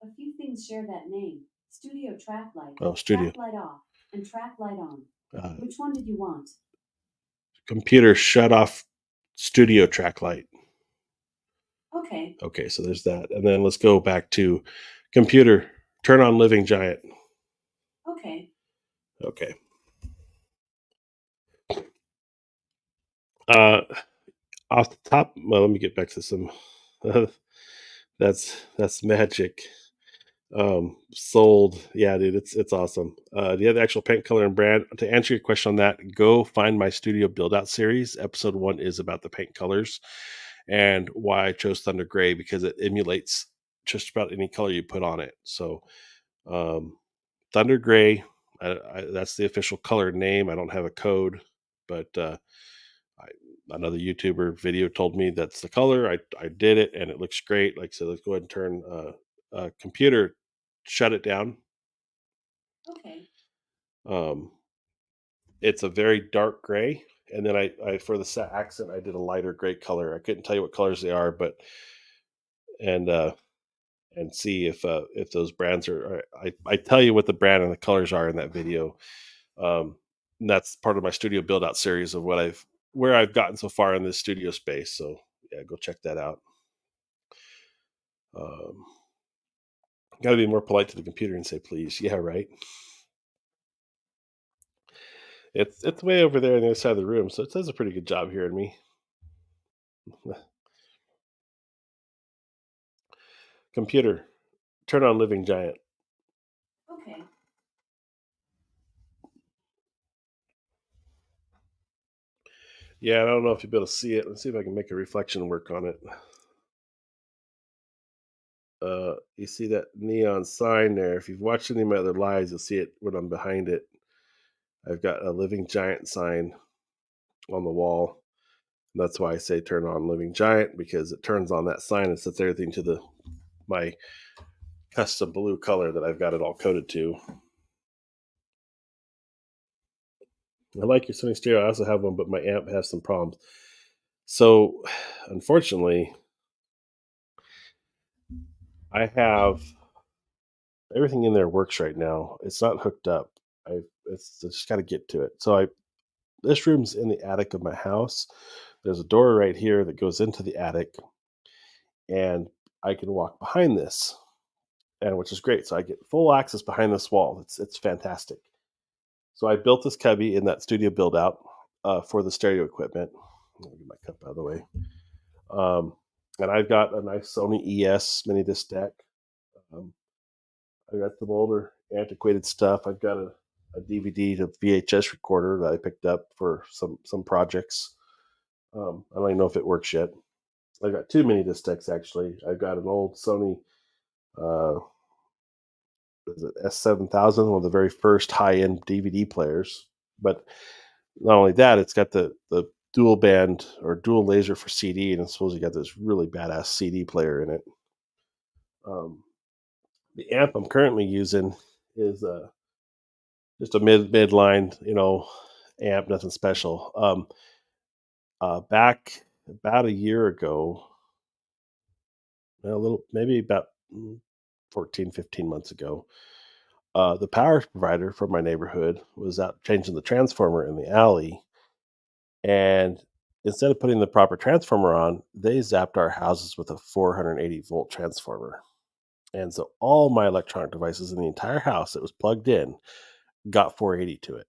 A few things share that name. Studio track light. Oh, studio. Track light off and track light on. Uh, Which one did you want? Computer, shut off studio track light. Okay. Okay, so there's that. And then let's go back to computer, turn on Living Giant. Okay. Okay. Uh, Off the top, well, let me get back to some. That's magic. Sold. Yeah, dude, it's awesome. Do you have the actual paint color and brand? To answer your question on that, go find my studio build out series. Episode 1 is about the paint colors and why I chose Thunder Gray, because it emulates just about any color you put on it. So um Thunder Gray, that's the official color name. I don't have a code, but I, another YouTuber video told me that's the color. I did it and it looks great. Like, so let's go ahead and turn computer, shut it down. Okay. Um, it's a very dark gray. And then I for the accent, I did a lighter gray color. I couldn't tell you what colors they are, but and and see if those brands I tell you what the brand and the colors are in that video. Um, and that's part of my studio build out series of where I've gotten so far in this studio space. So yeah, go check that out. Um, Got to be more polite to the computer and say please. Yeah, right. It's way over there on the other side of the room, so it does a pretty good job hearing me. Computer, turn on Living Giant. Okay. Yeah, I don't know if you'll be able to see it. Let's see if I can make a reflection work on it. You see that neon sign there? If you've watched any of my other lives, you'll see it when I'm behind it. I've got a Living Giant sign on the wall. That's why I say turn on Living Giant, because it turns on that sign and sets everything to the my custom blue color that I've got it all coded to. I like your Sony stereo. I also have one, but my amp has some problems. So, unfortunately, I have everything in there works right now. It's not hooked up. It's just got to get to it. So I this room's in the attic of my house. There's a door right here that goes into the attic, and I can walk behind this, and which is great. So I get full access behind this wall. It's fantastic. So I built this cubby in that studio build out for the stereo equipment. Let me get my cup out of the way. And I've got a nice Sony ES mini disc deck. Um, I got some older antiquated stuff. I've got a DVD to VHS recorder that I picked up for some projects. I don't even know if it works yet. I've got two mini disc decks actually. I've got an old Sony uh, is it S7000, one of the very first high end DVD players. But not only that, it's got the dual band or dual laser for CD, and it's supposed to got this really badass CD player in it. Um, the amp I'm currently using is just a midline, amp, nothing special. Back about a year ago, a little maybe about 14, 15 months ago, the power provider for my neighborhood was out changing the transformer in the alley, and instead of putting the proper transformer on, they zapped our houses with a 480-volt transformer. And so all my electronic devices in the entire house that was plugged in got 480 to it.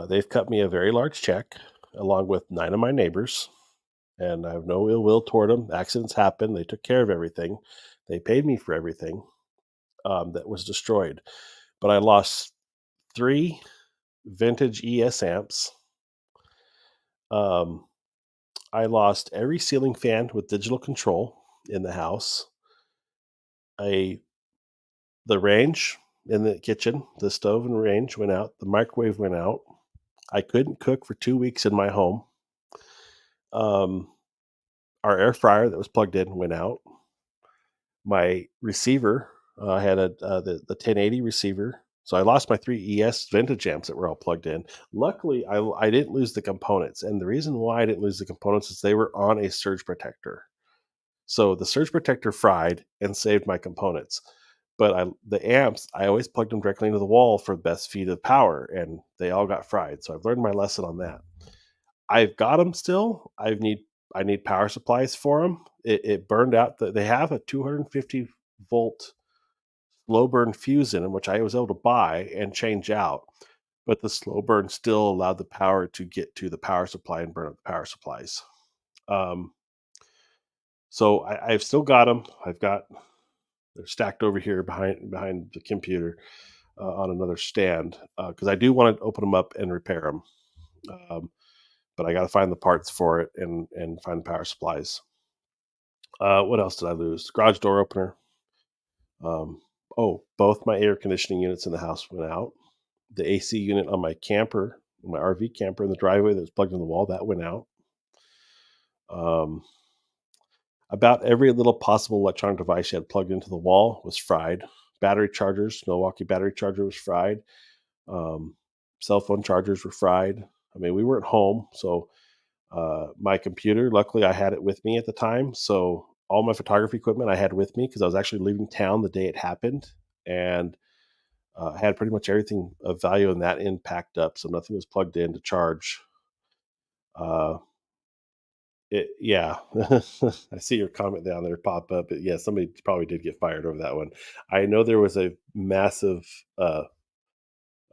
They've cut me a very large check, along with 9 of my neighbors, and I have no ill will toward them. Accidents happen. They took care of everything. They paid me for everything that was destroyed. But I lost 3 vintage ES amps. Um, I lost every ceiling fan with digital control in the house. A The range in the kitchen, the stove and range went out. The microwave went out. I couldn't cook for 2 weeks in my home. Um, our air fryer that was plugged in went out. My receiver, I had the 1080 receiver, so I lost my 3 ES vintage amps that were all plugged in. Luckily, I didn't lose the components, and the reason why I didn't lose the components is they were on a surge protector. So the surge protector fried and saved my components. But the amps, I always plugged them directly into the wall for the best feed of power, and they all got fried. So I've learned my lesson on that. I've got them still. I need power supplies for them. It burned out. They have a 250-volt slow burn fuse in them, which I was able to buy and change out. But the slow burn still allowed the power to get to the power supply and burn up the power supplies. Um, so I've still got them. They're stacked over here behind the computer on another stand because I do want to open them up and repair them. Um, but I got to find the parts for it and find the power supplies. What else did I lose? Garage door opener. Um, both my air conditioning units in the house went out. The AC unit on my RV camper in the driveway that was plugged in the wall, that went out. Um, about every little possible electronic device you had plugged into the wall was fried. Battery chargers, Milwaukee battery charger was fried. Um, Cell phone chargers were fried. I mean, we weren't home, so my computer, luckily, I had it with me at the time. So all my photography equipment I had with me because I was actually leaving town the day it happened, and I had pretty much everything of value in that end packed up, so nothing was plugged in to charge. Uh, yeah, I see your comment down there pop up. But yeah, somebody probably did get fired over that one. I know there was a massive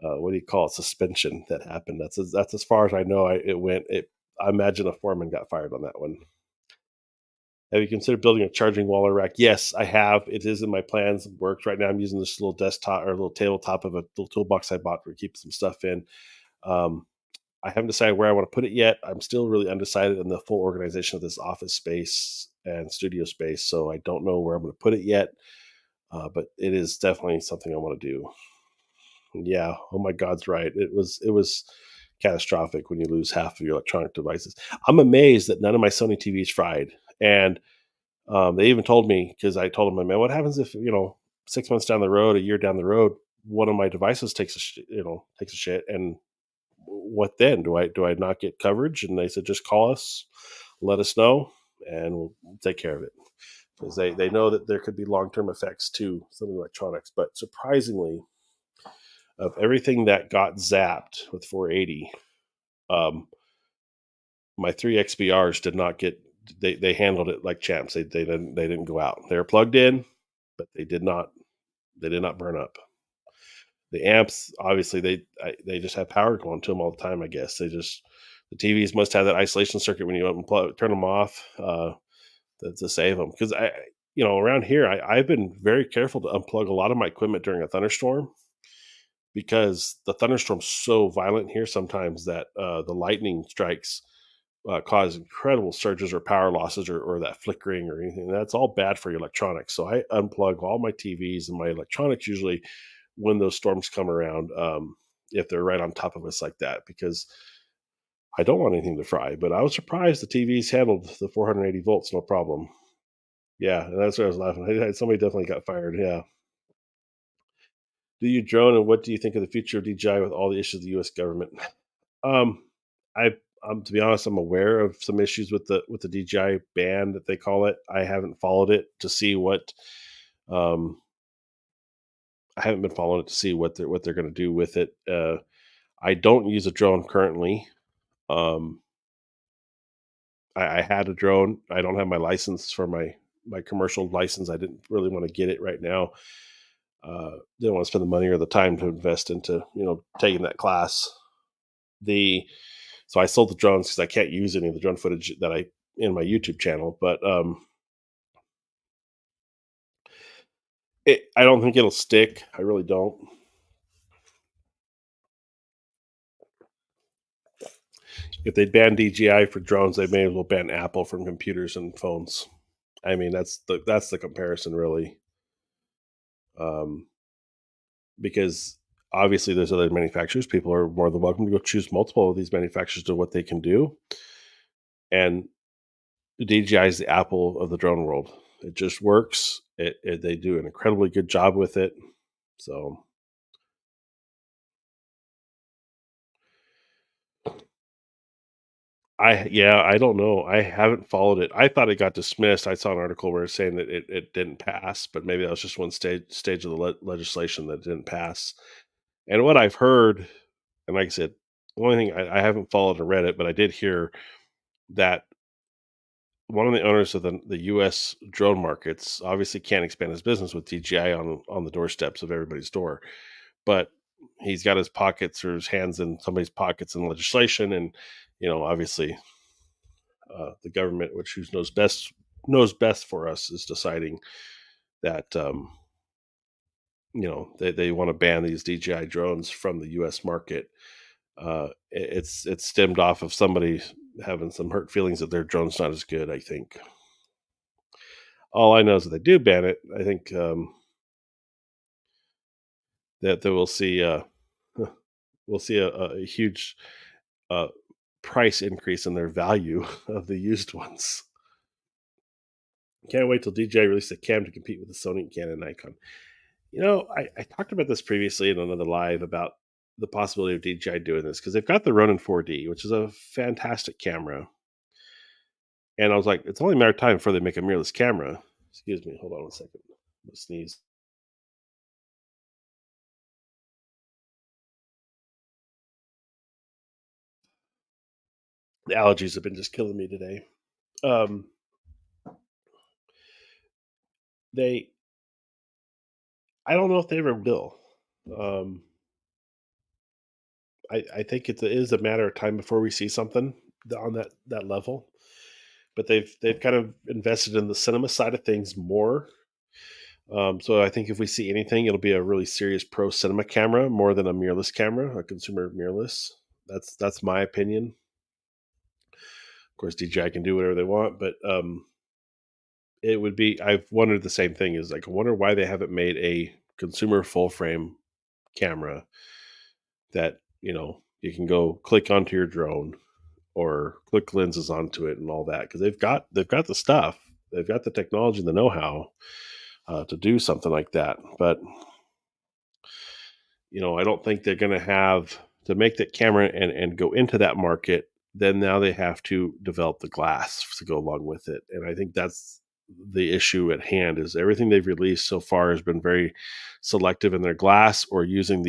what do you call it, suspension that happened. That's as far as I know. It went. I imagine a foreman got fired on that one. Have you considered building a charging wall or rack? Yes, I have. It is in my plans. It works right now. I'm using this little desktop or little tabletop of a little toolbox I bought to keep some stuff in. Um, I haven't decided where I want to put it yet. I'm still really undecided on the full organization of this office space and studio space, so I don't know where I'm going to put it yet. But it is definitely something I want to do. Yeah. Oh my God's right. It was catastrophic when you lose half of your electronic devices. I'm amazed that none of my Sony TVs fried, and they even told me because I told them, man, what happens if 6 months down the road, a year down the road, one of my devices takes a shit, and what then? Do I not get coverage? And they said, just call us, let us know, and we'll take care of it because they know that there could be long term effects to some of the electronics. But surprisingly, of everything that got zapped with 480, um, my 3 XBRs did not get. They handled it like champs. They didn't go out. They were plugged in, but they did not burn up. The amps, obviously, they just have power going to them all the time. I guess the TVs must have that isolation circuit when you unplug, turn them off to save them. Because around here, I've been very careful to unplug a lot of my equipment during a thunderstorm because the thunderstorm's so violent here sometimes that the lightning strikes. cause incredible surges or power losses or that flickering or anything. That's all bad for your electronics. So I unplug all my TVs and my electronics usually when those storms come around, if they're right on top of us like that, because I don't want anything to fry. But I was surprised the TVs handled the 480 volts no problem. Yeah, and that's why I was laughing. Somebody definitely got fired. Yeah. Do you drone, and what do you think of the future of DJI with all the issues of the U.S. government? Um, I, to be honest, I'm aware of some issues with the DJI ban that they call it. I haven't followed it to see what. Um, I haven't been following it to see what they're going to do with it. I don't use a drone currently. Um, I had a drone. I don't have my license for my commercial license. I didn't really want to get it right now. Didn't want to spend the money or the time to invest into taking that class. The So I sold the drones because I can't use any of the drone footage that I in my YouTube channel. But I don't think it'll stick. I really don't. If they ban DJI for drones, they may as well ban Apple from computers and phones. I mean, that's the comparison, really, um, because obviously there's other manufacturers. People are more than welcome to go choose multiple of these manufacturers to what they can do, and DJI is the Apple of the drone world. It just works. They do an incredibly good job with it. So I don't know. I haven't followed it. I thought it got dismissed. I saw an article where it's saying that it didn't pass, but maybe that was just one stage of the legislation that didn't pass. And what I've heard, and like I said, the only thing I haven't followed or read it, but I did hear that one of the owners of the U.S. drone markets obviously can't expand his business with DJI on the doorsteps of everybody's door, but he's got his pockets or his hands in somebody's pockets in legislation, and obviously the government, which who knows best for us, is deciding that they want to ban these DJI drones from the U.S. market. It's stemmed off of somebody having some hurt feelings that their drone's not as good. I think all I know is that they do ban it. I think that they will see we'll see a huge uh, price increase in their value of the used ones. Can't wait till DJI release a cam to compete with the Sony, Canon, and Nikon. I talked about this previously in another live about the possibility of DJI doing this because they've got the Ronin 4D, which is a fantastic camera. And I was like, it's only a matter of time before they make a mirrorless camera. Excuse me, hold on a second. I'm gonna sneeze. The allergies have been just killing me today. Um, they, I don't know if they ever will. Um, I think it is a matter of time before we see something on that level. But they've kind of invested in the cinema side of things more. So I think if we see anything, it'll be a really serious pro cinema camera more than a mirrorless camera, a consumer mirrorless. That's my opinion. Of course, DJI can do whatever they want, but it would be. I've wondered the same thing. Is like I wonder why they haven't made a consumer full frame camera that you can go click onto your drone or click lenses onto it and all that because they've got the stuff, they've got the technology and the know how to do something like that, but I don't think they're going to have to make that camera and go into that market. Then now they have to develop the glass to go along with it. And I think that's the issue at hand is everything they've released so far has been very selective in their glass or using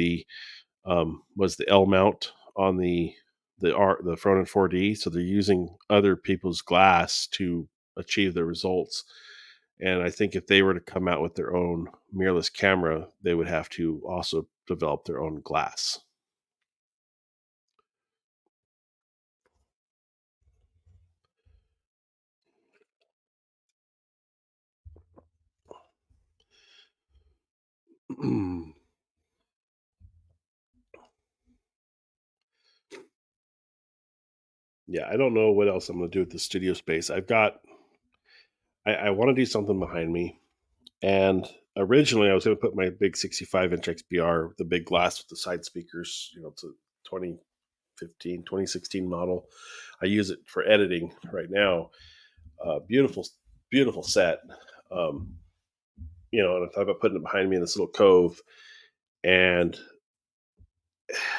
was the L mount on the front and 4D. So they're using other people's glass to achieve the results. And I think if they were to come out with their own mirrorless camera, they would have to also develop their own glass. Yeah, I don't know what else I'm going to do with the studio space. I want to do something behind me. And originally, I was going to put my big 65-inch XBR, the big glass with the side speakers, it's a 2015, 2016 model. I use it for editing right now. Beautiful, beautiful set. Um, and I thought about putting it behind me in this little cove. And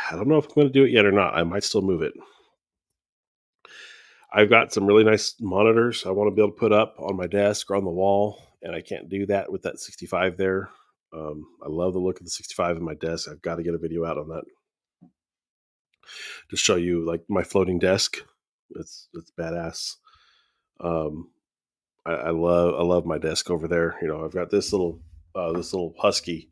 I don't know if I'm going to do it yet or not. I might still move it. I've got some really nice monitors I want to be able to put up on my desk or on the wall, and I can't do that with that 65 there. I love the look of the 65 in my desk. I've got to get a video out on that to show you like my floating desk. It's badass. Um, I love my desk over there. I've got this little husky,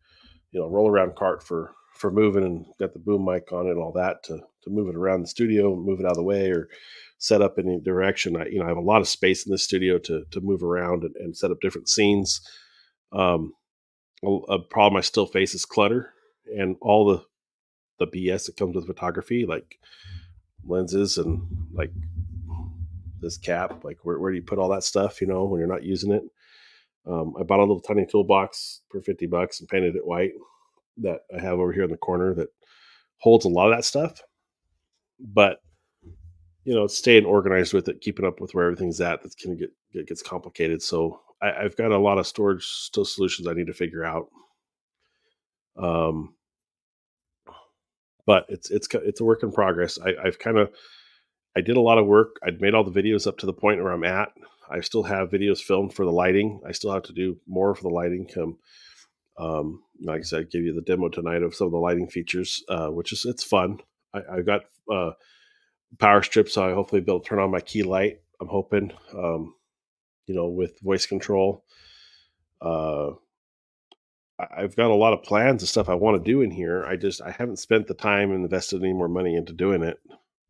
roll around cart for moving, and got the boom mic on it and all that to move it around the studio, move it out of the way, or set up in any direction. I have a lot of space in this studio to move around and set up different scenes. Um, a problem I still face is clutter and all the BS that comes with photography, like lenses and like this cap. Like where do you put all that stuff? When you're not using it. I bought a little tiny toolbox for $50 and painted it white that I have over here in the corner that holds a lot of that stuff. But staying organized with it, keeping up with where everything's at, that's gonna gets complicated. So I've got a lot of storage still solutions I need to figure out. Um, but it's a work in progress. I did a lot of work. I'd made all the videos up to the point where I'm at. I still have videos filmed for the lighting. I still have to do more for the lighting. Like I said, I gave you the demo tonight of some of the lighting features, which is it's fun. I got power strips, so I hopefully be able to turn on my key light. I'm hoping, with voice control. Uh, I've got a lot of plans and stuff I want to do in here. I haven't spent the time and invested any more money into doing it.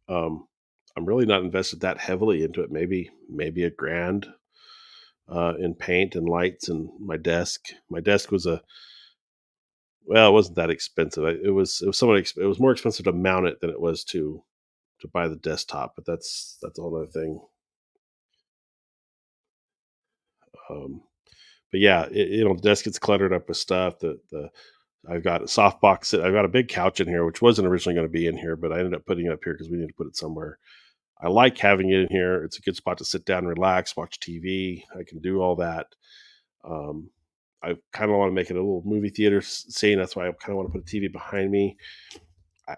Um, I'm really not invested that heavily into it. Maybe a grand in paint and lights and my desk. My desk was it wasn't that expensive. It was more expensive to mount it than it was to buy the desktop. But that's a whole other thing. Um, but yeah, the desk gets cluttered up with stuff. The I've got a softbox. I've got a big couch in here, which wasn't originally going to be in here, but I ended up putting it up here because we need to put it somewhere. I like having it in here. It's a good spot to sit down, and relax, watch TV. I can do all that. Um, I kind of want to make it a little movie theater scene. That's why I kind of want to put a TV behind me. I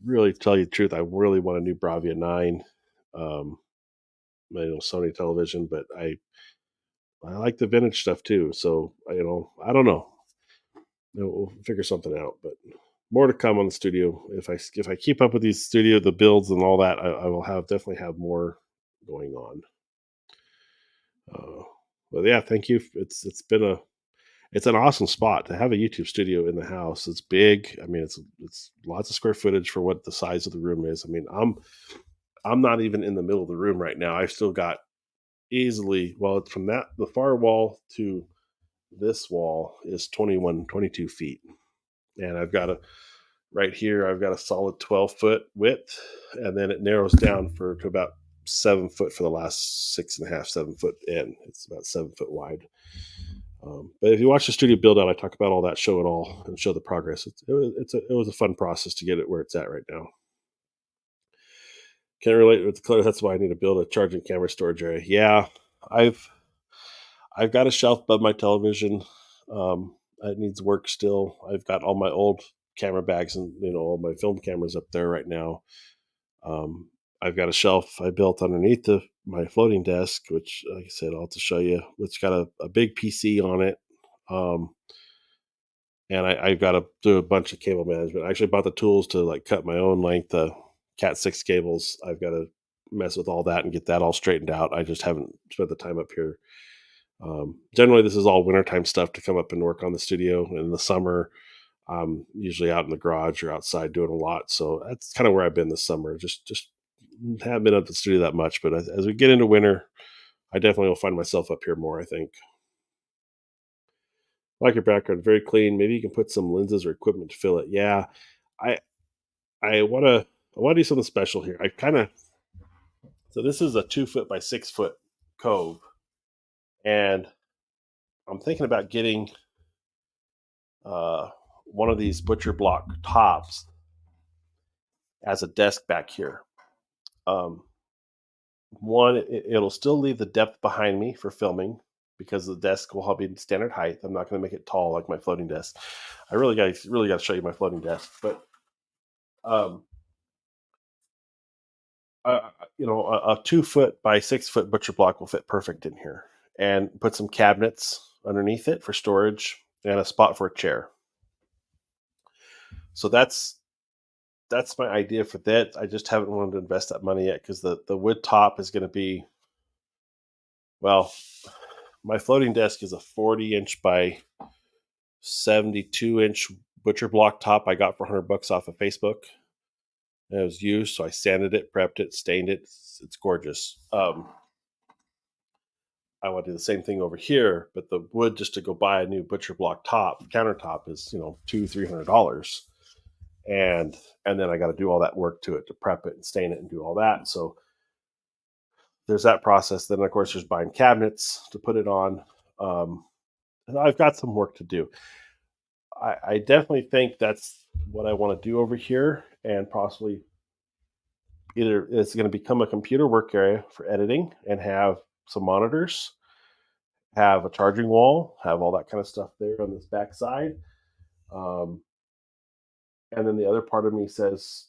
really, to tell you the truth, I really want a new Bravia 9, um, Sony television, but I like the vintage stuff too. So I don't know. We'll figure something out, but more to come on the studio. If I keep up with the builds and all that, I will definitely have more going on. Uh, but yeah, thank you. It's an awesome spot to have a YouTube studio in the house. It's big. I mean, it's lots of square footage for what the size of the room is. I mean, I'm not even in the middle of the room right now. I've still got easily, well, it's from the far wall to this wall is 22 feet. And right here, I've got a solid 12-foot width, and then it narrows down to about 7 foot for the last 6.5, 7 foot in. It's about 7 foot wide. But if you watch the studio build out, I talk about all that, show it all, and show the progress. It was a fun process to get it where it's at right now. Can't relate with the color. That's why I need to build a charging camera storage area. Yeah, I've I've got a shelf above my television. It needs work still. I've got all my old camera bags and all my film cameras up there right now. Um, I've got a shelf I built underneath my floating desk, which, like I said, I'll have to show you. It's got a big PC on it. Um, and I've got to do a bunch of cable management. I actually bought the tools to like cut my own length Cat 6 cables. I've got to mess with all that and get that all straightened out. I just haven't spent the time up here. Generally, this is all wintertime stuff to come up and work on the studio. In the summer, I'm usually out in the garage or outside doing a lot. So that's kind of where I've been this summer. Just haven't been up to the studio that much. But as we get into winter, I definitely will find myself up here more, I think. I like your background, very clean. Maybe you can put some lenses or equipment to fill it. Yeah, I I want to do something special here. So this is a 2 foot by 6 foot cove, and I'm thinking about getting uh, one of these butcher block tops as a desk back here. Um, One, it'll still leave the depth behind me for filming because the desk will be standard height. I'm not going to make it tall like my floating desk. I really got to show you my floating desk, but um, a 2 foot by 6 foot butcher block will fit perfect in here, and put some cabinets underneath it for storage and a spot for a chair. So that's my idea for that. I just haven't wanted to invest that money yet because the wood top is going to be, well, my floating desk is a 40-inch by 72-inch butcher block top I got for 100 bucks off of Facebook. And it was used, so I sanded it, prepped it, stained it. It's gorgeous. I want to do the same thing over here, but the wood just to go buy a new butcher block countertop is $200-300, and then I got to do all that work to it to prep it and stain it and do all that. So there's that process. Then of course there's buying cabinets to put it on. Um, and I've got some work to do. I definitely think that's what I want to do over here, and possibly either it's going to become a computer work area for editing and have some monitors, have a charging wall, have all that kind of stuff there on this back side. Um, and then the other part of me says,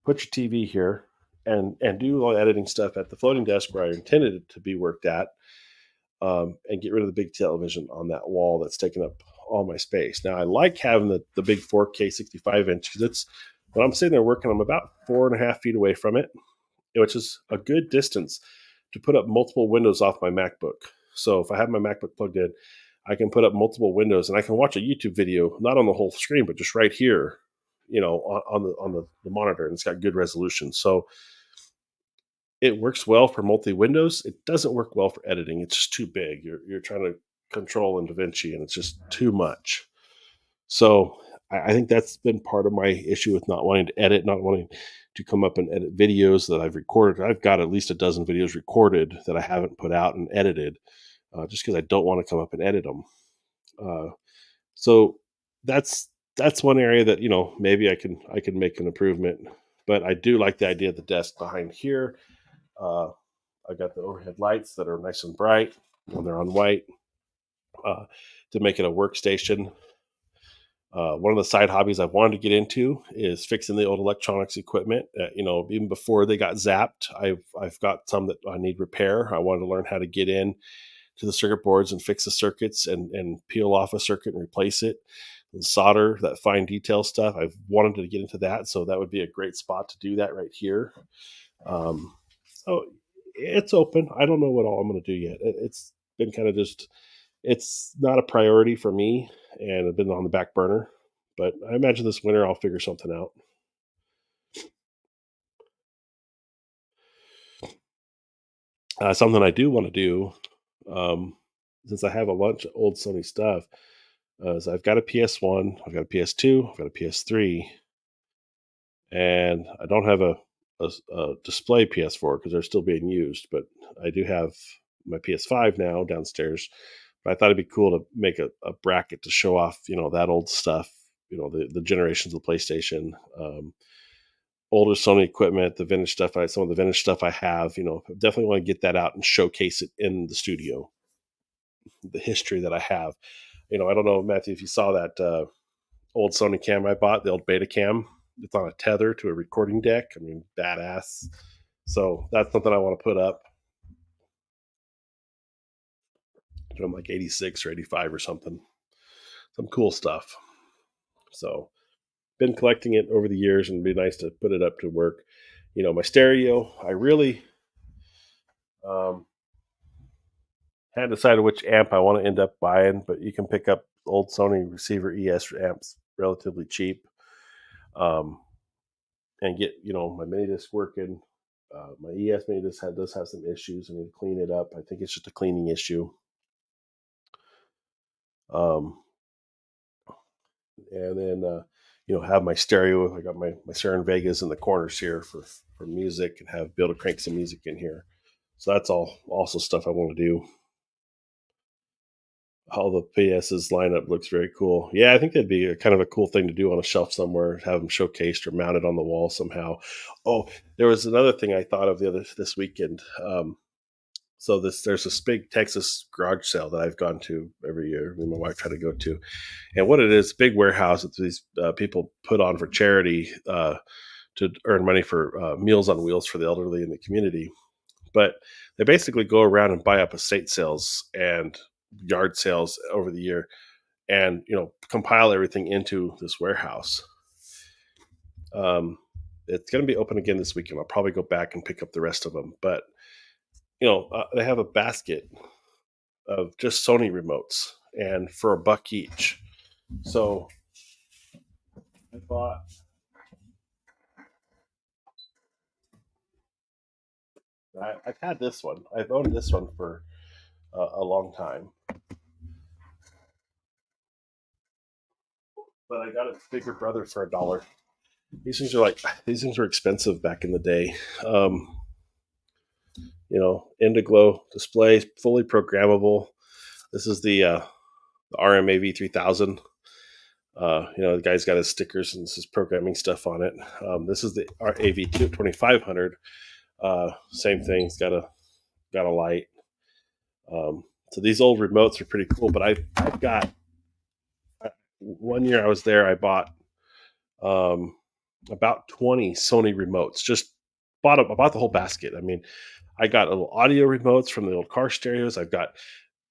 put your TV here and do all the editing stuff at the floating desk where I intended it to be worked at, and get rid of the big television on that wall that's taking up all my space. Now I like having the big 4K 65-inch because it's when I'm sitting there working, I'm about 4.5 feet away from it, which is a good distance to put up multiple windows off my MacBook. So if I have my MacBook plugged in, I can put up multiple windows and I can watch a YouTube video, not on the whole screen, but just right here, on the monitor, and it's got good resolution. So it works well for multi windows. It doesn't work well for editing. It's just too big. You're trying to control in DaVinci, and it's just too much. So I think that's been part of my issue with not wanting to edit, not wanting to come up and edit videos that I've recorded. I've got at least a dozen videos recorded that I haven't put out and edited, just because I don't want to come up and edit them. Uh, so that's one area that maybe I can make an improvement. But I do like the idea of the desk behind here. Uh, I got the overhead lights that are nice and bright when they're on white, uh, to make it a workstation. One of the side hobbies I've wanted to get into is fixing the old electronics equipment. Even before they got zapped, I've got some that I need repair. I wanted to learn how to get in to the circuit boards and fix the circuits and peel off a circuit and replace it and solder that fine detail stuff. I've wanted to get into that, so that would be a great spot to do that right here. So it's open. I don't know what all I'm going to do yet. It's been kind of just, it's not a priority for me, and I've been on the back burner. But I imagine this winter I'll figure something out. Something I do want to do, um, since I have a bunch of old Sony stuff, is I've got a PS1, I've got a PS2, I've got a PS3, and I don't have a display PS4 because they're still being used. But I do have my PS5 now downstairs. But I thought it'd be cool to make a bracket to show off, that old stuff, the generations of the PlayStation, older Sony equipment, the vintage stuff. Some of the vintage stuff I have, definitely want to get that out and showcase it in the studio. The history that I have, I don't know, Matthew, if you saw that old Sony cam I bought, the old Beta cam. It's on a tether to a recording deck. I mean, badass. So that's something I want to put up. I'm like 86 or 85 or something. Some cool stuff. So been collecting it over the years, and it'd be nice to put it up to work. My stereo, I really um, hadn't decided which amp I want to end up buying, but you can pick up old Sony receiver ES amps relatively cheap, um, and get my mini disc working. My ES mini disc does have some issues. I need to clean it up. I think it's just a cleaning issue. Um, and then have my stereo. I got my Saren Vegas in the corners here for music, and be able to crank some music in here. So that's all also stuff I want to do. How the PS's lineup looks very cool. Yeah, I think that'd be a kind of a cool thing to do on a shelf somewhere, have them showcased or mounted on the wall somehow. Oh, there was another thing I thought of this weekend. So there's this big Texas garage sale that I've gone to every year. Me and my wife try to go to, and what it is, big warehouse that these people put on for charity to earn money for Meals on Wheels for the elderly in the community. But they basically go around and buy up estate sales and yard sales over the year, and compile everything into this warehouse. Um, it's going to be open again this weekend. I'll probably go back and pick up the rest of them, but they have a basket of just Sony remotes, and for $1 each. So I bought. I've had this one. I've owned this one for a long time, but I got it bigger brother for $1. These things were expensive back in the day. Indiglo display, fully programmable. This is the RMAV 3000. The guy's got his stickers and his programming stuff on it. This is the AV 2500. Same thing. It's got a light. So these old remotes are pretty cool. But I've got one year I was there. I bought about 20 Sony remotes. Just bought the whole basket. I mean, I got little audio remotes from the old car stereos. I've got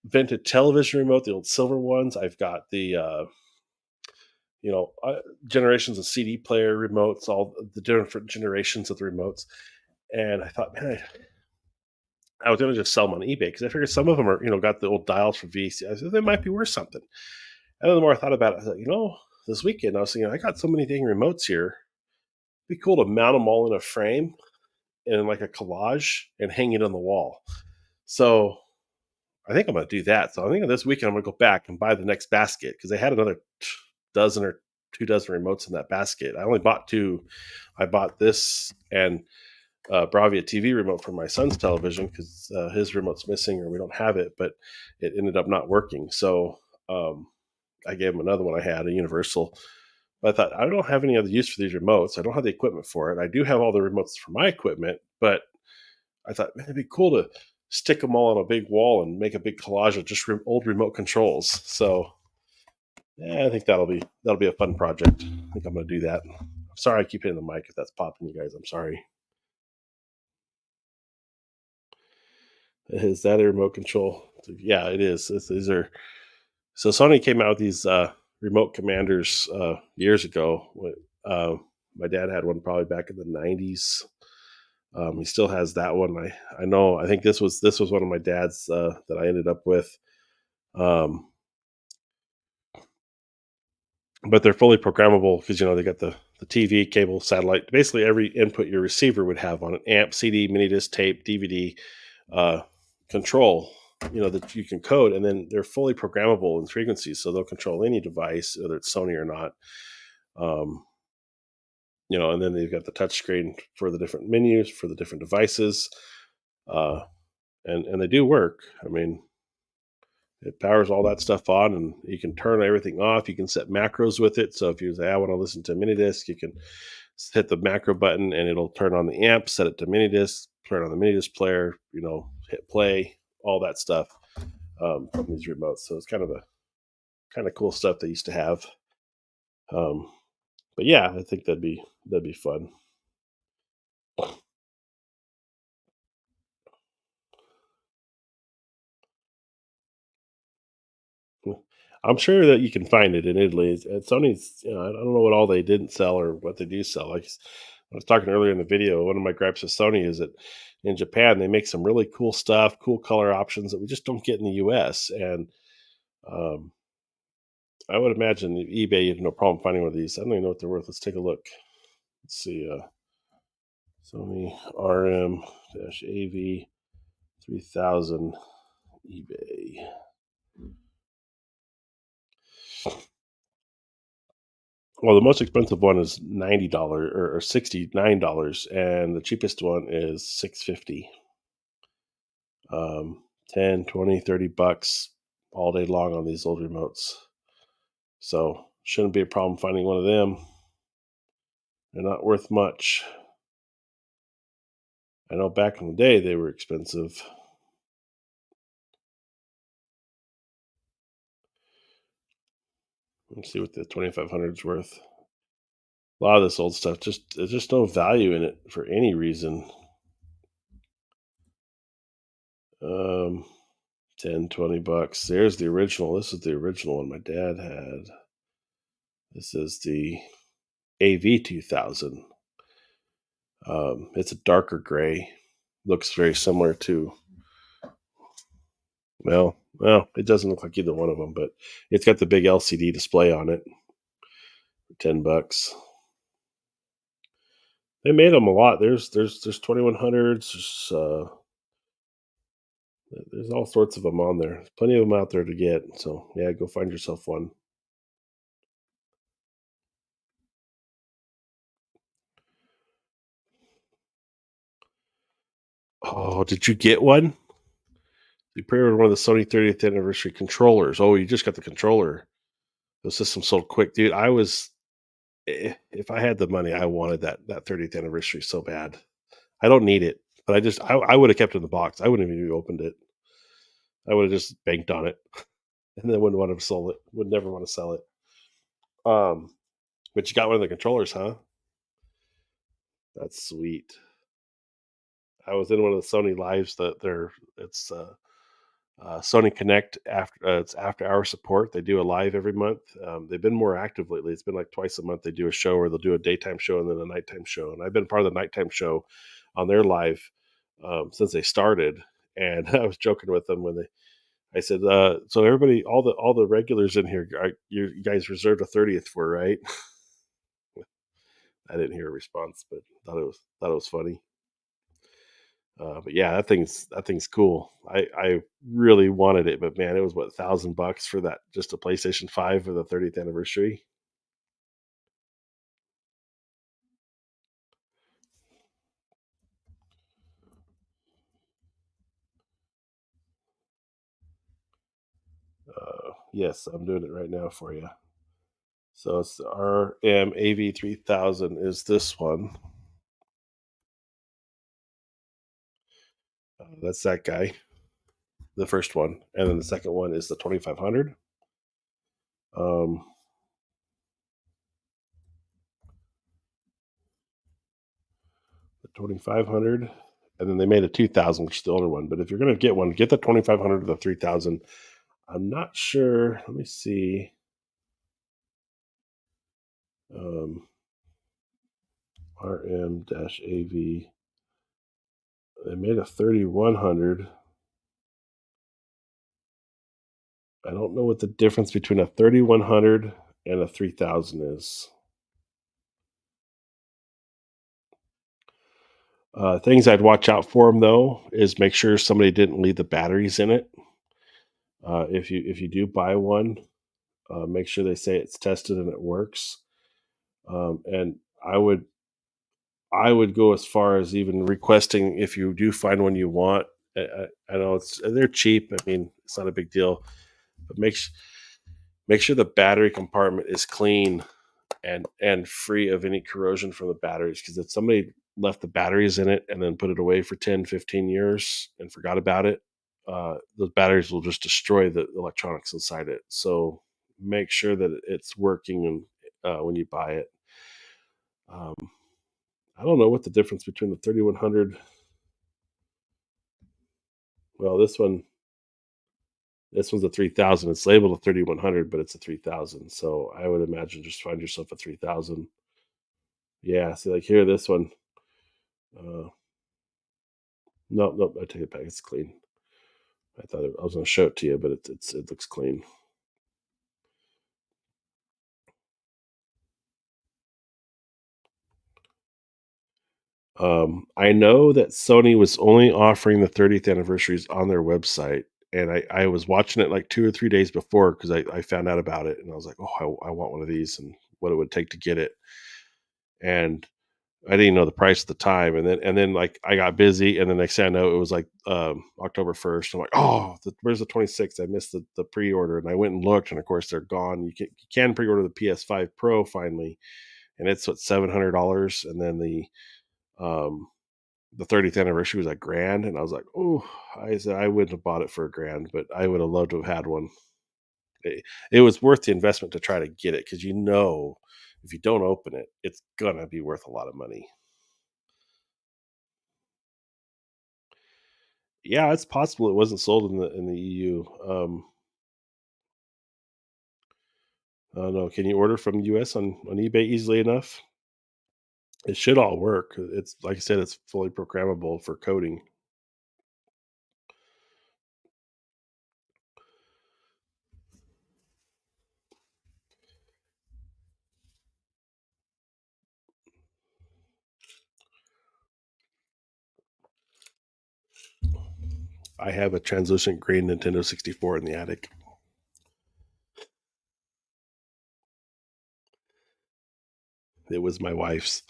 vintage television remote, the old silver ones. I've got the generations of CD player remotes, all the different generations of the remotes. And I thought, man, I was going to just sell them on eBay because I figured some of them are, got the old dials for VC. I said they might be worth something. And then the more I thought about it, I thought, this weekend I was thinking, I got so many dang remotes here. It'd be cool to mount them all in a frame and like a collage and hang it on the wall. So I think I'm going to do that. So I think this weekend I'm going to go back and buy the next basket because they had another dozen or 2 dozen remotes in that basket. I only bought 2. I bought this and Bravia TV remote for my son's television because his remote's missing or we don't have it, but it ended up not working. So I gave him another one I had, a Universal. But I thought, I don't have any other use for these remotes. I don't have the equipment for it. I do have all the remotes for my equipment, but I thought, man, it'd be cool to stick them all on a big wall and make a big collage of just old remote controls. So yeah, I think that'll be a fun project. I think I'm going to do that. I'm sorry I keep hitting the mic if that's popping you guys. I'm sorry. Is that a remote control? Yeah, it is. These are so Sony came out with these remote commanders years ago. My dad had one probably back in the '90s. He still has that one. I know. I think this was one of my dad's that I ended up with. But they're fully programmable because they got the TV, cable, satellite, basically every input your receiver would have on an amp, CD, mini disc, tape, DVD, uh, control. That you can code, and then they're fully programmable in frequencies, so they'll control any device, whether it's Sony or not. And then they've got the touch screen for the different menus for the different devices, uh, and they do work. I mean, it powers all that stuff on, and you can turn everything off. You can set macros with it. So if you say, I want to listen to mini disc, you can hit the macro button and it'll turn on the amp, set it to mini disc, turn on the mini disc player, hit play, all that stuff from these remotes. So it's kind of cool stuff they used to have. But yeah, I think that'd be fun. I'm sure that you can find it in Italy. Sony's, I don't know what all they didn't sell or what they do sell. Like I was talking earlier in the video, one of my gripes with Sony is that in Japan they make some really cool stuff, cool color options that we just don't get in the U.S. And um, I would imagine eBay, you have no problem finding one of these. I don't even know what they're worth. Let's take a look. Let's see. Sony RM-AV 3000 eBay. Well, the most expensive one is $90 or $69, and the cheapest one is 650. 10, 20, $30 all day long on these old remotes. So shouldn't be a problem finding one of them. They're not worth much. I know back in the day they were expensive. Let's see what the 2500 is worth. A lot of this old stuff, there's just no value in it for any reason. Um, 10, $20. There's the original. This is the original one my dad had. This is the AV 2000. It's a darker gray. Looks very similar to, well, it doesn't look like either one of them, but it's got the big LCD display on it for $10. They made them a lot. There's 2100s. There's all sorts of them on there. There's plenty of them out there to get. So yeah, go find yourself one. Oh, did you get one? You pre-ordered one of the Sony 30th anniversary controllers. Oh, you just got the controller. The system sold quick, dude. If I had the money, I wanted that 30th anniversary so bad. I don't need it, but I would have kept it in the box. I wouldn't have even opened it. I would have just banked on it, and then wouldn't want to sell it. Would never want to sell it. Um, but you got one of the controllers, huh? That's sweet. I was in one of the Sony lives that it's Sony Connect after it's after hour support. They do a live every month. They've been more active lately. It's been like twice a month. They do a show, or they'll do a daytime show and then a nighttime show. And I've been part of the nighttime show on their live since they started. And I was joking with them when I said, "So everybody, all the regulars in here, you guys reserved a 30th for, right?" I didn't hear a response, but thought it was funny. But yeah, that thing's cool. I really wanted it, but man, it was what, $1,000 for that, just a PlayStation 5 for the 30th anniversary. Yes, I'm doing it right now for you. So it's the RMAV 3000 is this one. That's that guy, the first one, and then the second one is the 2500. Um, the 2500, and then they made a 2000, which is the older one. But if you're gonna get one, get the 2500 or the 3000. I'm not sure. Let me see. Um, RM-AV. They made a 3100. I don't know what the difference between a 3100 and a 3000 is. Things I'd watch out for them though is make sure somebody didn't leave the batteries in it. If you do buy one, make sure they say it's tested and it works. And I would go as far as even requesting, if you do find one you want. I know they're cheap. I mean, it's not a big deal, but make sure the battery compartment is clean and free of any corrosion from the batteries. Because if somebody left the batteries in it and then put it away for 10, 15 years and forgot about it, those batteries will just destroy the electronics inside it. So make sure that it's working when you buy it. Um, I don't know what the difference between the 3100. Well, this one's a 3000. It's labeled a 3100, but it's a 3000. So I would imagine just find yourself a 3000. Yeah, see, like here, this one. Uh, no, nope, I take it back. It's clean. I was going to show it to you, but it looks clean. I know that Sony was only offering the 30th anniversaries on their website, and I was watching it like 2 or 3 days before because I found out about it, and I was like, oh, I want one of these, and what it would take to get it, and I didn't know the price at the time, and then like I got busy, and the next thing I know, it was like October 1st. I'm like, oh, where's the 26th? I missed the pre-order, and I went and looked, and of course they're gone. You can pre-order the PS5 Pro finally, and it's what $700, and then um the 30th anniversary was a grand, and I was like, oh, I said I wouldn't have bought it for a grand, but I would have loved to have had one. It was worth the investment to try to get it because if you don't open it, it's gonna be worth a lot of money. Yeah, it's possible it wasn't sold in the EU. I don't know. Can you order from the US on eBay easily enough? It should all work. It's like I said, it's fully programmable for coding. I have a translucent green Nintendo 64 in the attic. It was my wife's.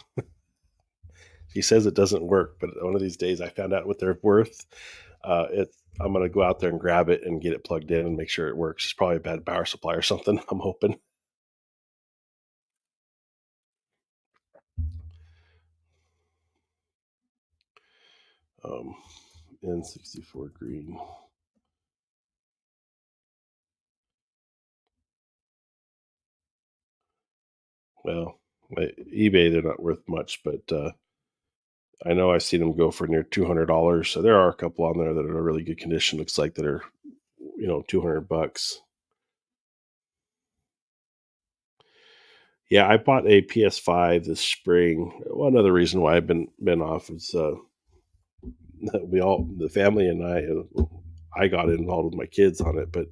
She says it doesn't work, but one of these days I found out what they're worth. I'm gonna go out there and grab it and get it plugged in and make sure it works. It's probably a bad power supply or something. I'm hoping. Um, N64 green. Well, eBay they're not worth much, but I know I've seen them go for near $200. So there are a couple on there that are in really good condition. Looks like that are 200 bucks. Yeah, I bought a PS5 this spring. One other reason why I've been off is we all the family and I got involved with my kids on it, but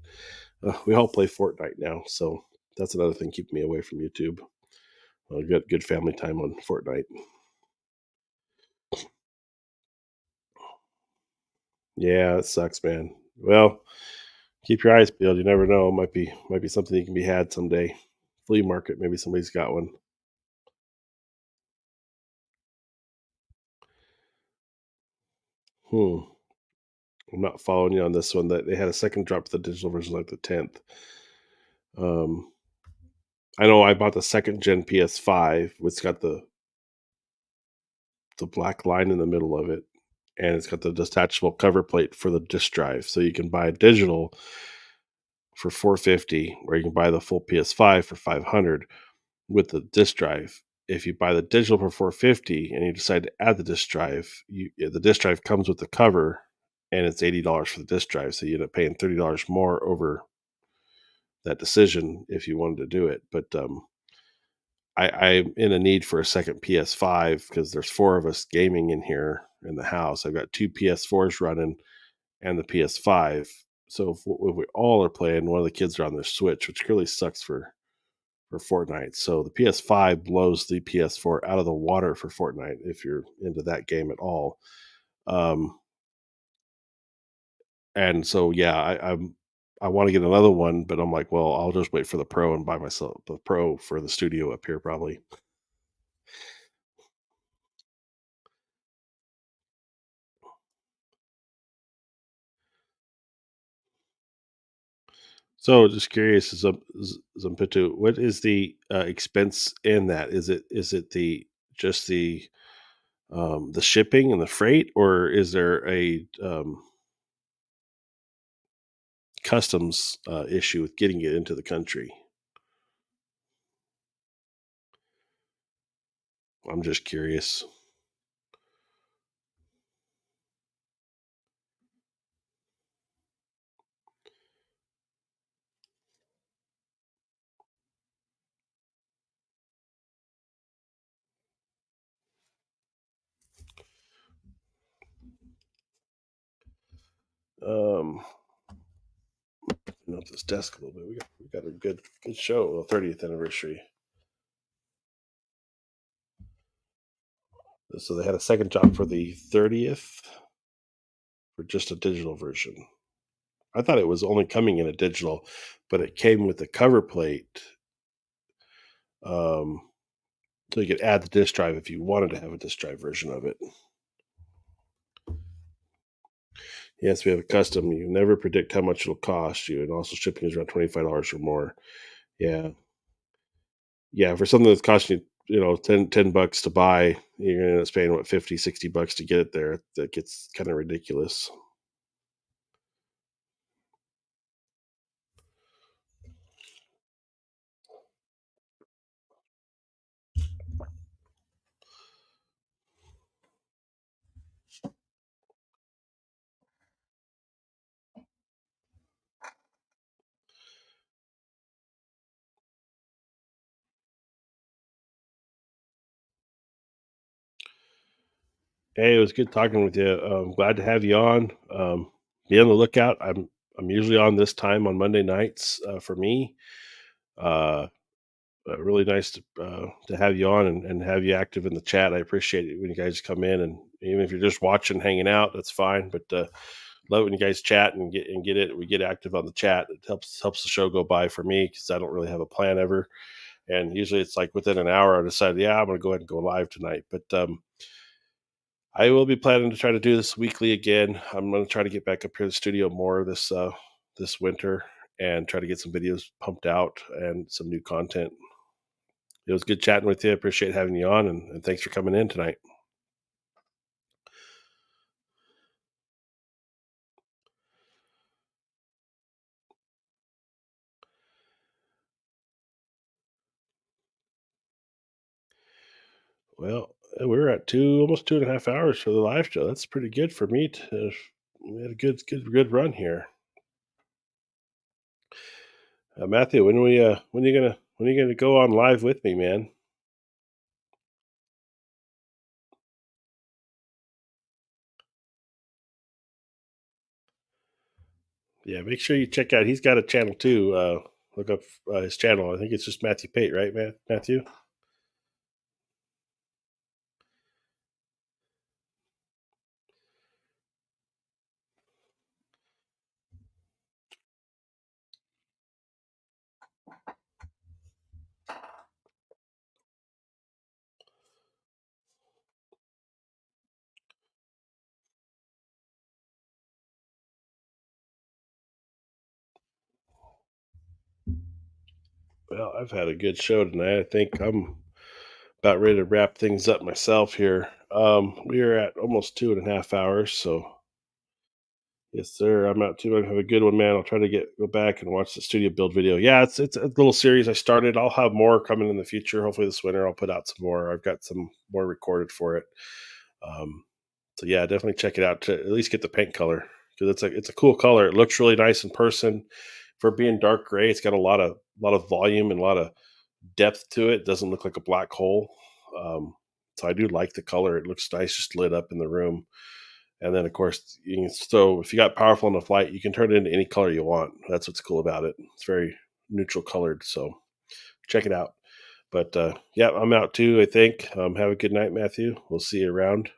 we all play Fortnite now, so that's another thing keeping me away from YouTube. Good family time on Fortnite. Yeah, it sucks, man. Well, keep your eyes peeled. You never know. Might be something you can be had someday. Flea market, maybe somebody's got one. Hmm. I'm not following you on this one. That they had a second drop to the digital version like the 10th. Um, I know I bought the second gen PS5, which got the black line in the middle of it, and it's got the detachable cover plate for the disk drive. So you can buy a digital for 450, or you can buy the full PS5 for 500 with the disk drive. If you buy the digital for 450 and you decide to add the disk drive, the disk drive comes with the cover, and it's $80 for the disk drive. So you end up paying $30 more over that decision if you wanted to do it. But I'm in a need for a second PS5 because there's four of us gaming in here in the house. I've got two PS4s running and the PS5. So if we all are playing, one of the kids are on their Switch, which really sucks for Fortnite. So the PS5 blows the PS4 out of the water for Fortnite if you're into that game at all. Um, and so yeah, I want to get another one, but I'm like, well, I'll just wait for the Pro and buy myself the Pro for the studio up here probably. So just curious, Zampitu, what is the expense in that? Is it the shipping and the freight, or is there a customs issue with getting it into the country? I'm just curious. Um, Off this desk a little bit. We got a good show. 30th anniversary. So they had a second job for the 30th for just a digital version. I thought it was only coming in a digital, but it came with the cover plate Um, so you could add the disk drive if you wanted to have a disk drive version of it. Yes, we have a custom. You never predict how much it'll cost you, and also shipping is around $25 or more. Yeah, yeah. For something that's costing you, 10 bucks to buy, you're gonna end up paying what 50, $60 to get it there. That gets kind of ridiculous. Hey, it was good talking with you. Glad to have you on. Be on the lookout. I'm usually on this time on Monday nights for me. Uh, Really nice to have you on and have you active in the chat. I appreciate it when you guys come in, and even if you're just watching, hanging out, that's fine. But love it when you guys chat and get it. We get active on the chat. It helps the show go by for me because I don't really have a plan ever. And usually it's like within an hour, I decide, yeah, I'm going to go ahead and go live tonight. But I will be planning to try to do this weekly again. I'm going to try to get back up here to the studio more this winter and try to get some videos pumped out and some new content. It was good chatting with you. Appreciate having you on, and thanks for coming in tonight. Well, we're at almost 2.5 hours for the live show. That's pretty good for me. We had a good run here. Matthew, when are you gonna go on live with me, man? Yeah, make sure you check out. He's got a channel too. Look up his channel. I think it's just Matthew Pate, right, Matthew? Well, I've had a good show tonight. I think I'm about ready to wrap things up myself here. We are at almost 2.5 hours, so yes, sir. I'm out too. I have a good one, man. I'll try to go back and watch the studio build video. Yeah, it's a little series I started. I'll have more coming in the future. Hopefully this winter I'll put out some more. I've got some more recorded for it. Um, so yeah, definitely check it out to at least get the paint color because it's a cool color. It looks really nice in person. For being dark gray, it's got a lot of volume and a lot of depth to it. It doesn't look like a black hole. Um, so I do like the color. It looks nice, just lit up in the room. And then, of course, if you got powerful enough light, you can turn it into any color you want. That's what's cool about it. It's very neutral colored. So check it out. But yeah, I'm out too, I think. Have a good night, Matthew. We'll see you around.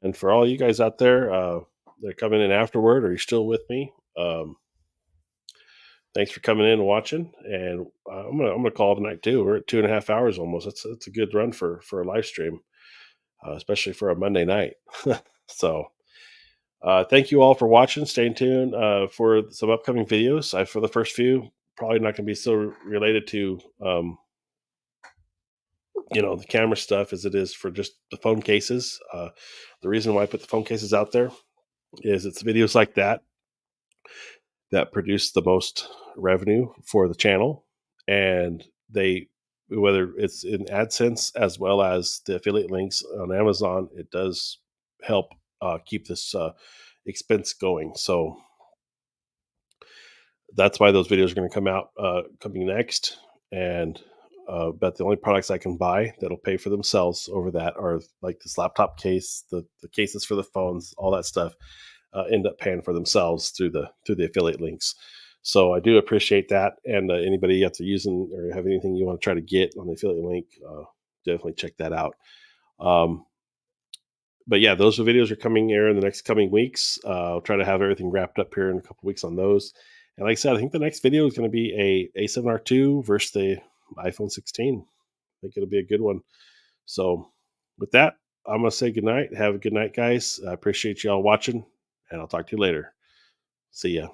And for all you guys out there that are coming in afterward, or you're still with me, thanks for coming in and watching. And I'm gonna call it a night too. We're at 2.5 hours almost. That's a good run for a live stream, especially for a Monday night. So thank you all for watching. Stay tuned for some upcoming videos. For the first few, probably not going to be so related to the camera stuff as it is for just the phone cases. The reason why I put the phone cases out there is it's videos like that produce the most revenue for the channel, and they whether it's in AdSense as well as the affiliate links on Amazon, it does help keep this expense going. So that's why those videos are going to come out coming next. And but the only products I can buy that'll pay for themselves over that are like this laptop case, the cases for the phones, all that stuff end up paying for themselves through the affiliate links. So I do appreciate that. And anybody out there using or have anything you want to try to get on the affiliate link, definitely check that out. Um, but yeah, those videos are coming here in the next coming weeks. I'll try to have everything wrapped up here in a couple weeks on those. And like I said, I think the next video is going to be a A7R2 versus the iPhone 16. I think it'll be a good one. So, with that, I'm gonna say good night. Have a good night, guys. I appreciate y'all watching, and I'll talk to you later. See ya.